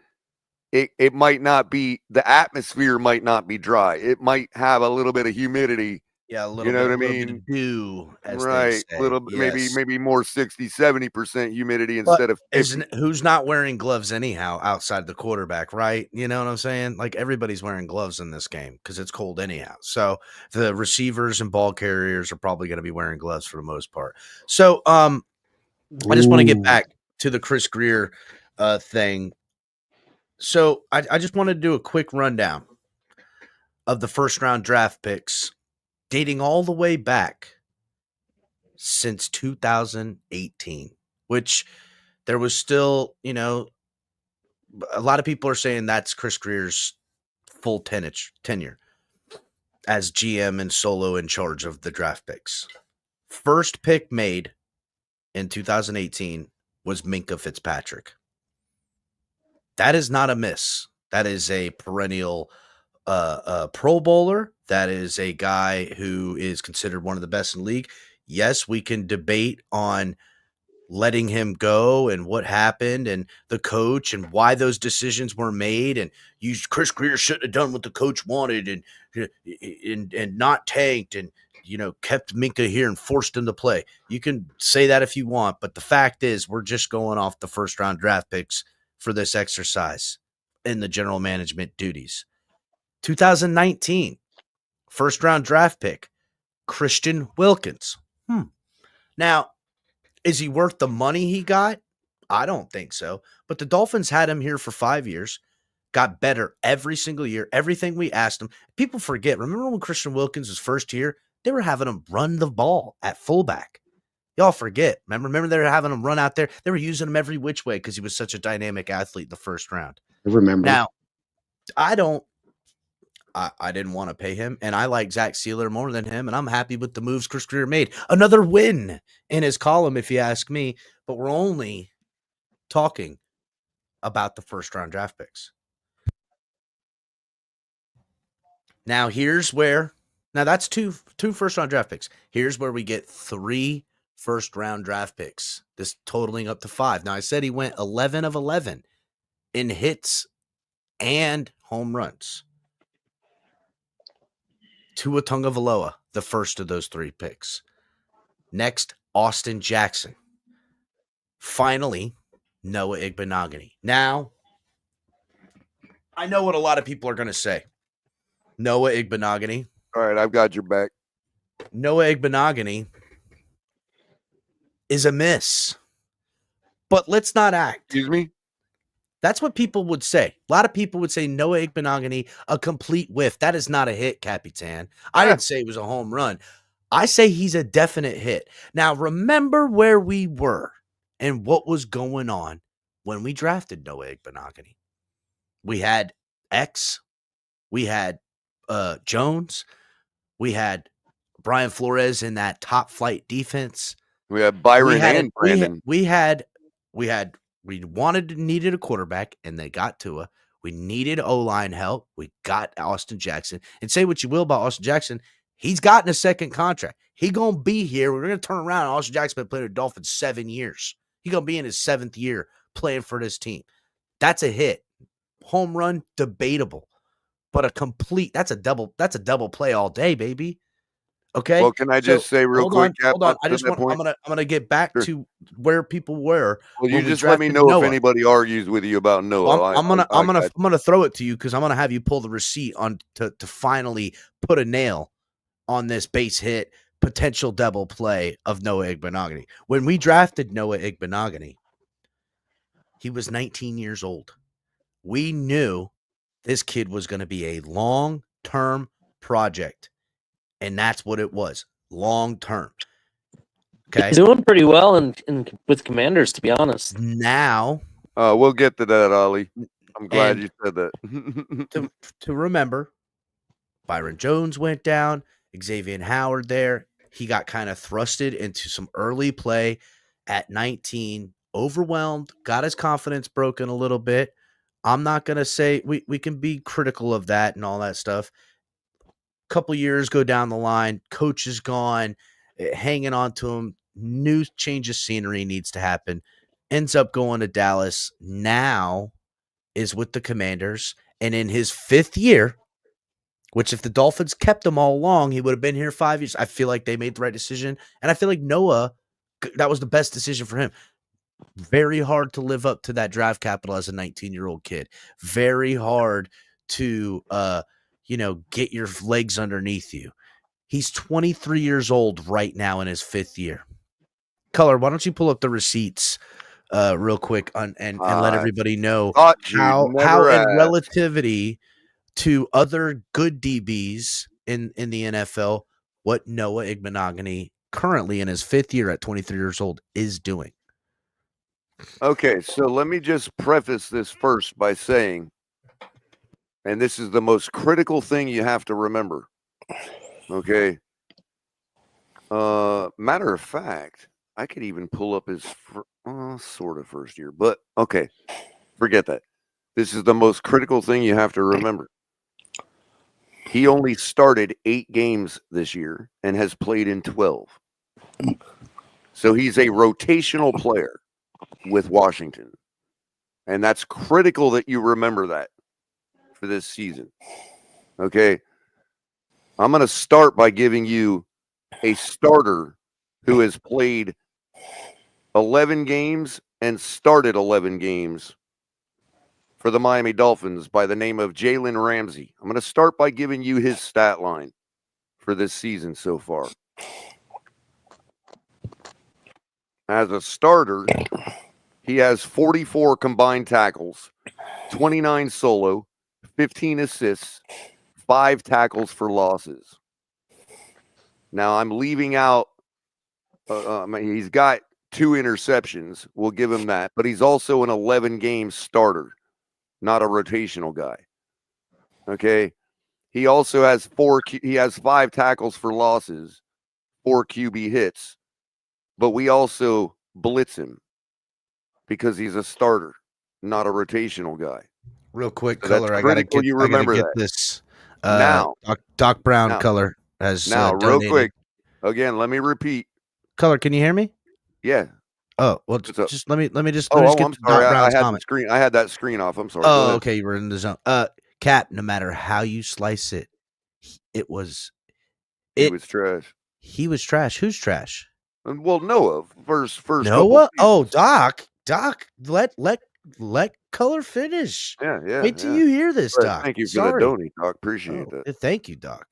It might not be, the atmosphere might not be dry. It might have a little bit of humidity. Yeah, a little. You know bit, what I bit mean? of dew, as Right, they say. little Yes. maybe more 60-70% humidity But instead of 50. who's not wearing gloves anyhow outside the quarterback, right? You know what I'm saying? Like everybody's wearing gloves in this game because it's cold anyhow. So the receivers and ball carriers are probably going to be wearing gloves for the most part. So I just want to get back to the Chris Greer thing. So I just want to do a quick rundown of the first round draft picks dating all the way back since 2018, which there was still, a lot of people are saying that's Chris Greer's full tenure as GM and solo in charge of the draft picks. First pick made in 2018 was Minkah Fitzpatrick. That is not a miss. That is a perennial Pro Bowler. That is a guy who is considered one of the best in the league. Yes, we can debate on letting him go and what happened and the coach and why those decisions were made. And Chris Greer shouldn't have done what the coach wanted and not tanked. And kept Minka here and forced him to play. You can say that if you want, but the fact is we're just going off the first round draft picks for this exercise in the general management duties. 2019, first round draft pick, Christian Wilkins. Now, is he worth the money he got? I don't think so. But the Dolphins had him here for 5 years, got better every single year, everything we asked him. People forget. Remember when Christian Wilkins was first year? They were having him run the ball at fullback. Y'all forget. Remember they were having him run out there? They were using him every which way because he was such a dynamic athlete in the first round. I remember. Now, I didn't want to pay him, and I like Zach Sealer more than him, and I'm happy with the moves Chris Greer made. Another win in his column, if you ask me, but we're only talking about the first-round draft picks. Now, that's two first-round draft picks. Here's where we get 3 first-round draft picks, this totaling up to 5. Now, I said he went 11 of 11 in hits and home runs. Tua Tagovailoa, the first of those 3 picks. Next, Austin Jackson. Finally, Noah Igbenogany. Now, I know what a lot of people are going to say. Noah Igbenogany. All right, I've got your back. Noah Igbenogany is a miss. But let's not act. Excuse me? That's what people would say. A lot of people would say Noah Igbenogany, a complete whiff. That is not a hit, Capitan. I didn't say it was a home run. I say he's a definite hit. Now, remember where we were and what was going on when we drafted Noah Igbenogany. We had X. We had Jones. We had Brian Flores in that top flight defense. We had Byron and Brandon. We needed a quarterback, and they got Tua. We needed O-line help. We got Austin Jackson. And say what you will about Austin Jackson, he's gotten a second contract. He going to be here. We're going to turn around. Austin Jackson's been playing with the Dolphins 7 years. He's going to be in his 7th year playing for this team. That's a hit. Home run, debatable. But that's a double play all day, baby. Okay. Well, can I just say real quick? Hold on. I'm gonna get back to where people were. Well, you just let me know Noah. If anybody argues with you about Noah. Well, I'm gonna throw it to you because I'm gonna have you pull the receipt on to finally put a nail on this base hit potential double play of Noah Igbenogany. When we drafted Noah Igbenogany, he was 19 years old. We knew this kid was going to be a long-term project. And that's what it was, long term. Okay, he's doing pretty well with Commanders, to be honest. Now, we'll get to that, Ollie. I'm glad you said that. to remember, Byron Jones went down. Xavier Howard there. He got kind of thrusted into some early play at 19. Overwhelmed, got his confidence broken a little bit. I'm not gonna say we can be critical of that and all that stuff. Couple years go down the line, coach is gone, hanging on to him, new change of scenery needs to happen, ends up going to Dallas, now is with the Commanders, and in his 5th year, which if the Dolphins kept him all along, he would have been here 5 years. I feel like they made the right decision, and I feel like Noah, that was the best decision for him. Very hard to live up to that draft capital as a 19-year-old kid. Very hard to get your legs underneath you. He's 23 years old right now in his 5th year. Color, why don't you pull up the receipts real quick and let everybody know how in relativity to other good DBs in the NFL, what Noah Igbenogany currently in his 5th year at 23 years old is doing. Okay, so let me just preface this first by saying, and this is the most critical thing you have to remember. Okay. Matter of fact, I could even pull up his sort of first year, but okay, forget that. This is the most critical thing you have to remember. He only started 8 games this year and has played in 12. So he's a rotational player with Washington. And that's critical that you remember that for this season. Okay. I'm going to start by giving you a starter who has played 11 games and started 11 games for the Miami Dolphins by the name of Jalen Ramsey. I'm going to start by giving you his stat line for this season so far. As a starter, he has 44 combined tackles, 29 solo, 15 assists, 5 tackles for losses. Now, I'm leaving out, he's got 2 interceptions. We'll give him that. But he's also an 11-game starter, not a rotational guy. Okay? He also has 5 tackles for losses, 4 QB hits. But we also blitz him because he's a starter, not a rotational guy. Real quick, So Color, I gotta get this. Now, Doc Brown, Color has now, real donated. quick. Again, let me repeat. Color, can you hear me? Yeah. Oh well, just let me just Oh, get I'm to sorry. Doc I Brown's had comment. the screen. I had that screen off. I'm sorry. Go Oh, ahead. okay, you were in the zone. Cap, no matter how you slice it, it was trash. He was trash. Who's trash? Well, Noah first. Noah. Oh, Doc. Let Color finish. Yeah. Wait till you hear this, But Doc. thank you for Sorry. the donate, Doc. Appreciate that. Thank you, Doc.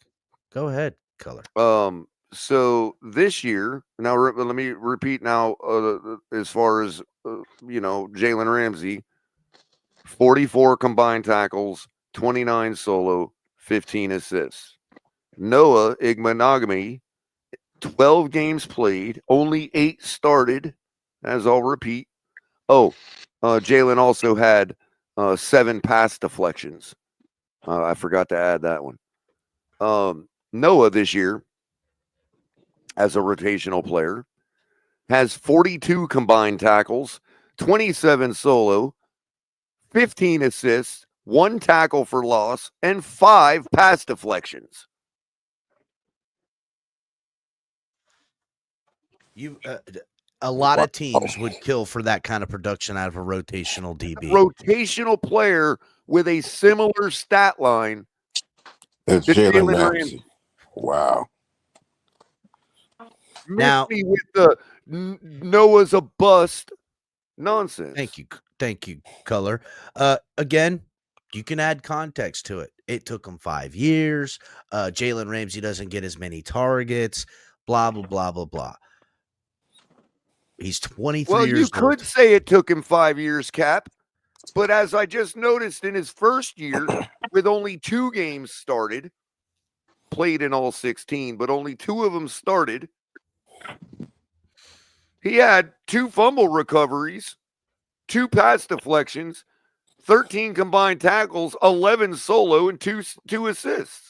Go ahead, Color. So this year, now let me repeat now. As far as Jalen Ramsey, 44 combined tackles, 29 solo, 15 assists. Noah Igmanagami, 12 games played, only 8 started, as I'll repeat. Jalen also had 7 pass deflections. I forgot to add that one. Noah this year, as a rotational player, has 42 combined tackles, 27 solo, 15 assists, 1 tackle for loss, and 5 pass deflections. A lot of teams would kill for that kind of production out of a rotational DB. Rotational player with a similar stat line. That's Jalen Ramsey. Wow. Now, with the Noah's a bust nonsense. Thank you, Color. Again, you can add context to it. It took him 5 years. Jalen Ramsey doesn't get as many targets. Blah blah blah blah blah. He's 23 well, years you old. could say it took him 5 years, Cap. But as I just noticed in his first year, with only 2 games started, played in all 16, but only 2 of them started, he had 2 fumble recoveries, 2 pass deflections, 13 combined tackles, 11 solo, and 2 assists.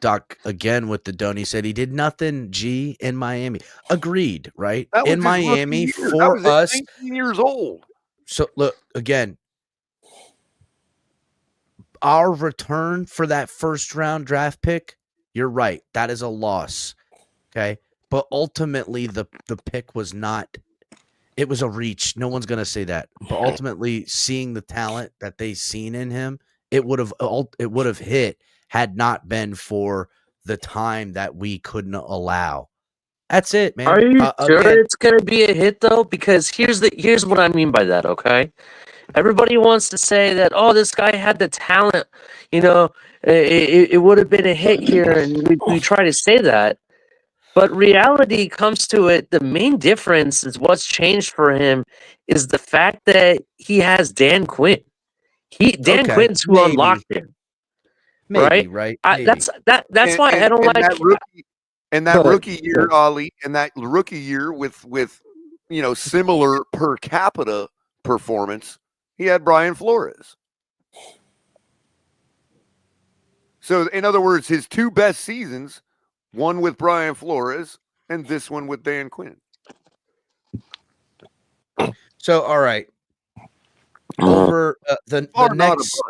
Doc, again with the donut, he said he did nothing, in Miami. Agreed, right? That was in Miami for for us. 19 years old. So, look, again, our return for that first-round draft pick, you're right. That is a loss, okay? But ultimately, the pick was not – it was a reach. No one's going to say that. But ultimately, seeing the talent that they seen in him, it would have hit had not been for the time that we couldn't allow. That's it, man. Are you sure again, it's gonna be a hit though? Because here's what I mean by that. Okay, everybody wants to say that this guy had the talent. It would have been a hit here, and we try to say that. But reality comes to it. The main difference is what's changed for him is the fact that he has Dan Quinn. Quinn's who unlocked him. Maybe, right? Maybe. That's why I don't like that rookie year, Ollie, and that rookie year with similar per capita performance, he had Brian Flores. So, in other words, his 2 best seasons, one with Brian Flores and this one with Dan Quinn. So, all right. Over the next,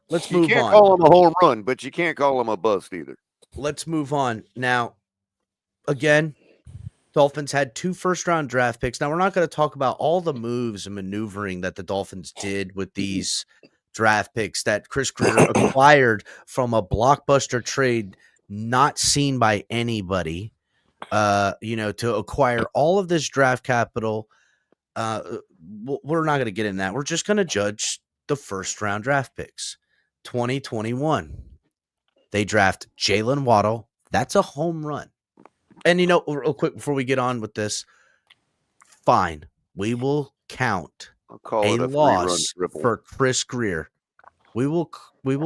let's move on. You can't call him a home run, but you can't call him a bust either. Let's move on. Now, again, Dolphins had 2 first-round draft picks. Now, we're not going to talk about all the moves and maneuvering that the Dolphins did with these draft picks that Chris Greer acquired from a blockbuster trade not seen by anybody. to acquire all of this draft capital. We're not going to get in that. We're just going to judge the first round draft picks. 2021, they draft Jalen Waddle. That's a home run. And real quick before we get on with this, fine, we will count a loss for Chris Greer. We will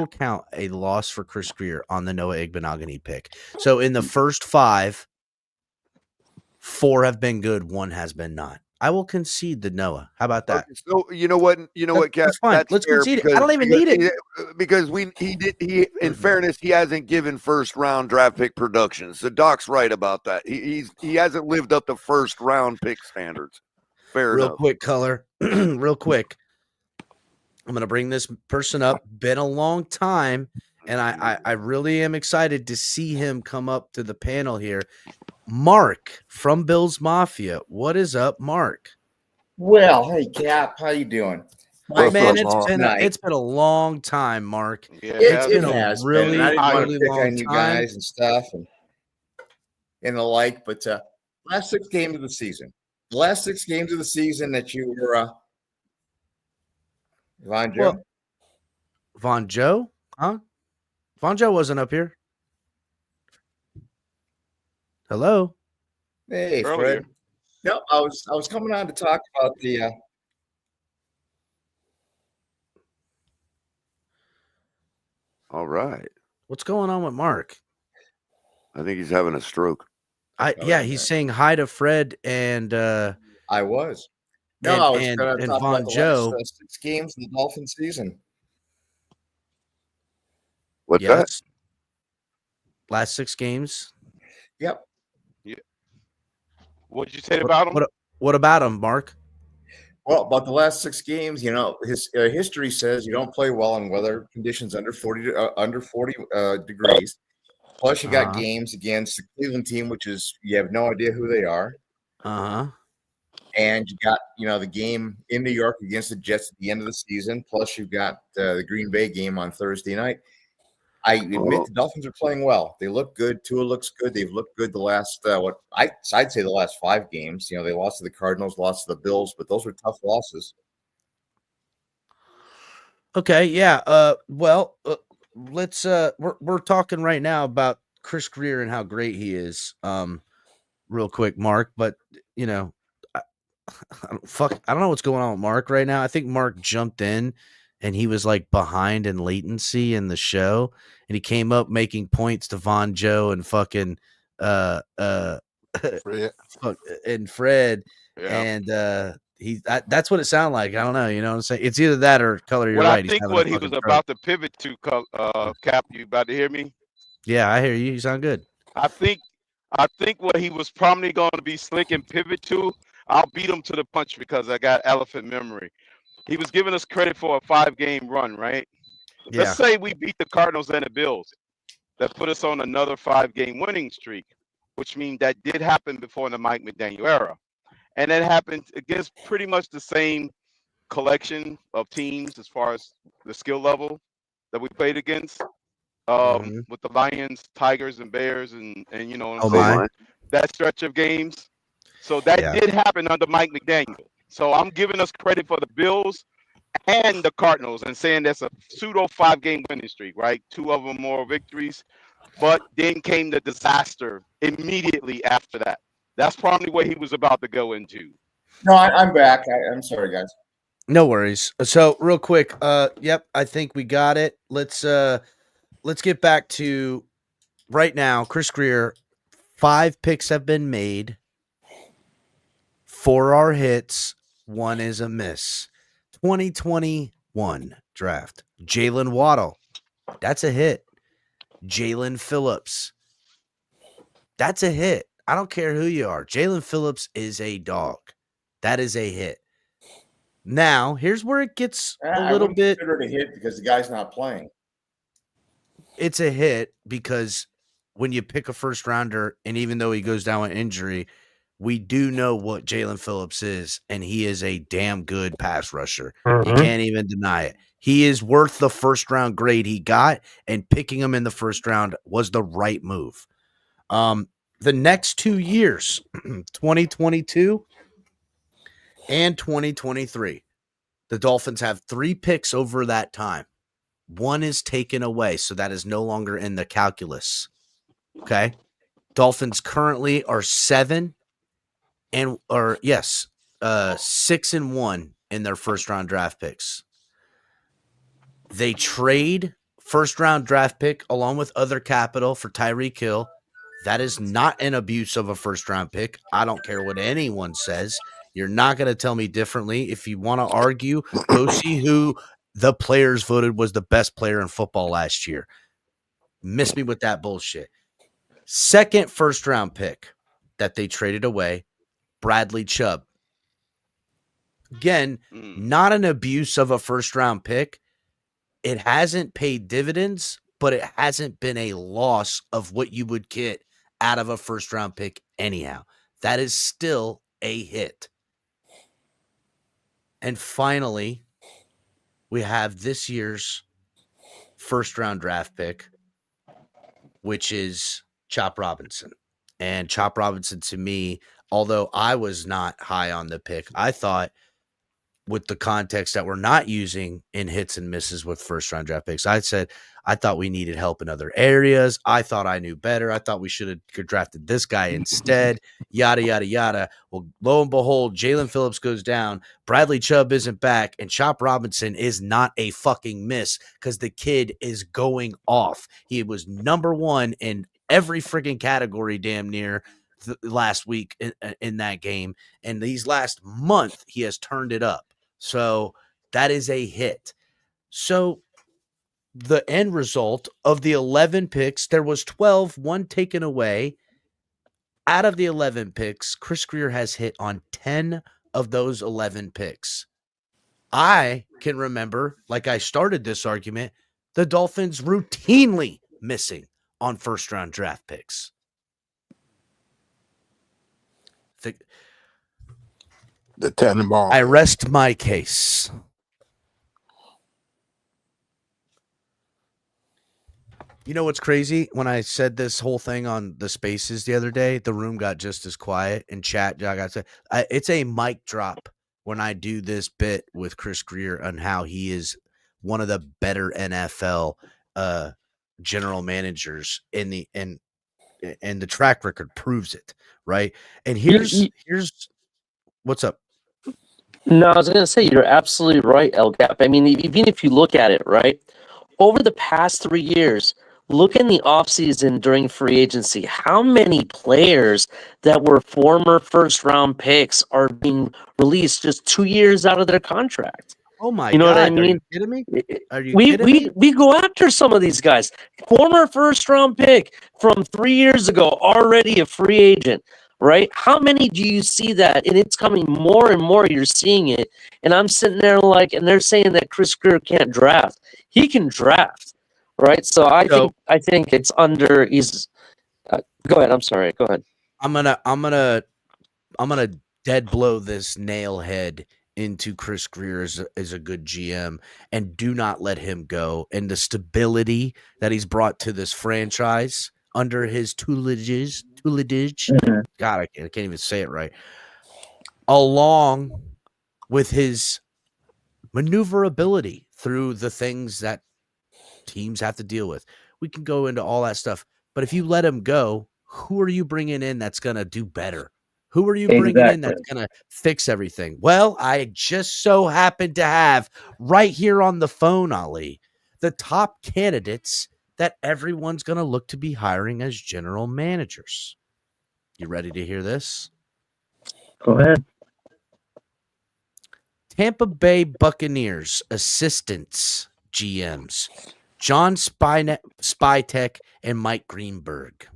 count a loss for Chris Greer on the Noah Igbenogany pick. So in the first 5, 4 have been good, 1 has been not. I will concede the Noah. How about that? Okay, so you know what, Cap? That's fine. Let's concede it. I don't even need it because in fairness, he hasn't given first round draft pick production. So Doc's right about that. He hasn't lived up to first round pick standards. Fair enough. Real quick, Color. Real quick. I'm going to bring this person up. Been a long time, and I really am excited to see him come up to the panel here. Mark from Bills Mafia. What is up, Mark? Well, hey, Cap. How you doing? Man, it's been a long time, Mark. Yeah, it's been a really, I didn't want really to pick long on you time. guys and stuff and the like, but last 6 games of the season. The last 6 games of the season that you were Von Joe? Well, Von Joe? Huh? Von Joe wasn't up here. Hello? Hey, Fred. No, I was coming on to talk about the All right. What's going on with Mark? I think he's having a stroke. He's saying hi to Fred and I was. No, I was going to talk Von about the Joe. last 6 games of the Dolphins season. What's that? Last 6 games? Yep. Yeah. What did you say about him? What about him, Mark? Well, about the last 6 games, his history says you don't play well in weather conditions under 40 degrees. Plus, you got games against the Cleveland team, which is you have no idea who they are. And you got the game in New York against the Jets at the end of the season. Plus, you've got the Green Bay game on Thursday night. I admit the Dolphins are playing well. They look good. Tua looks good. They've looked good the last I'd say the last 5 games. They lost to the Cardinals, lost to the Bills, but those were tough losses. Okay, yeah. Let's we're talking right now about Chris Greer and how great he is. Real quick, Mark, but I don't know what's going on with Mark right now. I think Mark jumped in and he was like behind in latency in the show, and he came up making points to Von Joe and fucking Fred. and Fred, and that's what it sounded like. I don't know, you know what I'm saying? It's either that or Color. You're right. I think what he was about to pivot to, Cap, you about to hear me? Yeah, I hear you. You sound good. I think what he was probably going to be slick and pivot to, I'll beat him to the punch because I got elephant memory. He was giving us credit for a 5-game run, right? Yeah. Let's say we beat the Cardinals and the Bills. That put us on another 5-game winning streak, which means that did happen before in the Mike McDaniel era. And that happened against pretty much the same collection of teams as far as the skill level that we played against. With the Lions, Tigers, and Bears, and you know what I'm saying? That stretch of games. So that did happen under Mike McDaniel. So I'm giving us credit for the Bills and the Cardinals and saying that's a pseudo 5-game winning streak, right? 2 of them more victories. But then came the disaster immediately after that. That's probably what he was about to go into. No, I'm back. I'm sorry, guys. No worries. So real quick, yep, I think we got it. Let's get back to right now. Chris Greer, 5 picks have been made. 4 are hits. 1 is a miss. 2021 draft. Jalen Waddle. That's a hit. Jalen Phillips. That's a hit. I don't care who you are. Jalen Phillips is a dog. That is a hit. Now, here's where it gets a little bit. I wouldn't consider it a hit because the guy's not playing. It's a hit because when you pick a first rounder, and even though he goes down with injury, we do know what Jalen Phillips is, and he is a damn good pass rusher. You can't even deny it. He is worth the first round grade he got, and picking him in the first round was the right move. the next 2 years, 2022 and 2023, the Dolphins have 3 picks over that time. 1 is taken away, so that is no longer in the calculus. Okay? Dolphins currently are 6-1 in their first round draft picks. They trade first round draft pick along with other capital for Tyreek Hill. That is not an abuse of a first round pick. I don't care what anyone says. You're not going to tell me differently. If you want to argue, go see who the players voted was the best player in football last year. Miss me with that bullshit. Second first round pick that they traded away, Bradley Chubb. Again, not an abuse of a first round pick. It hasn't paid dividends, but it hasn't been a loss of what you would get out of a first round pick anyhow. That is still a hit. And finally, we have this year's first round draft pick, which is Chop Robinson. And Chop Robinson, to me, although I was not high on the pick, I thought with the context that we're not using in hits and misses with first round draft picks, I said I thought we needed help in other areas. I thought I knew better. I thought we should have drafted this guy instead, yada, yada, yada. Well, lo and behold, Jalen Phillips goes down. Bradley Chubb isn't back, and Chop Robinson is not a fucking miss because the kid is going off. He was number 1 in every freaking category damn near last week in that game. And these last month, he has turned it up. So that is a hit. So the end result of the 11 picks, there was 12, 1 taken away. Out of the 11 picks, Chris Greer has hit on 10 of those 11 picks. I can remember, like I started this argument, the Dolphins routinely missing on first round draft picks. The Tannenbaum. I rest my case. You know what's crazy? When I said this whole thing on the Spaces the other day, the room got just as quiet. In chat, I got to. It's a mic drop when I do this bit with Chris Greer on how he is one of the better NFL general managers in the and the track record proves it, right? And here's what's up. No, I was going to say, you're absolutely right, El Gap. I mean, even if you look at it, right, over the past 3 years, look in the offseason during free agency, how many players that were former first-round picks are being released just 2 years out of their contract? Oh, my God. You know what I mean? Are you kidding me? Are you kidding me? We go after some of these guys. Former first-round pick from 3 years ago, already a free agent. Right? How many do you see that? And it's coming more and more. You're seeing it. And I'm sitting there like, and they're saying that Chris Greer can't draft. He can draft, right? So I think it's under. He's. Go ahead. I'm sorry. Go ahead. I'm gonna dead blow this nail head into Chris Greer as a good GM, and do not let him go. And the stability that he's brought to this franchise under his tutelage. God, I can't even say it right. Along with his maneuverability through the things that teams have to deal with. We can go into all that stuff. But if you let him go, who are you bringing in that's going to do better? Who are you bringing in that's going to fix everything? Well, I just so happen to have right here on the phone, Ali, the top candidates that everyone's going to look to be hiring as general managers. You ready to hear this? Go ahead. Tampa Bay Buccaneers assistants GMs, John Spytek and Mike Greenberg.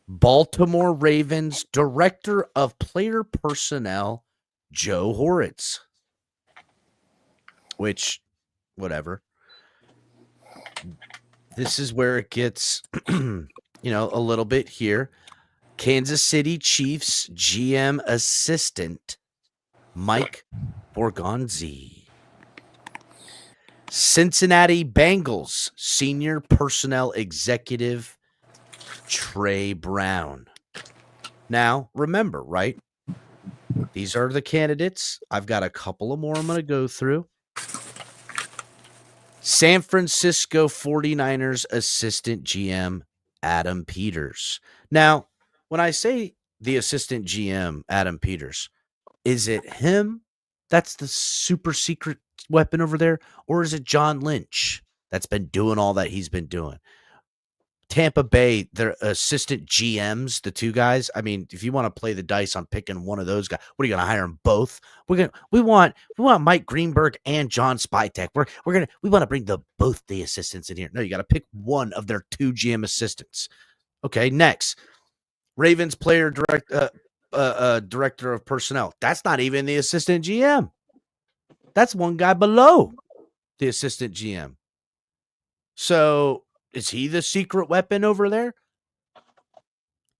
Baltimore Ravens Director of Player Personnel, Joe Horitz. Which, whatever. This is where it gets, a little bit here. Kansas City Chiefs GM assistant, Mike Borgonzi. Cincinnati Bengals senior personnel executive, Trey Brown. Now, remember, right? These are the candidates. I've got a couple of more I'm going to go through. San Francisco 49ers assistant GM, Adam Peters. Now, when I say the assistant GM, Adam Peters, is it him that's the super secret weapon over there? Or is it John Lynch that's been doing all that he's been doing? Tampa Bay, their assistant GMs, the two guys. I mean, if you want to play the dice on picking one of those guys, what are you going to hire them both? We want Mike Greenberg and John Spytek. We want to bring both the assistants in here. No, you got to pick one of their two GM assistants. Okay, next, Ravens player director of personnel. That's not even the assistant GM. That's one guy below the assistant GM. So is he the secret weapon over there?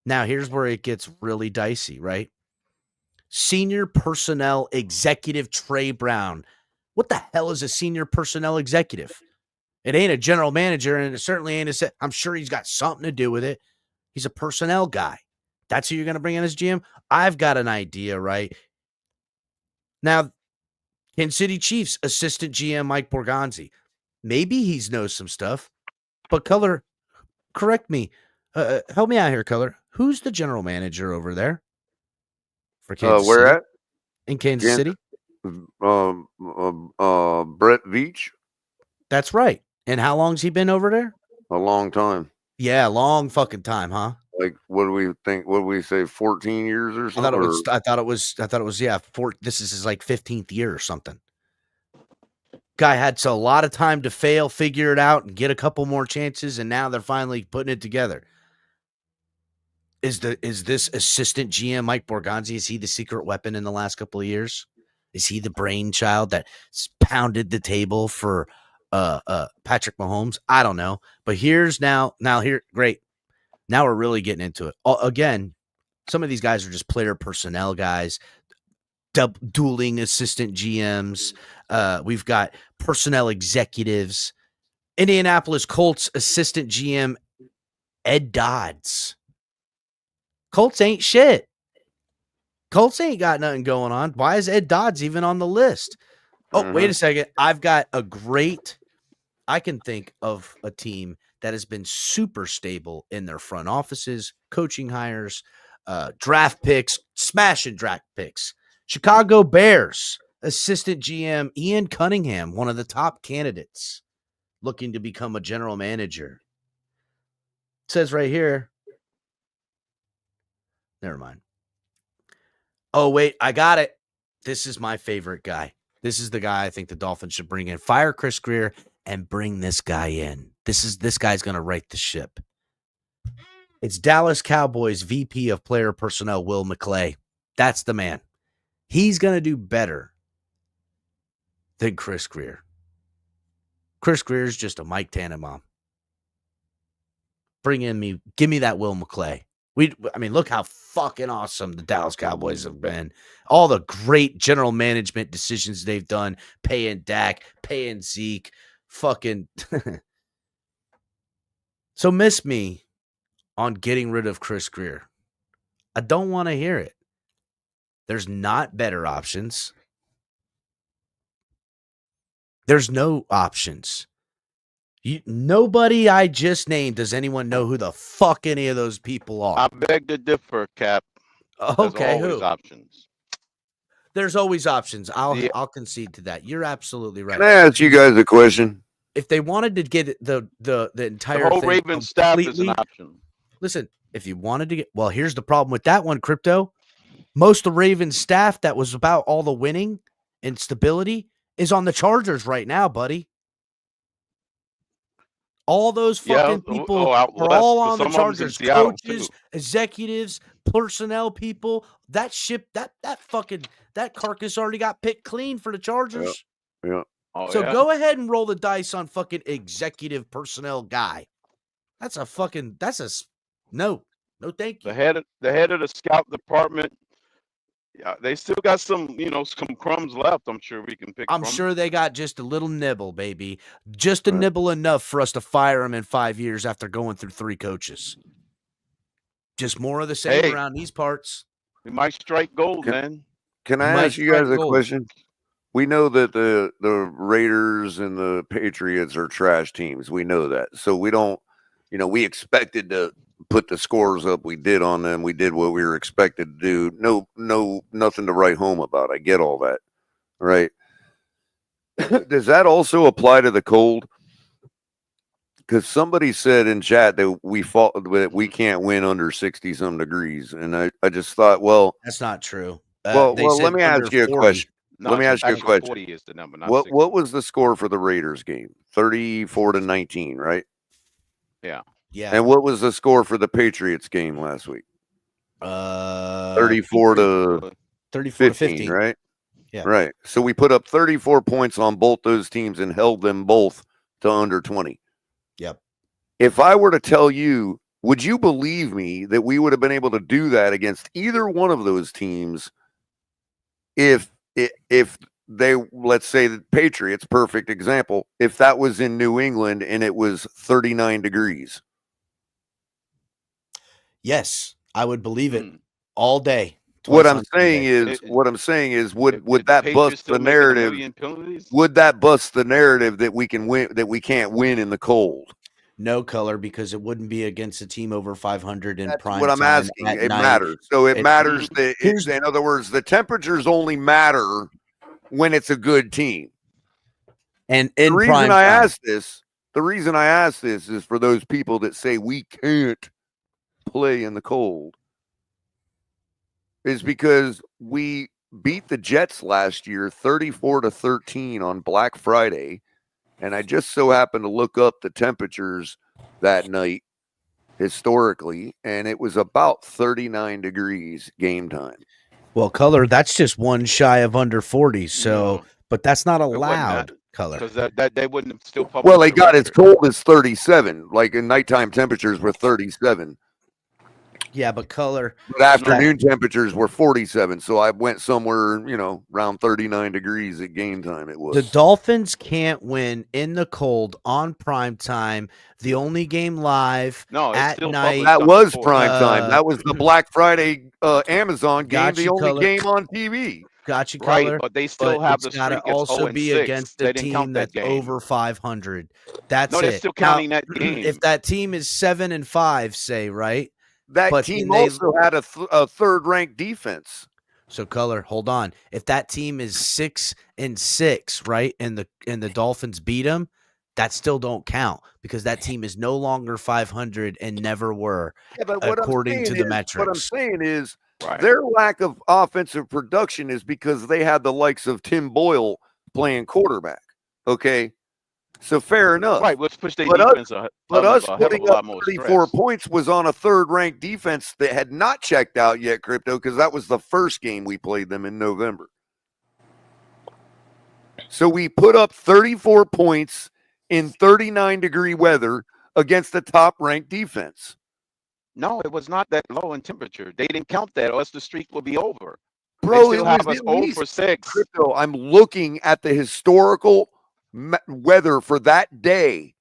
Now, here's where it gets really dicey, right? Senior personnel executive Trey Brown. What the hell is a senior personnel executive? It ain't a general manager, and it certainly ain't I'm sure he's got something to do with it. He's a personnel guy. That's who you're going to bring in as GM? I've got an idea, right? Now, Kansas City Chiefs assistant GM Mike Borgonzi. Maybe he knows some stuff, but Color, correct me. Help me out here, Color. Who's the general manager over there for Kansas where City? at? In Kansas City? Brett Veach. That's right. And how long's he been over there? A long time. Yeah, long fucking time, huh? Like, what do we think? What do we say? 14 years or something? I thought it was. Yeah. This is his like 15th year or something. Guy had a lot of time to fail, figure it out, and get a couple more chances, and now they're finally putting it together. Is this assistant GM Mike Borgonzi? Is he the secret weapon in the last couple of years? Is he the brainchild that pounded the table for Patrick Mahomes? I don't know. But here's great. Now we're really getting into it. Again, some of these guys are just player personnel guys, dueling assistant GMs. We've got personnel executives. Indianapolis Colts assistant GM Ed Dodds. Colts ain't shit. Colts ain't got nothing going on. Why is Ed Dodds even on the list? Oh, wait a second. I can think of a team that has been super stable in their front offices, coaching hires, draft picks, smashing draft picks. Chicago Bears assistant GM Ian Cunningham, one of the top candidates looking to become a general manager. It says right here. Never mind. Oh, wait, I got it. This is my favorite guy. This is the guy I think the Dolphins should bring in. Fire Chris Greer and bring this guy in. This guy's going to right the ship. It's Dallas Cowboys VP of Player Personnel, Will McClay. That's the man. He's going to do better than Chris Greer. Chris Greer is just a Mike Tannenbaum. Give me that Will McClay. Look how fucking awesome the Dallas Cowboys have been. All the great general management decisions they've done, paying Dak, paying Zeke, fucking. So miss me on getting rid of Chris Greer. I don't want to hear it. There's not better options. There's no options. Nobody I just named, does anyone know who the fuck any of those people are? I beg to differ, Cap. Okay, There's always options. There's always options. I'll concede to that. You're absolutely right. Can I ask you guys a question? If they wanted to get the entire whole thing Raven staff is an option. Listen, if you wanted to here's the problem with that one, Crypto. Most of Ravens staff that was about all the winning and stability is on the Chargers right now, buddy. All those fucking people are all on the Chargers. Coaches, executives, personnel people. That ship, that carcass already got picked clean for the Chargers. Yeah. Go ahead and roll the dice on fucking executive personnel guy. No, thank you. The head of the scout department. Yeah, they still got some crumbs left. I'm sure we can pick. I'm sure they got just a little nibble, baby. Just a nibble enough for us to fire him in 5 years after going through 3 coaches. Just more of the same around these parts. We might strike gold, man. Can I ask you guys a question? We know that the Raiders and the Patriots are trash teams. We know that. So we don't, we expected to put the scores up we did on them. We did what we were expected to do. Nothing to write home about. I get all that. Right. Does that also apply to the cold? Because somebody said in chat that we can't win under 60-some degrees. And I just thought, well, that's not true. Well, let me ask you a question. No, Let me ask you a question. 40 is the number. Not What 60. what was the score for the Raiders game? 34-19, right? Yeah. Yeah. And what was the score for the Patriots game last week? 34 to 15, right? Yeah. Right. So we put up 34 points on both those teams and held them both to under 20. Yep. If I were to tell you, would you believe me that we would have been able to do that against either one of those teams if they, let's say the Patriots, perfect example, if that was in New England and it was 39 degrees? Yes, I would believe it all day. What I'm saying is, would that bust the narrative? Would that bust the narrative that we can win, that we can't win in the cold? No, color, because it wouldn't be against a team over 500 in prime what I'm time asking. at It night. matters. So it matters that, in other words, the temperatures only matter when it's a good team. And the in reason prime I time. ask this is for those people that say we can't play in the cold, is because we beat the Jets last year 34-13 on Black Friday. And I just so happened to look up the temperatures that night historically, and it was about 39 degrees game time. Well, color, that's just one shy of under 40. So, but that's not allowed, color. Because that they wouldn't have still published. Well, they got as cold as 37. Like in nighttime temperatures were 37. Yeah, but color. But afternoon temperatures were 47. So I went somewhere, around 39 degrees at game time. It was. The Dolphins can't win in the cold on prime time. The only game live at night. That was prime time. That was the Black Friday Amazon game. The only game on TV. Got you, color. Right, but they still have the got to streak. also be 0-6. against They a didn't count team that that's game. over 500. That's No, it. they're still counting Now, that game. If that team is 7-5, say, right? That team also had a third-ranked defense. So, color, hold on. If that team is 6-6, right, and the Dolphins beat them, that still don't count because that team is no longer 500 and never were, according to the metrics. What I'm saying is their lack of offensive production is because they had the likes of Tim Boyle playing quarterback. Okay. So fair enough. Right, let's push their defense but us a putting lot up more 34 stress. points was on a third-ranked defense that had not checked out yet, Crypto, because that was the first game we played them in November. So we put up 34 points in 39-degree weather against the top-ranked defense. No, it was not that low in temperature. They didn't count that, or else the streak would be over. Bro, they still have us 0-6. Crypto, I'm looking at the historical weather for that day,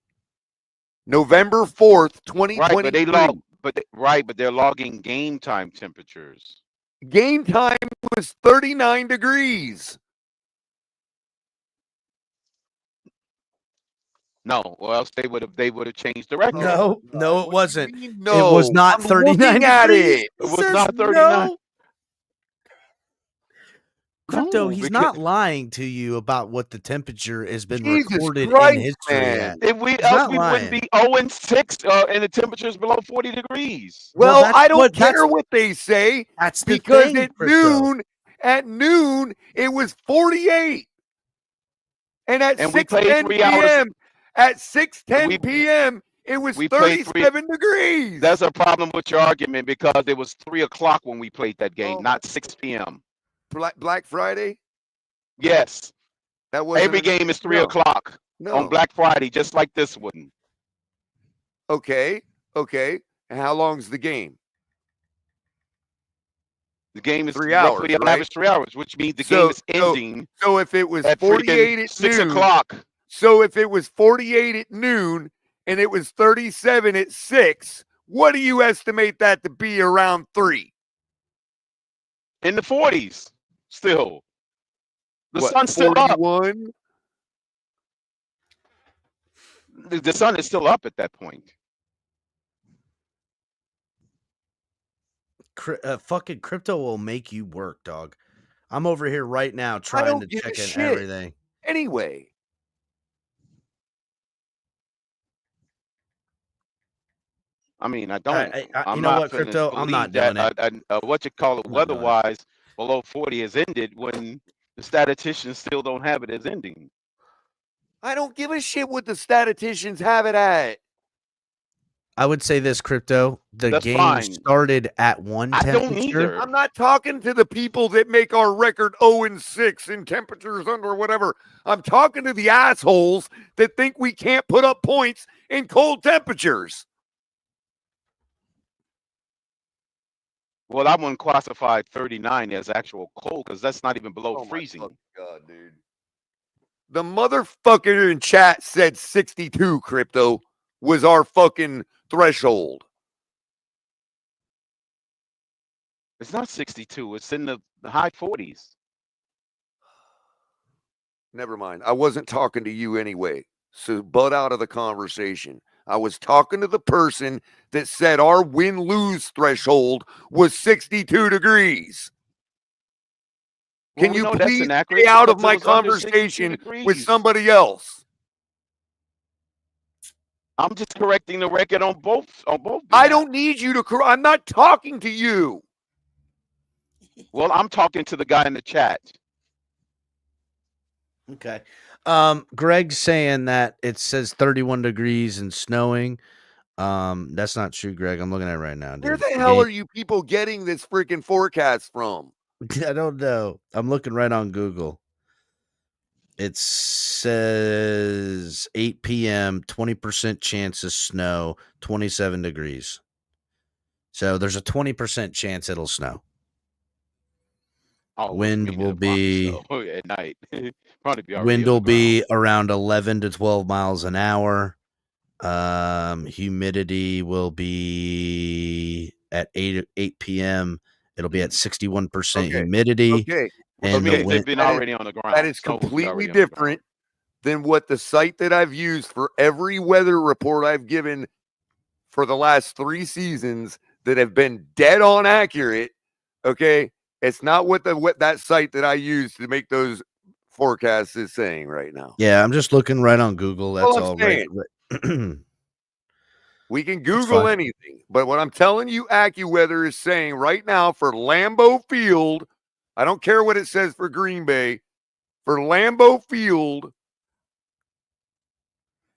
November 4th, 2023. But they're logging game time temperatures. Game time was 39 degrees. No, or else they would have changed the record. No, it wasn't. No, it was not 39 degrees. It was not 39. No. Crypto, he's not lying to you about what the temperature has been recorded in history. If we wouldn't be 0-6 and the temperature is below 40 degrees. Well, I don't care what they say. That's because thing, at noon it was 48. And at 6:10 p.m. At 6:10 p.m. it was 37 degrees. That's a problem with your argument because it was 3 o'clock when we played that game, not 6 p.m. Black Friday? Yes. That was every game is 3 o'clock on Black Friday, just like this one. Okay. And how long's the game? The game is 3 hours, roughly on right? average 3 hours, which means the game is ending. So if it was at 48 at 6 noon, o'clock. So if it was 48 at noon and it was 37 at 6, What do you estimate that to be around 3? In the 40s, still. The What, sun's still up. 41? The sun is still up at that point. Fucking crypto will make you work, dog. I'm over here right now trying to check in everything. Anyway. I mean, I don't. I'm you know not what, crypto? I'm not believe doing that it. what you call it, I'm not doing it. weather-wise, below 40 has ended when the statisticians still don't have it as ending. I don't give a shit what the statisticians have it at. I would say this, crypto. The That's game fine. started at one temperature. don't either. I'm not talking to the people that make our record 0-6 in temperatures under whatever. I'm talking to the assholes that think we can't put up points in cold temperatures. Well, I wouldn't classify 39 as actual cold because that's not even below freezing. God, dude. The motherfucker in chat said 62, crypto, was our fucking threshold. It's not 62. It's in the high 40s. Never mind. I wasn't talking to you anyway. So butt out of the conversation. I was talking to the person that said our win-lose threshold was 62 degrees. Well, Can we you know that's please inaccurate stay out of because it my was under 62 conversation with degrees. somebody else? I'm just correcting the record on both. I don't need you to correct. I'm not talking to you. Well, I'm talking to the guy in the chat. Okay. Greg's saying that it says 31 degrees and snowing. That's not true, Greg. I'm looking at it right now. Where Dude. the hell are you people getting this freaking forecast from? I don't know. I'm looking right on Google. It says 8 p.m., 20% chance of snow, 27 degrees. So there's a 20% chance it'll snow. Oh, Wind will be at night. Probably be wind will be around 11 to 12 miles an hour. Humidity will be at 8 p.m. It'll be at 61% humidity. Okay. And the wind, been already on the ground. That is completely different than what the site that I've used for every weather report I've given for the last 3 seasons that have been dead on accurate. Okay. It's not what that site that I use to make those forecasts is saying right now. yeah, I'm just looking right on Google. That's all right. We can Google anything, but what I'm telling you, AccuWeather is saying right now for Lambeau Field, I don't care what it says for Green Bay, for Lambeau Field,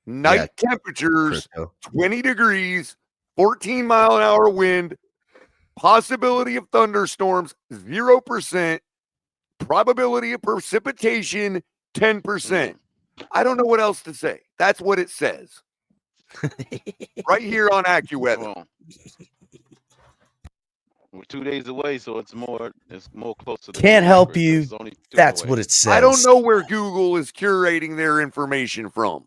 night temperatures, 20 degrees, 14-mile-an-hour wind, possibility of thunderstorms, 0%, probability of precipitation, 10%. I don't know what else to say. That's what it says. Right here on AccuWeather. We're 2 days away, so it's more closer. Can't help you. That's what it says. I don't know where Google is curating their information from.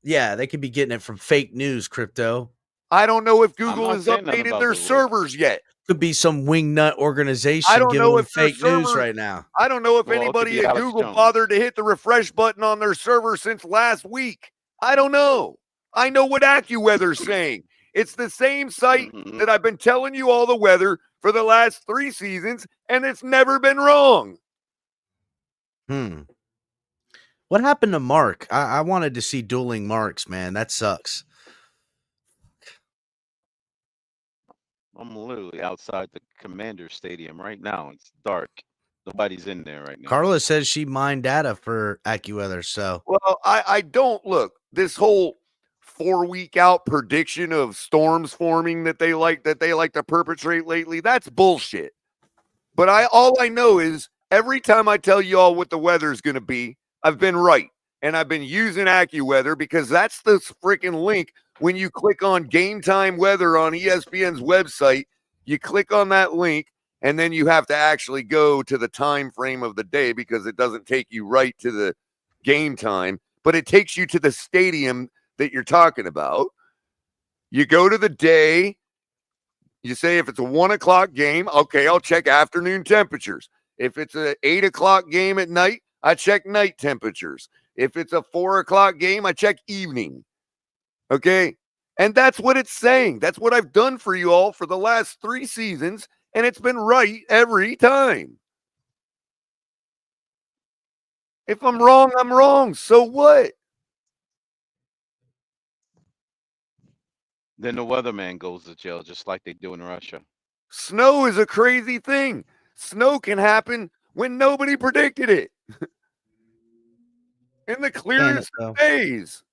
Yeah, they could be getting it from fake news, crypto. I don't know if Google has updated their servers yet. Could be some wingnut organization I don't giving know them if their fake news server- right now. I don't know if Well, it could anybody be at Alex Google Jones. bothered to hit the refresh button on their server since last week. I don't know. I know what AccuWeather's saying. It's the same site that I've been telling you all the weather for the last 3 seasons, and it's never been wrong. What happened to Mark? I wanted to see dueling marks, man. That sucks. I'm literally outside the Commander Stadium right now. It's dark. Nobody's in there right now. Carla says she mined data for AccuWeather, so Well, I don't look. This whole 4-week out prediction of storms forming that they like to perpetrate lately, that's bullshit. But all I know is every time I tell you all what the weather's going to be, I've been right. And I've been using AccuWeather because that's the freaking link. When you click on Game Time Weather on ESPN's website, you click on that link, and then you have to actually go to the time frame of the day because it doesn't take you right to the game time, but it takes you to the stadium that you're talking about. You go to the day. You say if it's a 1 o'clock game, okay, I'll check afternoon temperatures. If it's an 8 o'clock game at night, I check night temperatures. If it's a 4 o'clock game, I check evening. Okay? And that's what it's saying. That's what I've done for you all for the last 3 seasons, and it's been right every time. If I'm wrong, I'm wrong. So what? Then the weatherman goes to jail, just like they do in Russia. Snow is a crazy thing. Snow can happen when nobody predicted it. In the clearest of days.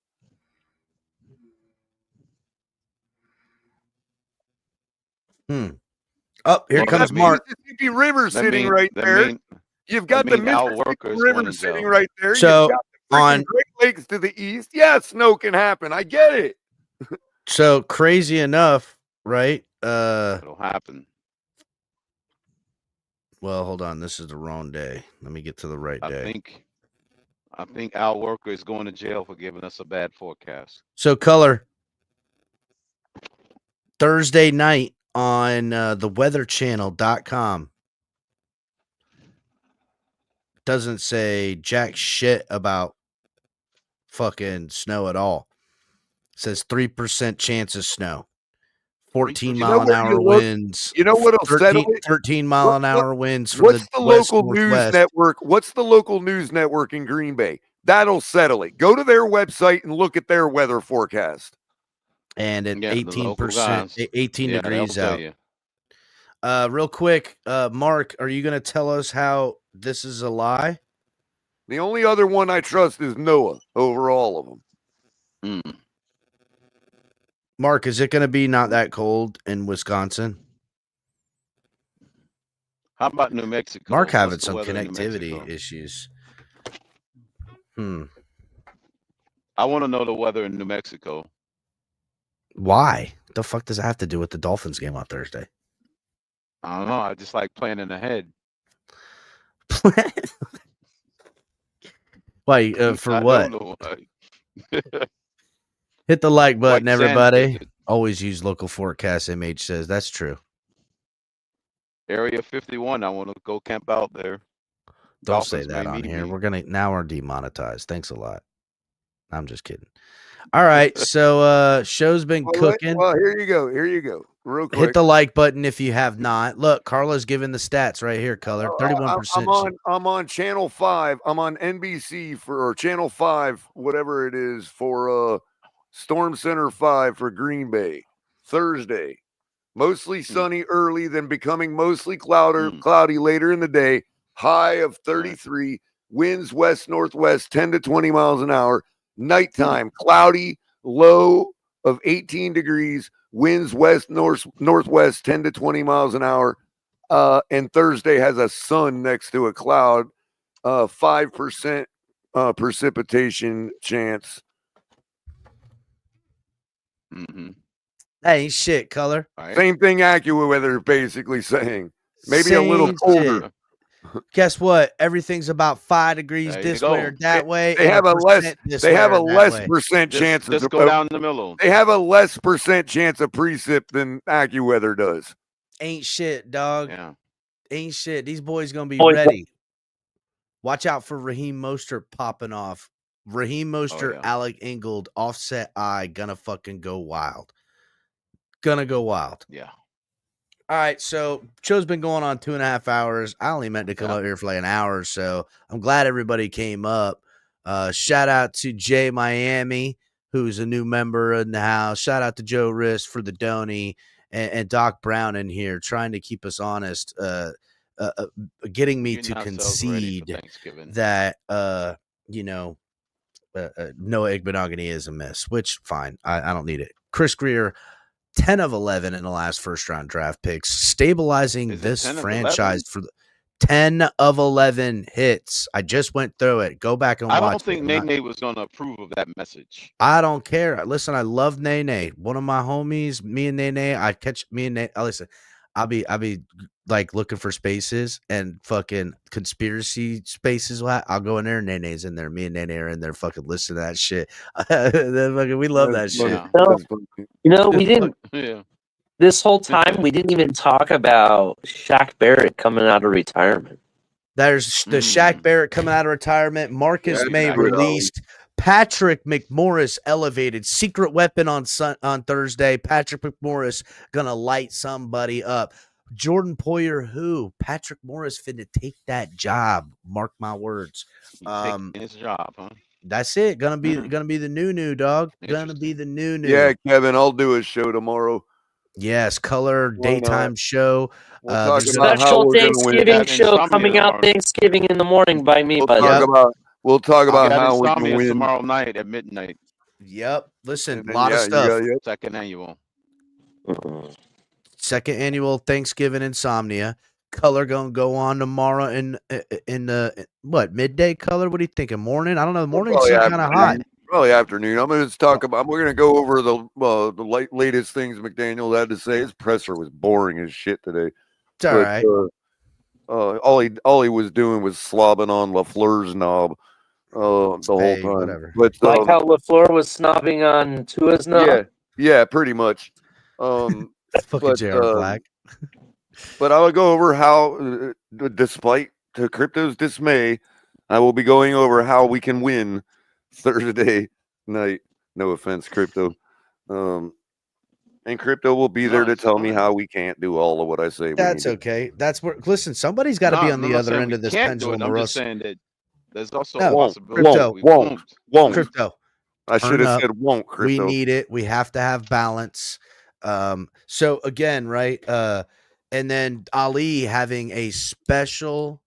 Oh, here comes Mark. Mississippi River sitting right there. You've got the Mississippi River sitting right there. So you've got the on Great Lakes to the east. Yeah, snow can happen. I get it. So crazy enough, right? It'll happen. Well, hold on. This is the wrong day. Let me get to the right day. I think Al Worker is going to jail for giving us a bad forecast. So color Thursday night on theweatherchannel.com. Doesn't say jack shit about fucking snow at all. It says 3% chance of snow. 14-mile-an-hour winds. You know what'll settle it? 13-mile-an-hour winds for What's the local Northwest. news network? What's the local news network in Green Bay? That'll settle it. Go to their website and look at their weather forecast. And at 18%, 18 degrees out. Real quick, Mark, are you going to tell us how this is a lie? The only other one I trust is Noah over all of them. Mark, is it going to be not that cold in Wisconsin? How about New Mexico? Mark having some connectivity issues. I want to know the weather in New Mexico. Why? What the fuck does it have to do with the Dolphins game on Thursday? I don't know. I just like planning ahead. Why? For I what? don't know why. Hit the like button, White Sands everybody. visit. Always use local forecast. MH says that's true. Area 51. I want to go camp out there. Don't Dolphins say that may on meet here. me. We're demonetized. Thanks a lot. I'm just kidding. All right, so show's been cooking. Well, here you go. Here you go. Real quick. Hit the like button if you have not. Look, Carla's giving the stats right here. Color 31%. I'm on Channel 5. I'm on NBC or Channel 5, whatever it is, for Storm Center 5 for Green Bay. Thursday. Mostly sunny early, then becoming mostly cloudy later in the day. High of 33. Winds west-northwest 10 to 20 miles an hour. Nighttime, cloudy, low of 18 degrees. Winds west-northwest 10 to 20 miles an hour. And Thursday has a sun next to a cloud. 5% precipitation chance. That ain't shit, Color. Same thing AccuWeather basically saying. Maybe a little colder. Shit. Guess what? Everything's about 5 degrees this way or that way. They have a less. They have a less way. percent chance. Just go down the middle. They have a less percent chance of precip than AccuWeather does. Ain't shit, dog. Yeah. Ain't shit. These boys gonna be ready. Watch out for Raheem Mostert popping off. Raheem Mostert, Alec Ingold, offset eye, gonna fucking go wild. Gonna go wild. Yeah. All right, so show's been going on 2.5 hours. I only meant to come up here for like an hour or so. I'm glad everybody came up. Shout out to Jay Miami, who's a new member in the house. Shout out to Joe Riss for the doney and Doc Brown in here trying to keep us honest, getting me to concede that no Igbenogany is a miss, which fine. I don't need it. Chris Greer, 10 of 11 in the last first-round draft picks, stabilizing this franchise for the 10 of 11 hits. I just went through it. Go back and watch. I don't think Nene was going to approve of that message. I don't care. Listen, I love Nene. One of my homies, me and Nene, listen, I'll be like looking for spaces and fucking conspiracy spaces, I'll go in there. Nene's in there. Me and Nene are in there fucking listening to that shit. We love that shit. We didn't. Yeah. This whole time, we didn't even talk about Shaq Barrett coming out of retirement. There's the Shaq Barrett coming out of retirement. Marcus May released. Patrick McMorris elevated. Secret weapon on Thursday. Patrick McMorris gonna light somebody up. Jordan Poyer, who? Patrick Morris finna take that job. Mark my words. Taking his job, huh? That's it. Gonna be the new dog. Gonna be the new. Yeah, Kevin, I'll do a show tomorrow. Yes, color daytime show. We'll talk about how Special we're going to win. Thanksgiving show coming out Thanksgiving in the morning by me. We'll talk about how we can win tomorrow night at midnight. Yep. Listen, a lot of stuff. Second annual Thanksgiving Insomnia. Color gonna go on tomorrow in the what midday color? What are you thinking? Morning? I don't know. The morning's kind of hot. Probably afternoon. I'm going to talk about. We're going to go over the latest things McDaniel had to say. His presser was boring as shit today. It's all right. All he was doing was slobbing on LaFleur's knob the whole time. Whatever. But like how LaFleur was snobbing on Tua's knob. Yeah, pretty much. Fucking J.R. Black. But I will go over how, despite the crypto's dismay, I will be going over how we can win Thursday night. No offense, crypto. And crypto will be there to tell me how we can't do all of what I say. That's okay. That's where. Listen, somebody's got to be on the other end of this pendulum. I'm just saying that there's also a possibility. Won't. Crypto. I should have said won't. Crypto. We need it. We have to have balance. So again, right? And then Ali having a special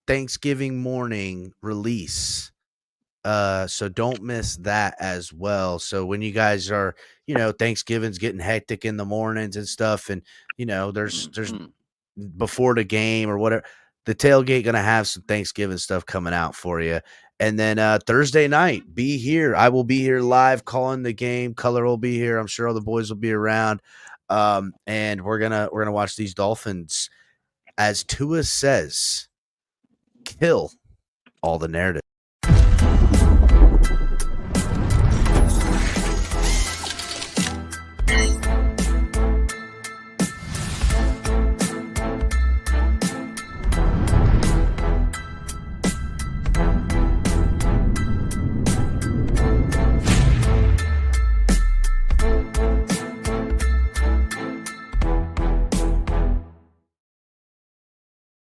Thanksgiving morning release. So don't miss that as well. So when you guys are, Thanksgiving's getting hectic in the mornings and stuff, and there's before the game or whatever, the tailgate gonna have some Thanksgiving stuff coming out for you. And then Thursday night, be here. I will be here live calling the game. Color will be here. I'm sure all the boys will be around. And we're gonna watch these Dolphins, as Tua says, kill all the narrative.